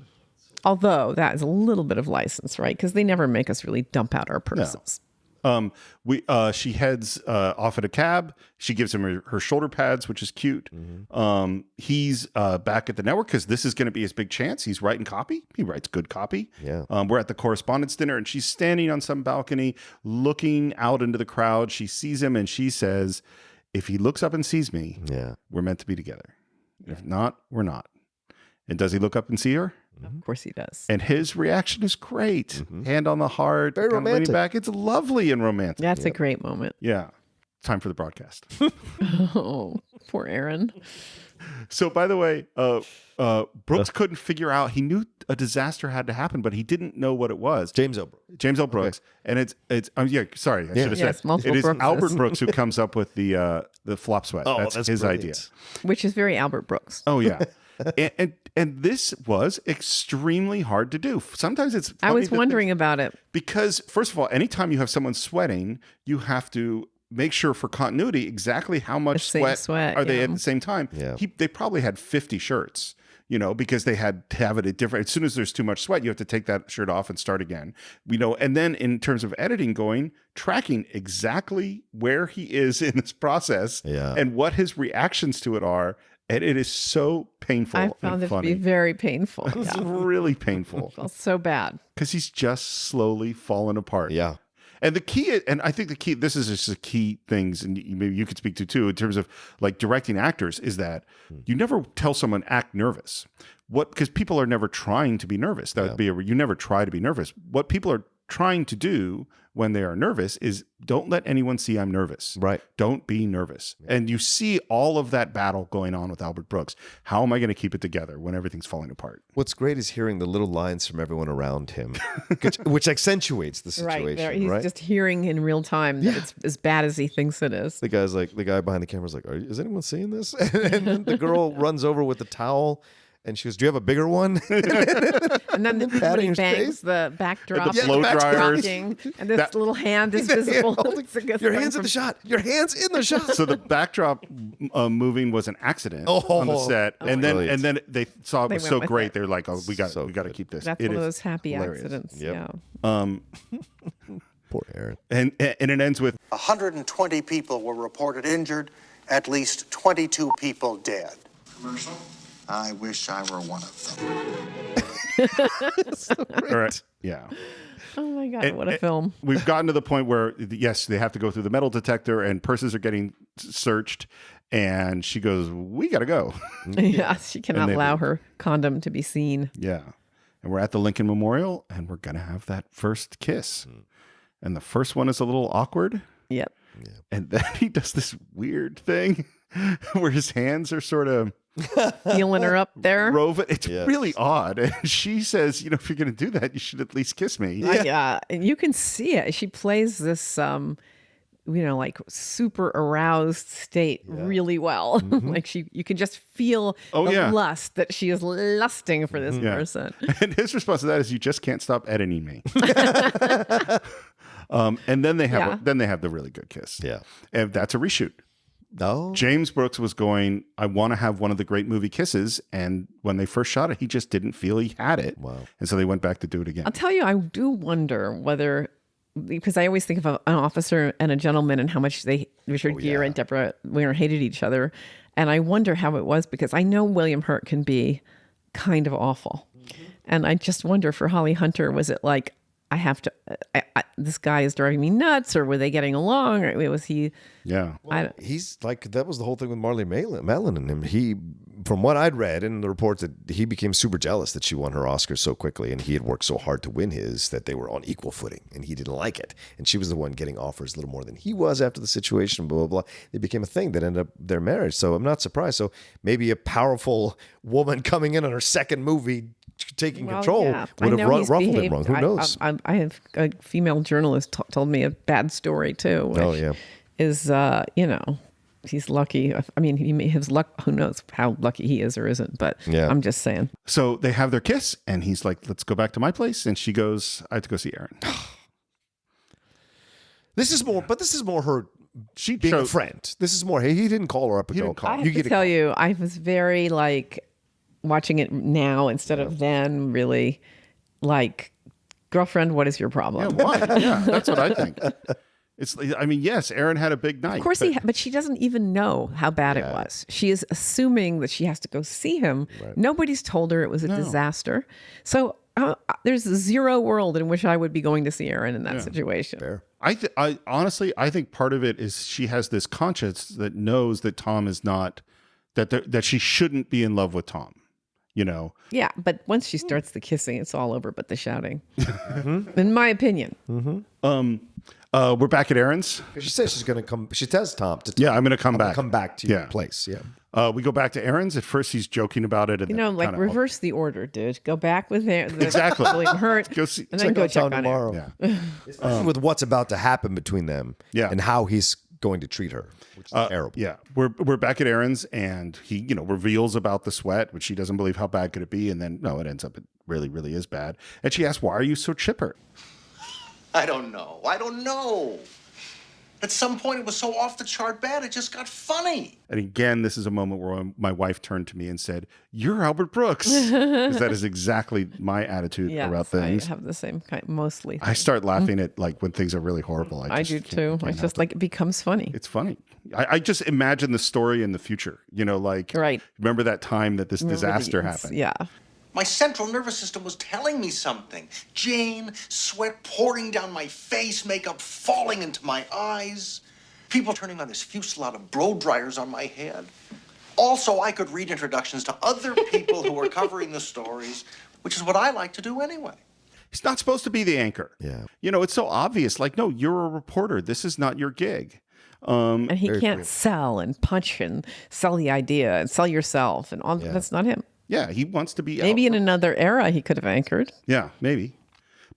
Although that is a little bit of license, right? Because they never make us really dump out our purses. She heads off at a cab. She gives him her shoulder pads, which is cute. He's back at the network because this is going to be his big chance. He's writing copy. He writes good copy. Yeah. We're at the correspondence dinner, and she's standing on some balcony, looking out into the crowd. She sees him, and she says, "If he looks up and sees me, we're meant to be together. If not, we're not." And does he look up and see her? Of course he does. And his reaction is great. Hand on the heart. Very kind of leaning romantic. back. It's lovely and romantic. That's a great moment. Yeah. Time for the broadcast. Oh, poor Aaron. So, by the way, Brooks couldn't figure out. He knew a disaster had to happen, but he didn't know what it was. James L. Brooks. And it's sorry, I should have Yes, said. multiple It is Brookses. Albert Brooks who comes up with the flop sweat. Oh, that's his brilliant. idea. Which is very Albert Brooks. Oh, yeah. And this was extremely hard to do. Sometimes it's I was wondering about it. because, first of all, anytime you have someone sweating, you have to make sure for continuity exactly how much same sweat are they yeah. at the same time. Yeah. They probably had 50 shirts, because they had to have it at different. As soon as there's too much sweat, you have to take that shirt off and start again. And then in terms of editing, tracking exactly where he is in this process and what his reactions to it are. And it is so painful. I found and it funny. to be very painful. It's Yeah. really painful. I felt so bad. Because he's just slowly falling apart. Yeah. And the key, and I think this is just the key things, and maybe you could speak to too, in terms of like directing actors, is that you never tell someone act nervous. Because people are never trying to be nervous. That would be you never try to be nervous. What people are trying to do when they are nervous is don't let anyone see I'm nervous. Right. Don't be nervous. And you see all of that battle going on with Albert Brooks. How am I going to keep it together when everything's falling apart? What's great is hearing the little lines from everyone around him, which accentuates the situation. Right. He's just hearing in real time that it's as bad as he thinks it is. The guy behind the camera is like, is anyone seeing this? And then the girl runs over with the towel. And she goes, "Do you have a bigger one?" And then when patting he her bangs face. the backdrop, And the blow dryers. and this little hand is visible. Your hand's in the shot. Your hand's in the shot. So the backdrop moving was an accident on the set, and then they saw it was so great. They're like, "Oh, we got to keep this." That's one of those happy accidents. Yep. Yeah. Poor Aaron. And it ends with 120 people were reported injured, at least 22 people dead. Commercial? I wish I were one of them. All right. Yeah. Oh my God, what a film. We've gotten to the point where, yes, they have to go through the metal detector and purses are getting searched. And she goes, "We got to go." Yeah, she cannot allow her condom to be seen. Yeah. And we're at the Lincoln Memorial and we're going to have that first kiss. And the first one is a little awkward. Yep. And then he does this weird thing where his hands are sort of feeling her up there. It's really odd. And she says, if you're going to do that, you should at least kiss me. Yeah. And you can see it. She plays this like super aroused state really well. Like you can just feel the lust that she is lusting for this person. And his response to that is, "You just can't stop editing me." And then they have the really good kiss. Yeah, and that's a reshoot. No, James Brooks was going, I want to have one of the great movie kisses, and when they first shot it, he just didn't feel he had it. Wow. And so they went back to do it again. I'll tell you, I do wonder whether, because I always think of an officer and a gentleman and how much Richard Gere and Deborah Winger hated each other. And I wonder how it was, because I know William Hurt can be kind of awful. And I just wonder, for Holly Hunter, was it like, this guy is driving me nuts, or were they getting along, or was he? Yeah, he's like, that was the whole thing with Marley Matlin and him. He, from what I'd read in the reports, that he became super jealous that she won her Oscar so quickly, and he had worked so hard to win his, that they were on equal footing, and he didn't like it. And she was the one getting offers a little more than he was after the situation. Blah blah blah. It became a thing that ended up their marriage. So I'm not surprised. So maybe a powerful woman coming in on her second movie, taking control, would have ruffled him wrong. Who knows? I have a female journalist told me a bad story too. Is he's lucky. I mean, he may have luck. Who knows how lucky he is or isn't? But I'm just saying. So they have their kiss, and he's like, "Let's go back to my place," and she goes, "I have to go see Aaron." This is more her. She being a friend. This is more. Hey, he didn't call her up. I have to tell you, I was very like watching it now instead of then. Really, like, girlfriend, what is your problem? Yeah, why? Yeah, that's what I think. I mean, yes, Aaron had a big night. Of course, but she doesn't even know how bad it was. She is assuming that she has to go see him. Right. Nobody's told her it was a disaster. So there's zero world in which I would be going to see Aaron in that situation. Fair. I honestly, I think part of it is she has this conscience that knows that Tom is not, that she shouldn't be in love with Tom. Yeah, but once she starts the kissing, it's all over but the shouting. In my opinion. We're back at Aaron's. She says she's going to come. She tells Tom to. I'm going to come back. Come back to your place. Yeah. We go back to Aaron's. At first, he's joking about it, and like reverse the order, dude. Go back with Aaron. Exactly. William Hurt. Go see, and then go check on tomorrow. Aaron. Especially with what's about to happen between them. And how he's going to treat her, which is terrible. Yeah, we're back at Aaron's, and he reveals about the sweat, which she doesn't believe how bad could it be, and then it ends up it really, really is bad. And she asks, "Why are you so chipper?" I don't know. At some point, it was so off the chart bad, it just got funny. And again, this is a moment where my wife turned to me and said, "You're Albert Brooks." Because that is exactly my attitude about things. I have the same kind, mostly. I start laughing at like when things are really horrible. I do too. I just like, it becomes funny. It's funny. I just imagine the story in the future. Remember that time that this disaster happened? Yeah. My central nervous system was telling me something. Jane, sweat pouring down my face, makeup falling into my eyes, people turning on this fusillade of blow dryers on my head. Also, I could read introductions to other people who were covering the stories, which is what I like to do anyway. He's not supposed to be the anchor. Yeah. It's so obvious. Like, no, you're a reporter. This is not your gig. And he can't sell and punch and sell the idea and sell yourself and all. That's not him. Yeah, he wants to be. Maybe in another era he could have anchored. Yeah, maybe.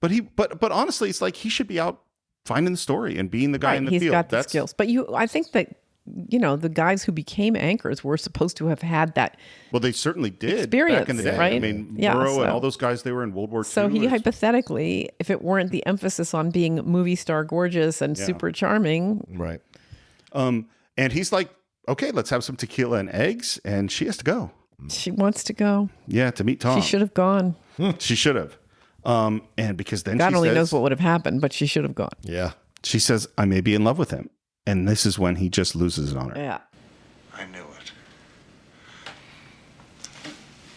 But honestly, it's like he should be out finding the story and being the guy in the field. He's got the skills. But I think that the guys who became anchors were supposed to have had that. Well, they certainly did experience, back in the day. Right? I mean, Murrow and all those guys, they were in World War II. So he hypothetically, if it weren't the emphasis on being movie star gorgeous and super charming, right? And he's like, "Okay, let's have some tequila and eggs," and she has to go. She wants to go. Yeah, to meet Tom. She should have gone. She should have. And because then God only knows what would have happened, but she should have gone. Yeah. She says, "I may be in love with him." And this is when he just loses it on her. Yeah. I knew it.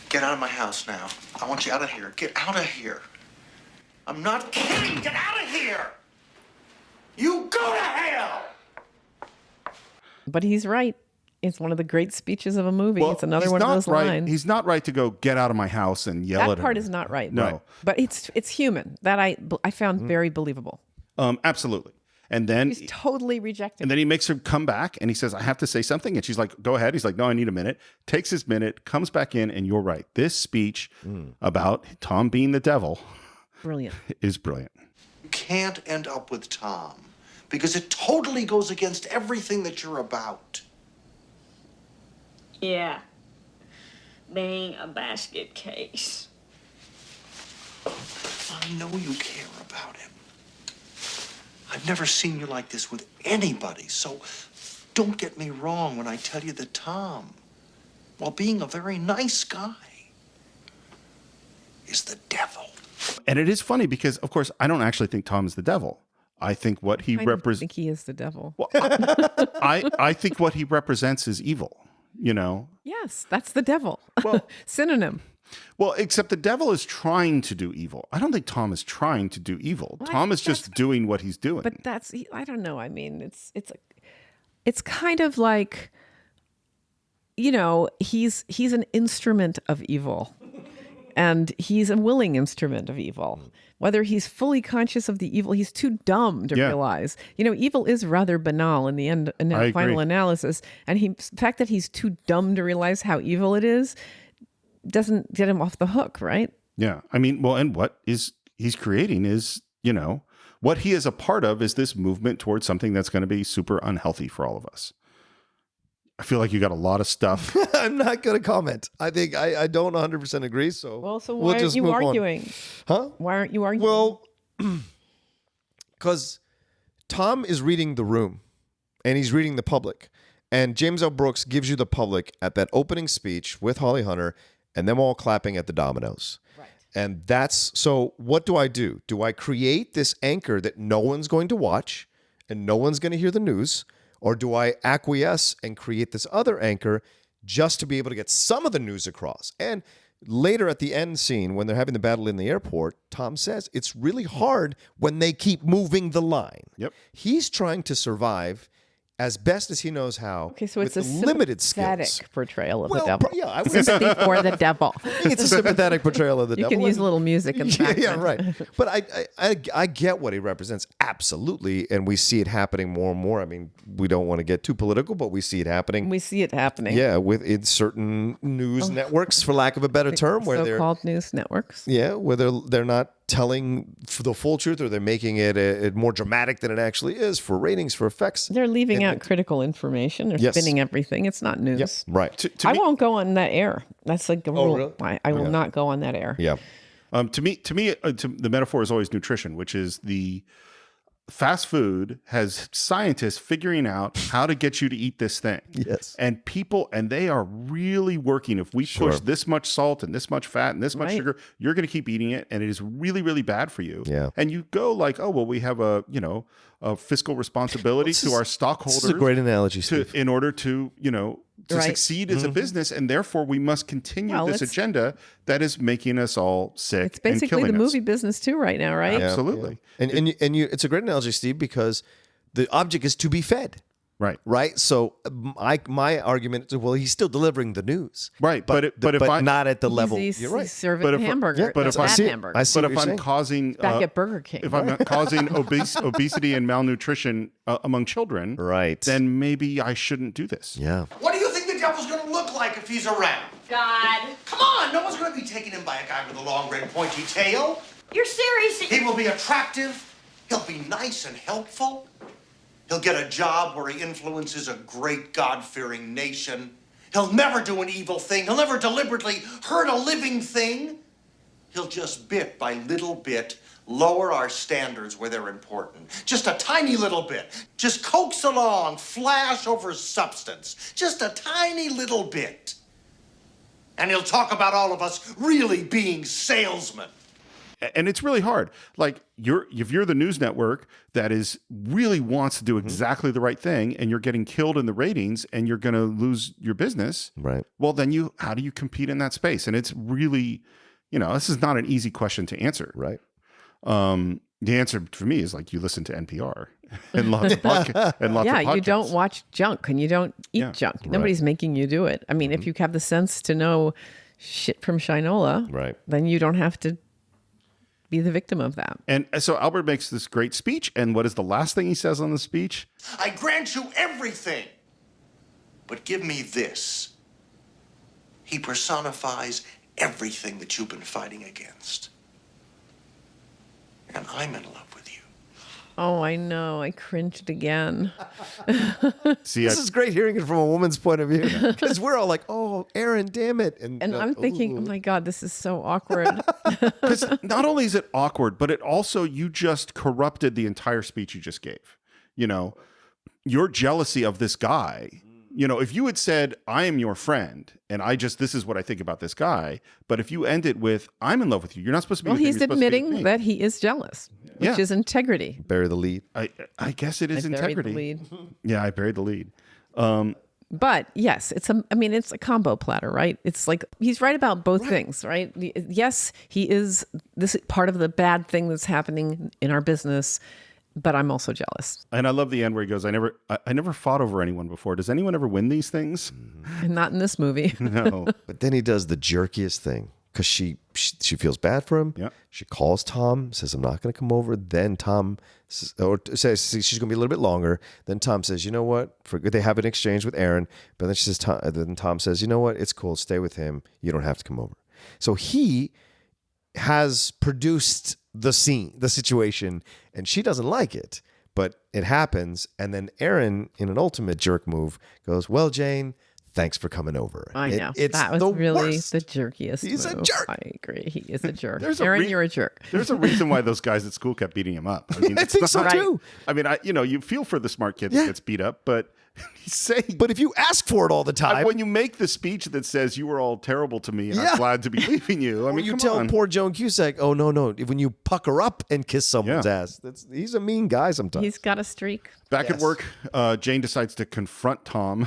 Get out of my house now. I want you out of here. Get out of here. I'm not kidding. Get out of here. You go to hell. But he's right. It's one of the great speeches of a movie. It's another one of those lines. He's not right to go, "Get out of my house," and yell at her. That part is not right. No. Right. But it's human. That I found very believable. Absolutely. And then he's totally rejected. And then he makes her come back and he says, "I have to say something." And she's like, "Go ahead." He's like, "No, I need a minute." Takes his minute, comes back in, and you're right. This speech about Tom being the devil brilliant. is brilliant. You can't end up with Tom because it totally goes against everything that you're about. Yeah. Being a basket case. I know you care about him. I've never seen you like this with anybody, so don't get me wrong when I tell you that Tom, while being a very nice guy, is the devil. And it is funny because, of course, I don't actually think Tom is the devil. I think what he represents. I think he is the devil. Well, I think what he represents is evil. You know. Yes, that's the devil. Well, synonym. Well, except the devil is trying to do evil. I don't think Tom is trying to do evil. Well, Tom is just doing what he's doing. But I don't know. I mean, it's kind of like, you know, he's an instrument of evil. And he's a willing instrument of evil. Whether he's fully conscious of the evil, he's too dumb to realize. You know, evil is rather banal in the end, in the final analysis. And the fact that he's too dumb to realize how evil it is doesn't get him off the hook, right? Yeah. I mean, well, and what he's creating is, you know, what he is a part of is this movement towards something that's going to be super unhealthy for all of us. I feel like you got a lot of stuff. I'm not going to comment. I think I don't 100% agree. So why aren't you arguing? Huh? Why aren't you arguing? Well, because Tom is reading the room and he's reading the public. And James L. Brooks gives you the public at that opening speech with Holly Hunter and them all clapping at the dominoes. Right. And so what do? Do I create this anchor that no one's going to watch and no one's going to hear the news? Or do I acquiesce and create this other anchor just to be able to get some of the news across? And later at the end scene, when they're having the battle in the airport, Tom says it's really hard when they keep moving the line. Yep. He's trying to survive as best as he knows how. Okay, so it's a limited sympathetic skills. portrayal of the devil. Yeah, I would sympathy for the devil. I think it's a sympathetic portrayal of the devil. You can use a little music in the background. Yeah, right. But I get what he represents, absolutely, and we see it happening more and more. I mean, we don't want to get too political, but we see it happening. We see it happening. Yeah, in certain news networks, for lack of a better term, where they're so-called news networks. Yeah, where they're not telling the full truth, or they're making it more dramatic than it actually is for ratings, for effects. They're leaving out critical information. They're spinning everything. It's not news. Yep, right. I won't go on that air. That's like a rule. Really? I will not go on that air. Yeah. To me, the metaphor is always nutrition, which is the fast food has scientists figuring out how to get you to eat this thing. Yes. And they are really working. If we push this much salt and this much fat and this much sugar, you're going to keep eating it. And it is really, really bad for you. Yeah. And you go like, oh, well, we have a fiscal responsibility to our stockholders. This is a great analogy, Steve. In order to, to succeed as a business, and therefore we must continue this agenda that is making us all sick. It's basically the movie business too right now, right? Yeah, absolutely. Yeah. And it's a great analogy, Steve, because the object is to be fed. Right. Right. So my argument is, well, he's still delivering the news. Right. But not at the level. You're right. He's serving hamburger. Yeah, but if I'm causing back at Burger King, if I'm causing obesity and malnutrition among children, right, then maybe I shouldn't do this. Yeah. What do you think the devil's going to look like if he's around? God. Come on, no one's going to be taken in by a guy with a long, red, pointy tail. You're serious? He will be attractive. He'll be nice and helpful. He'll get a job where he influences a great God-fearing nation. He'll never do an evil thing. He'll never deliberately hurt a living thing. He'll just bit by little bit lower our standards where they're important. Just a tiny little bit. Just coax along, flash over substance. Just a tiny little bit. And he'll talk about all of us really being salesmen. And it's really hard. Like if you're the news network that really wants to do exactly the right thing, and you're getting killed in the ratings, and you're going to lose your business. Right. Well, then how do you compete in that space? And it's really, this is not an easy question to answer. Right. The answer for me is like you listen to NPR and lots of podcasts. Yeah, you don't watch junk and you don't eat junk. Nobody's making you do it. I mean, if you have the sense to know shit from Shinola, right, then you don't have to be the victim of that. And so Albert makes this great speech, and what is the last thing he says on the speech? I grant you everything, but give me this. He personifies everything that you've been fighting against. And I'm in love with you. Oh, I know. I cringed again. This is great hearing it from a woman's point of view, because we're all like, "Oh, Aaron, damn it!" And I'm thinking, "Oh my God, this is so awkward." Because not only is it awkward, but it also, you just corrupted the entire speech you just gave. You know, your jealousy of this guy. You know, if you had said, "I am your friend, and this is what I think about this guy," but if you end it with, "I'm in love with you," you're not supposed to be. Well, with him, he's you're supposed to be with admitting me. that he is jealous, which is integrity. Bury the lead. I guess it is I buried integrity. the lead. Yeah, I buried the lead. But yes, it's a combo platter, right? It's like he's right about both things, right? Yes, he is this part of the bad thing that's happening in our business, but I'm also jealous. And I love the end where he goes, I never fought over anyone before. Does anyone ever win these things? And not in this movie. No. But then he does the jerkiest thing, because she feels bad for him. Yeah. She calls Tom, says, "I'm not going to come over." Then Tom says she's going to be a little bit longer. Then Tom says, "You know what? They have an exchange with Aaron." But then she says, then Tom says, "You know what? It's cool. Stay with him. You don't have to come over." So he has produced the scene, the situation, and she doesn't like it, but it happens. And then Aaron, in an ultimate jerk move, goes, "Well, Jane, thanks for coming over." I know. It's that was the really worst. the jerkiest He's a move. jerk. I agree. He is a jerk. There's Aaron, you're a jerk. There's a reason why those guys at school kept beating him up. I mean, I think so too. I mean, you feel for the smart kid that gets beat up, but he's saying. But if you ask for it all the time, when you make the speech that says you were all terrible to me, and I'm glad to be leaving you. I mean, you come tell on. poor Joan Cusack, "Oh no, when you pucker up and kiss someone's ass, he's a mean guy sometimes." He's got a streak. Back at work, Jane decides to confront Tom.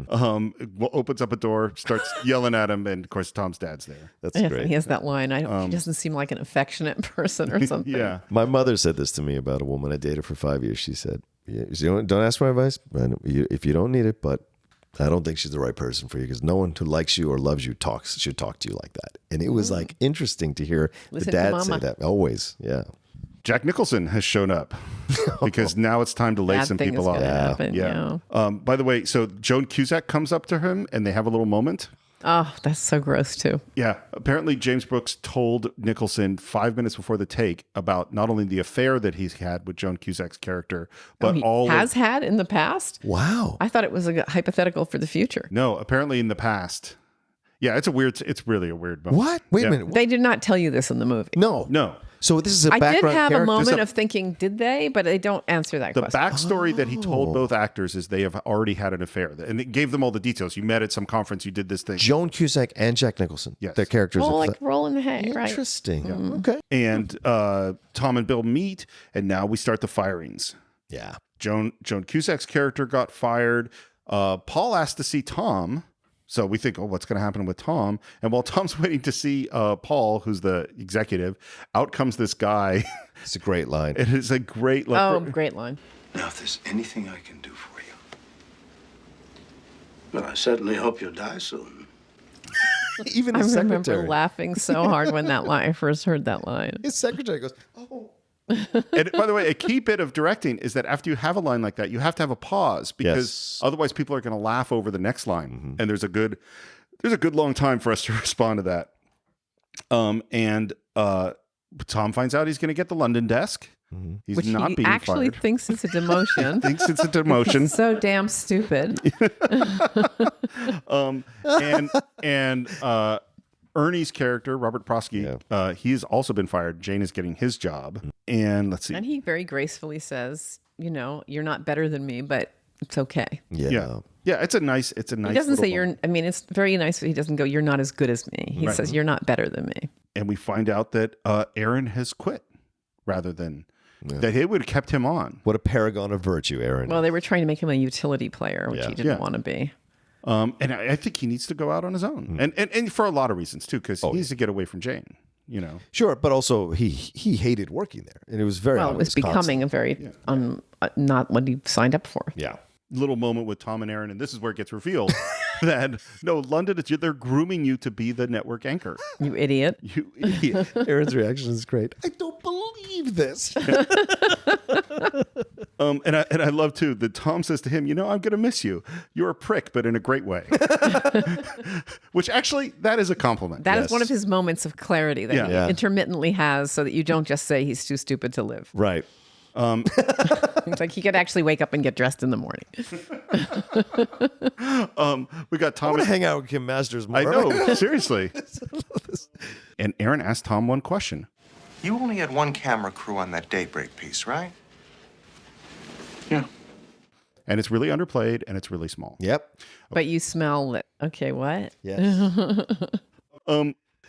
Opens up a door, starts yelling at him, and of course Tom's dad's there. That's Yeah, great. he has that line. He doesn't seem like an affectionate person or something. Yeah. My mother said this to me about a woman I dated for 5 years. She said, "Don't ask for advice if you don't need it, but I don't think she's the right person for you, because no one who likes you or loves you should talk to you like that." And it was like interesting to hear Listen the to dad say mama. that. Always, yeah. Jack Nicholson has shown up because now it's time to lay Bad some thing is people off. gonna happen, yeah. By the way, so Joan Cusack comes up to him and they have a little moment. Oh, that's so gross too. Yeah. Apparently, James Brooks told Nicholson 5 minutes before the take about not only the affair that he's had with Joan Cusack's character, but He all has had in the past. Wow. I thought it was a hypothetical for the future. No, apparently in the past. Yeah, it's really a weird moment. What? Wait a minute. They did not tell you this in the movie. No. So this is a I did background have a character. moment of thinking, did they? But they don't answer that The question. backstory that he told both actors is they have already had an affair, and it gave them all the details. You met at some conference, you did this thing. Joan Cusack and Jack Nicholson. Yes. Their characters. Oh, are like roll in the hay, right? Interesting. Okay. And Tom and Bill meet, and now we start the firings. Yeah. Joan Cusack's character got fired. Paul asked to see Tom. So we think, what's going to happen with Tom? And while Tom's waiting to see Paul, who's the executive, out comes this guy. It's a great line. It is a great line. Oh, great line. Now, if there's anything I can do for you, well, I certainly hope you'll die soon. Even I his remember secretary. laughing so hard when I first heard that line. His secretary goes, "Oh." And by the way, a key bit of directing is that after you have a line like that, you have to have a pause because otherwise people are going to laugh over the next line. And there's a good long time for us to respond to that. And Tom finds out he's going to get the London desk. He's Which not he being actually fired. thinks it's a demotion. Thinks it's a demotion. So damn stupid. And Ernie's character, Robert Prosky, he's also been fired. Jane is getting his job. And let's see. And he very gracefully says, you're not better than me, but it's okay. Yeah. It's a nice He doesn't say moment. it's very nice that he doesn't go, you're not as good as me. He Right. says, you're not better than me. And we find out that Aaron has quit rather than that he would have kept him on. What a paragon of virtue, Aaron. Well, they were trying to make him a utility player, which he didn't want to be. And I think he needs to go out on his own. And for a lot of reasons too, because he needs to get away from Jane. Sure, but also he hated working there, and it was very Well, it was becoming a very not what he signed up for. Yeah. Little moment with Tom and Aaron, and this is where it gets revealed that no, London, they're grooming you to be the network anchor. You idiot. You idiot. Aaron's reaction is great. I don't believe this. And I love too that Tom says to him, I'm going to miss you. You're a prick, but in a great way. Which actually, that is a compliment. That is one of his moments of clarity that he intermittently has so that you don't just say he's too stupid to live. Right. It's like he could actually wake up and get dressed in the morning. We got Tom. I want to hang out with Kim Masters more. I know, seriously. And Aaron asked Tom one question. You only had one camera crew on that Daybreak piece, right? Yeah. And it's really underplayed and it's really small. Yep. But you smell it. Okay, what? Yes.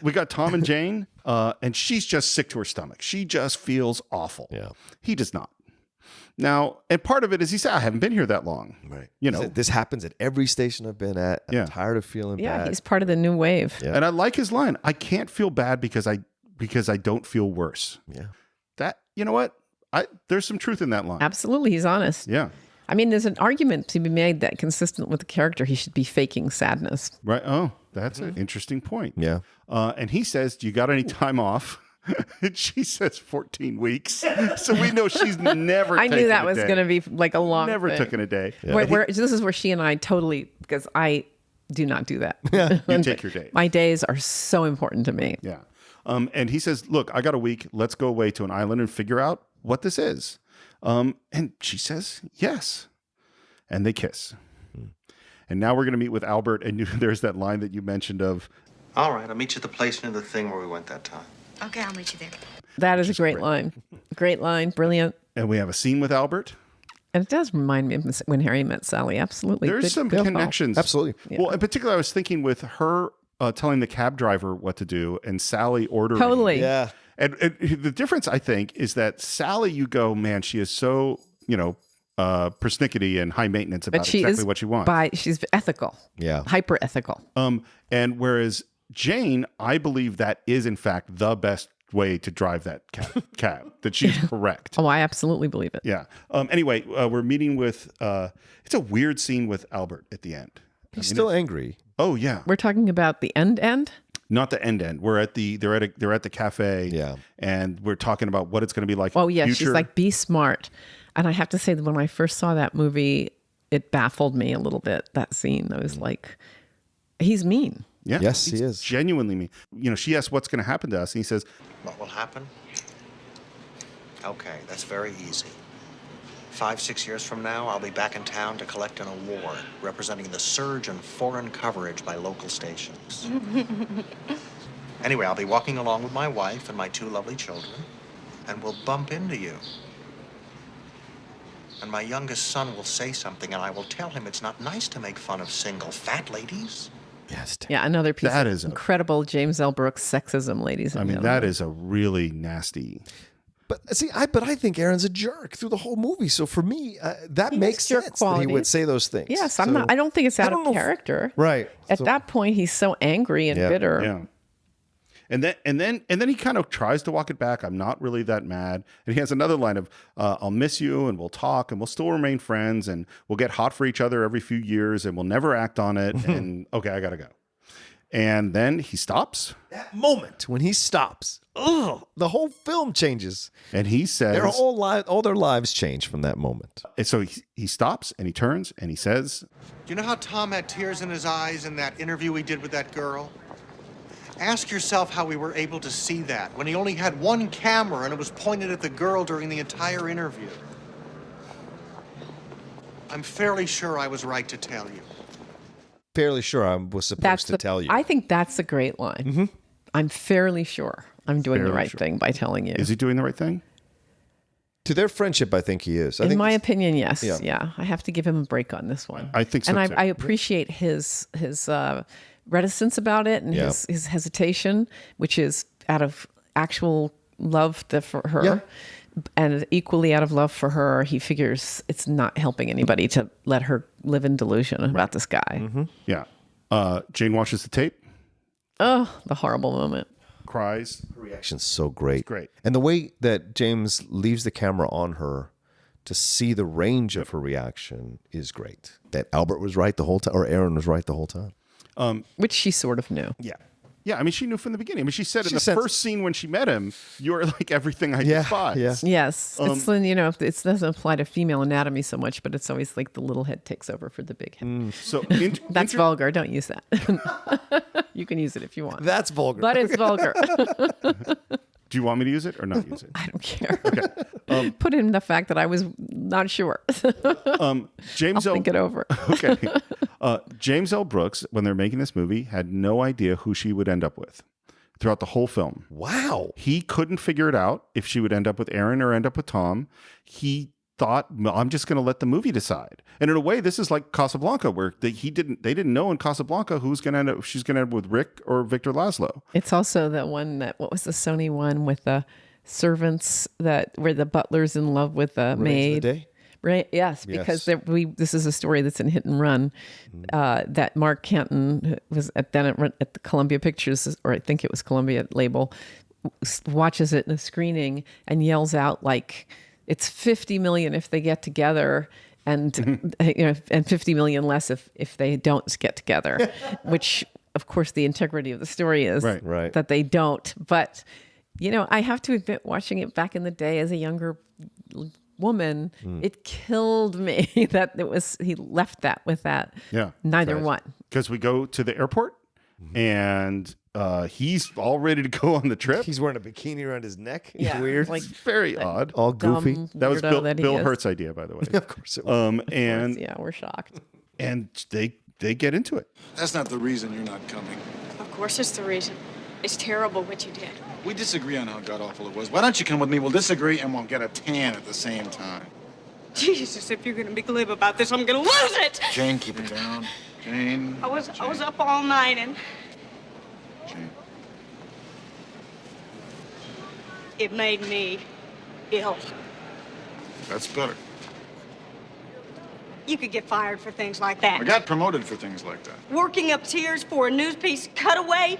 We got Tom and Jane, and she's just sick to her stomach. She just feels awful. Yeah. He does not. Now, and part of it is he said, I haven't been here that long. Right. You know, This happens at every station I've been at. I'm tired of feeling Yeah, bad. he's part of the new wave. Yeah. And I like his line. I can't feel bad because I don't feel worse. Yeah. That, you know what? There's some truth in that line. Absolutely, he's honest. Yeah. I mean, there's an argument to be made that consistent with the character, he should be faking sadness. Right. Oh, that's an interesting point. Yeah. And he says, do you got any time off? And she says 14 weeks. So we know she's never I knew taken that a was day. going to be like a long Never thing. taken a day. Yeah. This is where she and I totally, because I do not do that. You take your days. My days are so important to me. Yeah. And he says, look, I got a week. Let's go away to an island and figure out what this is. And she says, yes. And they kiss. And now we're going to meet with Albert. And there's that line that you mentioned of, All right, I'll meet you at the place near the thing where we went that time. Okay, I'll meet you there. That is a great line. Great line. Brilliant. and we have a scene with Albert. And it does remind me of When Harry Met Sally. Absolutely. There's some good call. connections. Absolutely. Yeah. Well, in particular, I was thinking with her telling the cab driver what to do and Sally ordering. Totally. Yeah. And the difference, I think, is that Sally, you go, man, she is so, persnickety and high maintenance about exactly what she wants. She's ethical. Yeah. Hyper ethical. And whereas Jane, I believe that is, in fact, the best way to drive that cab, that she's correct. Oh, I absolutely believe it. Yeah. Anyway, we're meeting with, it's a weird scene with Albert at the end. He's still angry. Oh, yeah. We're talking about the end? Not the end. We're at they're at the cafe. Yeah. And we're talking about what it's going to be like. Oh, in the yeah. future. She's like, be smart. And I have to say that when I first saw that movie, it baffled me a little bit, that scene. I was like, he's mean. Yeah. Yes, he he's is. Genuinely mean. She asks what's going to happen to us. And he says, What will happen? Okay, that's very easy. 5-6 years from now, I'll be back in town to collect an award representing the surge in foreign coverage by local stations. Anyway, I'll be walking along with my wife and my 2 lovely children, and we'll bump into you. And my youngest son will say something, and I will tell him it's not nice to make fun of single fat ladies. Yes. Yeah, another piece That of is incredible James L. Brooks sexism, ladies and gentlemen. that is a really nasty. But see, I think Aaron's a jerk through the whole movie. So for me, that He makes has jerk sense that he would qualities. say those things. Yes, So- I don't think it's out don't of know if- character. Right. At So- that point, he's so angry and Yeah. bitter. Yeah. And then he kind of tries to walk it back. I'm not really that mad. And he has another line of, I'll miss you and we'll talk and we'll still remain friends and we'll get hot for each other every few years and we'll never act on it. And okay, I got to go. And then he stops. That moment when he stops, the whole film changes. And he says, all their lives change from that moment. And so he stops and he turns and he says, Do you know how Tom had tears in his eyes in that interview he did with that girl? Ask yourself how we were able to see that when he only had one camera and it was pointed at the girl during the entire interview. I'm fairly sure I was right to tell you. Fairly sure I was supposed to tell you. I think that's a great line. Mm-hmm. I'm fairly sure I'm doing the Fairly right sure. thing by telling you. is he doing the right thing? To their friendship, I think he is. I In think my it's- opinion, yes. Yeah. Yeah. I have to give him a break on this one. I think so, And too. I appreciate his reticence about it and Yeah. his hesitation, which is out of actual love for her. Yeah. And equally out of love for her, he figures it's not helping anybody to let her live in delusion about this guy. Mm-hmm. Yeah. Jane watches the tape, Oh, the horrible moment. cries. Her reaction's so great. great. And the way that James leaves the camera on her to see the range of her reaction is great. That Albert was right the whole time, or Aaron was right the whole time. Which she sort of knew. Yeah. Yeah, I mean, she knew from the beginning. I mean, she said in She the said- first scene when she met him, "You're like everything I Yeah, despise." yeah. Yes. It doesn't apply to female anatomy so much, but it's always like the little head takes over for the big head. So That's vulgar. Don't use that. You can use it if you want. That's vulgar. But it's vulgar. Do you want me to use it or not use it? I don't care. Okay. Put in the fact that I was not sure. James I'll think it over. Okay. James L. Brooks, when they're making this movie, had no idea who she would end up with throughout the whole film. Wow. He couldn't figure it out if she would end up with Aaron or end up with Tom. He thought, well, I'm just going to let the movie decide. And in a way, this is like Casablanca, where they didn't know in Casablanca who's going to end up. She's going to end up with Rick or Victor Laszlo. It's also the one what was the Sony one with the servants where the butler's in love with the maid. Day? Right. Yes, because this is a story that's in Hit and Run that Mark Canton was at the Columbia Pictures, or I think it was Columbia label, watches it in a screening and yells out like, it's 50 million if they get together, and and 50 million less if they don't get together, which of course the integrity of the story is that they don't. But I have to admit, watching it back in the day as a younger woman, it killed me that he left that with that. Yeah, neither one. Because we go to the airport and he's all ready to go on the trip. He's wearing a bikini around his neck. It's Yeah, weird. like very odd. All goofy. That was weirdo that he Bill is. Hurt's idea, by the way. Of course it was. And Yeah, we're shocked. and they get into it. That's not the reason you're not coming. Of course it's the reason. It's terrible what you did. We disagree on how god-awful it was. Why don't you come with me? We'll disagree and we'll get a tan at the same time. Jesus, if you're gonna be glib about this, I'm gonna lose it! Jane, keep it down. Jane. I was up all night and Jane. it made me ill. That's better. You could get fired for things like that. I got promoted for things like that. Working up tears for a news piece cutaway?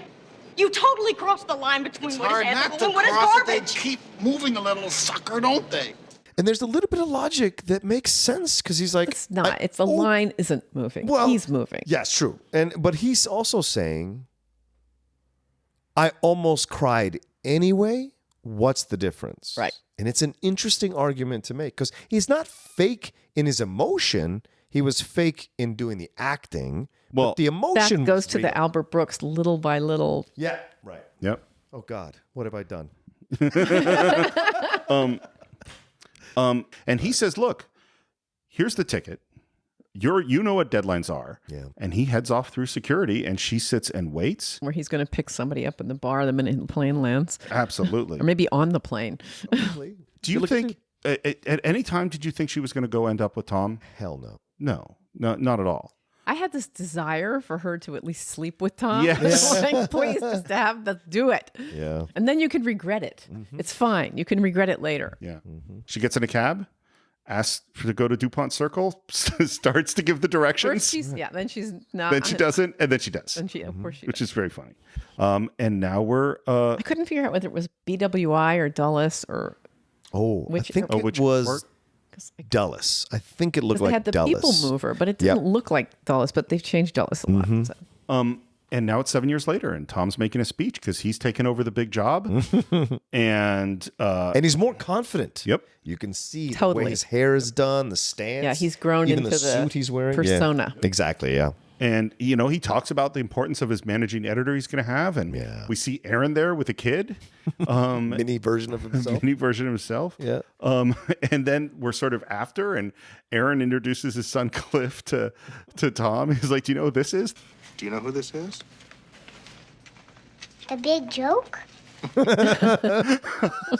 You totally crossed the line between It's what hard is not ethical to and what is cross it. They garbage. keep moving a little sucker, don't they? And there's a little bit of logic that makes sense because he's like, It's not. It's the line isn't moving. Well, He's moving. Yes, true. But he's also saying, I almost cried anyway. What's the difference? Right. And it's an interesting argument to make because he's not fake in his emotion. He was fake in doing the acting. Well, but the emotion that goes was to real. the Albert Brooks little by little. Yeah, right. Yep. Oh God, what have I done? And he says, look, here's the ticket. You know what deadlines are. Yeah. And he heads off through security and she sits and waits. Where he's going to pick somebody up in the bar the minute the plane lands. Absolutely. Or maybe on the plane. Do you think, at any time, did you think she was going to go end up with Tom? Hell no. No, not at all. I had this desire for her to at least sleep with Tom. Yes. Like, please just do it. Yeah. And then you can regret it. It's fine. You can regret it later. Yeah. She gets in a cab, asks to go to DuPont Circle, starts to give the directions. Then she's not. Then she doesn't, and then she does. And she, of course, she which is very funny. And now we're. I couldn't figure out whether it was BWI or Dulles or. I think it was Dulles. I think it looked they like had the Dulles. people mover, but it didn't look like Dulles. But they've changed Dulles a lot. So. And now it's 7 years later, and Tom's making a speech because he's taken over the big job, and he's more confident. Yep, you can see the Totally. way his hair is done, the stance. Yeah, he's grown even into the suit he's wearing. persona. Yeah, exactly. Yeah. And, he talks about the importance of his managing editor he's going to have. And we see Aaron there with a kid. Mini version of himself. Mini version of himself. Yeah. And then we're sort of after, and Aaron introduces his son Cliff to Tom. He's like, do you know who this is? Do you know who this is? A big joke?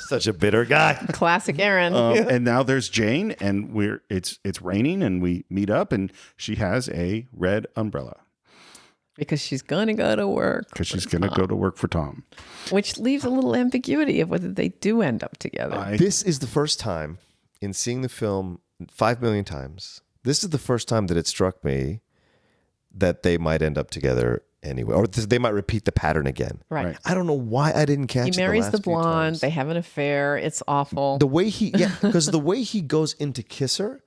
Such a bitter guy. Classic Aaron. And now there's Jane, and it's raining, and we meet up, and she has a red umbrella. Because she's going to go to work. Because she's going to go to work for Tom. Which leaves a little ambiguity of whether they do end up together. This is the first time in seeing the film 5 million times. This is the first time that it struck me that they might end up together anyway, or they might repeat the pattern again. Right. I don't know why I didn't catch it. He marries the the last few blonde. times. They have an affair. It's awful. The way because the way he goes in to kiss her,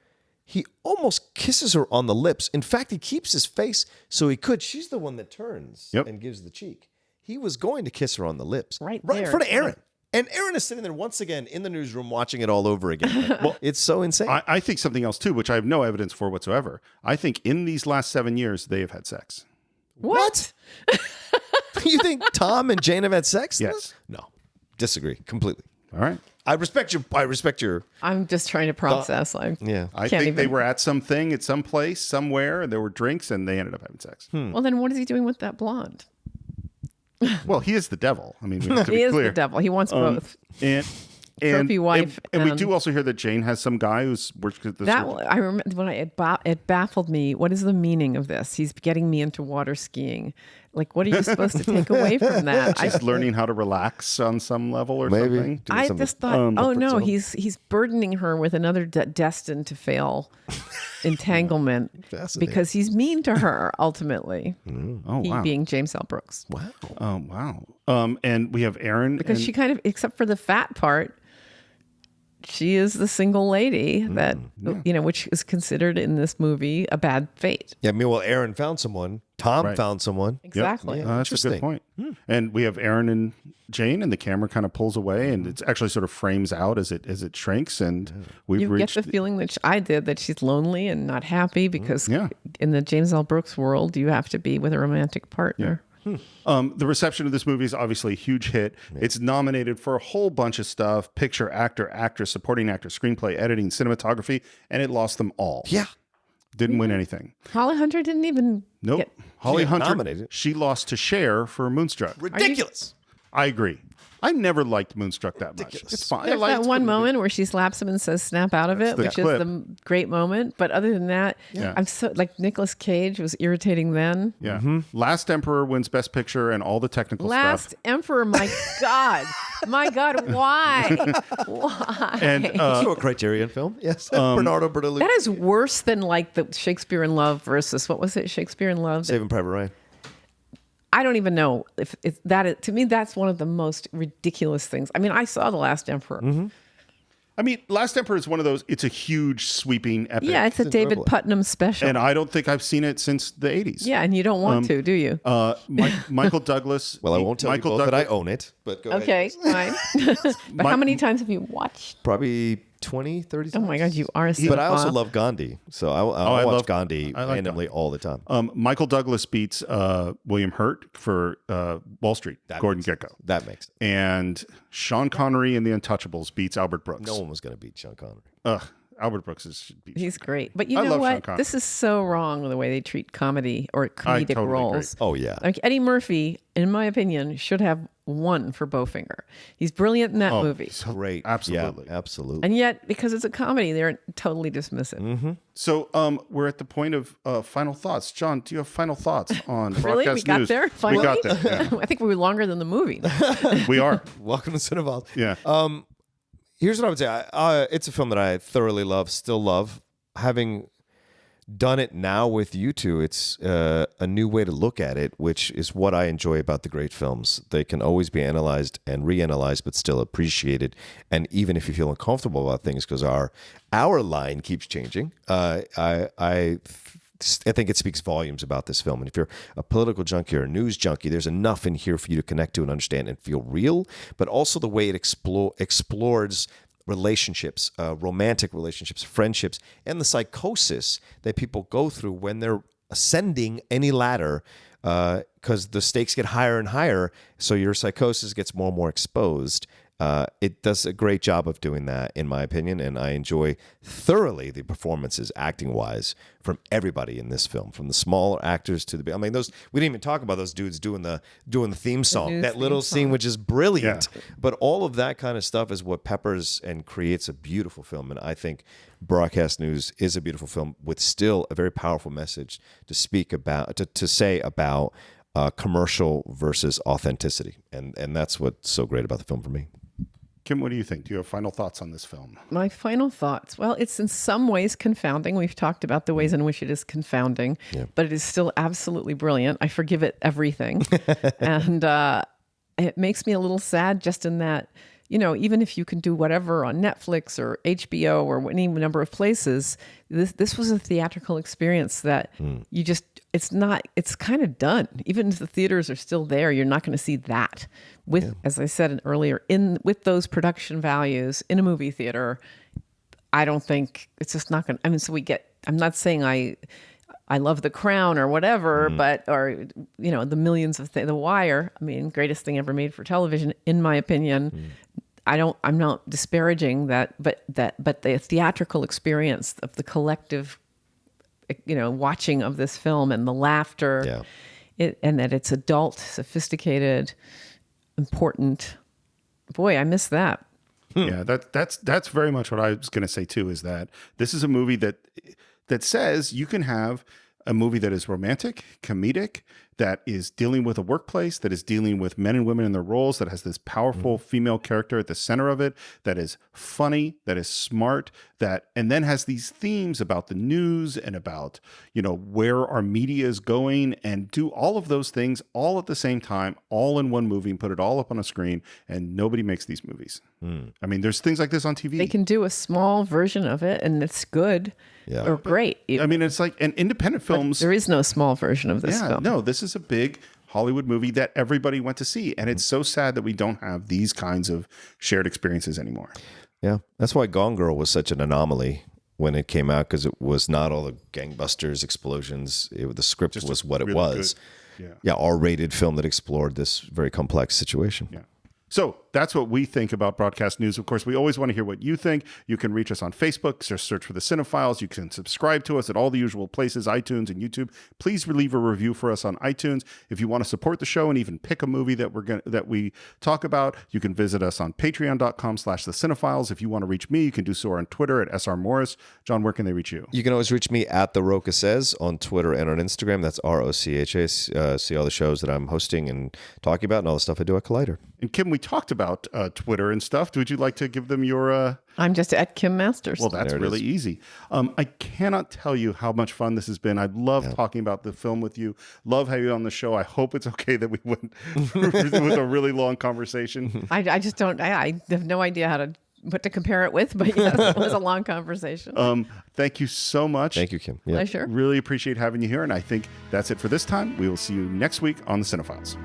he almost kisses her on the lips. In fact, he keeps his face so he could. She's the one that turns and gives the cheek. He was going to kiss her on the lips. Right in there. front of Aaron. And Aaron is sitting there once again in the newsroom watching it all over again. Well, it's so insane. I think something else too, which I have no evidence for whatsoever. I think in these last 7 years, they have had sex. What? You think Tom and Jane have had sex? Yes. No. Disagree completely. All right. I respect your. I'm just trying to process. I think they were at something at some place somewhere, and there were drinks, and they ended up having sex. Well, then what is he doing with that blonde? Well, he is the devil. I mean, we have to be He is clear. the devil. He wants both. And Trophy wife, and we and- do also hear that Jane has some guy who's works at this. That I remember when it baffled me. What is the meaning of this? He's getting me into water skiing. Like, what are you supposed to take away from that? Just learning how to relax on some level or something. I just thought, oh no, he's burdening her with another destined to fail entanglement because he's mean to her ultimately. Oh, he wow. being James L. Brooks. Wow. Oh, wow. And we have Aaron. Because she kind of, except for the fat part, she is the single lady that, which is considered in this movie a bad fate. Yeah, meanwhile, Aaron found someone. Tom found someone. Exactly. Yep. That's a good point. And we have Aaron and Jane, and the camera kind of pulls away, and it's actually sort of frames out as it shrinks, and we've You reached. get the feeling that I did that she's lonely and not happy because in the James L. Brooks world, you have to be with a romantic partner. The reception of this movie is obviously a huge hit. It's nominated for a whole bunch of stuff: picture, actor, actress, supporting actor, screenplay, editing, cinematography, and it lost them all. Yeah. Didn't win anything. Holly Hunter didn't even Nope. get Holly Hunter nominated. She lost to Cher for Moonstruck. Ridiculous. I agree. I never liked Moonstruck that much. It's fine. There's that one moment where she slaps him and says "snap out of it," the which clip. is the great moment. But other than that, Yeah. I'm so like Nicolas Cage was irritating then. Yeah. Last Emperor wins Best Picture and all the technical Last stuff. Emperor, my God, why? Why? And a Criterion film. Yes. Bernardo Bertolucci. That is worse than like the Shakespeare in Love versus what was it? Shakespeare in Love. Saving Private Ryan. I don't even know if that is, to me, that's one of the most ridiculous things. I mean, I saw The Last Emperor. I mean, Last Emperor is one of those, it's a huge sweeping epic. Yeah, it's a David Putnam special. And I don't think I've seen it since the 80s. Yeah, and you don't want to, do you? Michael Douglas. Well, I won't tell you both that I own it, but go ahead. Okay, fine. But how many times have you watched? Probably 20, 30 times. Oh my God, you are a But I also cinephile. love Gandhi. So I I watch love- Gandhi I like randomly all the time. Michael Douglas beats William Hurt for Wall Street, Gordon Gekko. That makes sense. And Sean Connery in The Untouchables beats Albert Brooks. No one was going to beat Sean Connery. Albert Brooks should be. He's great. But you I know love Sean what? Connery. This is so wrong the way they treat comedy or comedic totally roles. agree. Oh, yeah. Like Eddie Murphy, in my opinion, should have won for Bowfinger. He's brilliant in that movie. Great. Absolutely. Yeah, absolutely. And yet, because it's a comedy, they're totally dismissive. So we're at the point of final thoughts. John, do you have final thoughts on Really? broadcast We got news? there? Finally? We got there. Yeah. I think we were longer than the movie. We are. Welcome to Cine-Files. Yeah. Here's what I would say. It's a film that I thoroughly love, still love. Having done it now with you two, it's a new way to look at it, which is what I enjoy about the great films. They can always be analyzed and reanalyzed, but still appreciated. And even if you feel uncomfortable about things, because our line keeps changing, I think it speaks volumes about this film. And if you're a political junkie or a news junkie, there's enough in here for you to connect to and understand and feel real, but also the way it explores relationships, romantic relationships, friendships, and the psychosis that people go through when they're ascending any ladder, because the stakes get higher and higher, so your psychosis gets more and more exposed. It does a great job of doing that, in my opinion, and I enjoy thoroughly the performances, acting-wise, from everybody in this film, from the smaller actors to the. I mean, those we didn't even talk about those dudes doing the theme song, that little scene, which is brilliant. Yeah. But all of that kind of stuff is what peppers and creates a beautiful film, and I think Broadcast News is a beautiful film with still a very powerful message to speak about, to say about commercial versus authenticity, and that's what's so great about the film for me. Kim, what do you think? Do you have final thoughts on this film? My final thoughts. Well, it's in some ways confounding. We've talked about the ways in which it is confounding, but it is still absolutely brilliant. I forgive it everything. And it makes me a little sad just in that, you know, even if you can do whatever on Netflix or HBO or any number of places, this was a theatrical experience that you just, it's kind of done. Even if the theaters are still there, you're not going to see that. With, as I said earlier, with those production values in a movie theater, I don't think it's just not going to, I mean, so I'm not saying I love The Crown or whatever, or the millions of The Wire. I mean, greatest thing ever made for television, in my opinion. I'm not disparaging that, but the theatrical experience of the collective, watching of this film and the laughter, and that it's adult, sophisticated, important. Boy, I miss that. Yeah, that's very much what I was going to say too. Is that this is a movie that says you can have a movie that is romantic, comedic, that is dealing with a workplace, that is dealing with men and women in their roles, that has this powerful female character at the center of it, that is funny, that is smart, and then has these themes about the news and about, where our media is going, and do all of those things all at the same time, all in one movie, and put it all up on a screen. And nobody makes these movies. I mean, there's things like this on TV. They can do a small version of it, and it's good or great. I mean, it's like an independent films. There is no small version of this film. No, this is a big Hollywood movie that everybody went to see. And it's so sad that we don't have these kinds of shared experiences anymore. Yeah, that's why Gone Girl was such an anomaly when it came out, because it was not all the gangbusters, explosions. The script was what it was. R-rated film that explored this very complex situation. Yeah. So that's what we think about broadcast news. Of course, we always want to hear what you think. You can reach us on Facebook, just search for the Cine-Files. You can subscribe to us at all the usual places, iTunes and YouTube. Please leave a review for us on iTunes. If you want to support the show and even pick a movie that we talk about, you can visit us on patreon.com/thecine-files. If you want to reach me, you can do so on Twitter at SRMorris. John, where can they reach you? You can always reach me at The Rocha Says on Twitter and on Instagram. That's ROCHA. See all the shows that I'm hosting and talking about and all the stuff I do at Collider. And Kim, we talked about Twitter and stuff. Would you like to give them your... I'm just at Kim Masters. Well, that's really easy. I cannot tell you how much fun this has been. I love talking about the film with you. Love having you on the show. I hope it's okay that we went with a really long conversation. I just don't... I have no idea what to compare it with, but yes, it was a long conversation. Thank you so much. Thank you, Kim. Pleasure. Really appreciate having you here. And I think that's it for this time. We will see you next week on the Cine-Files.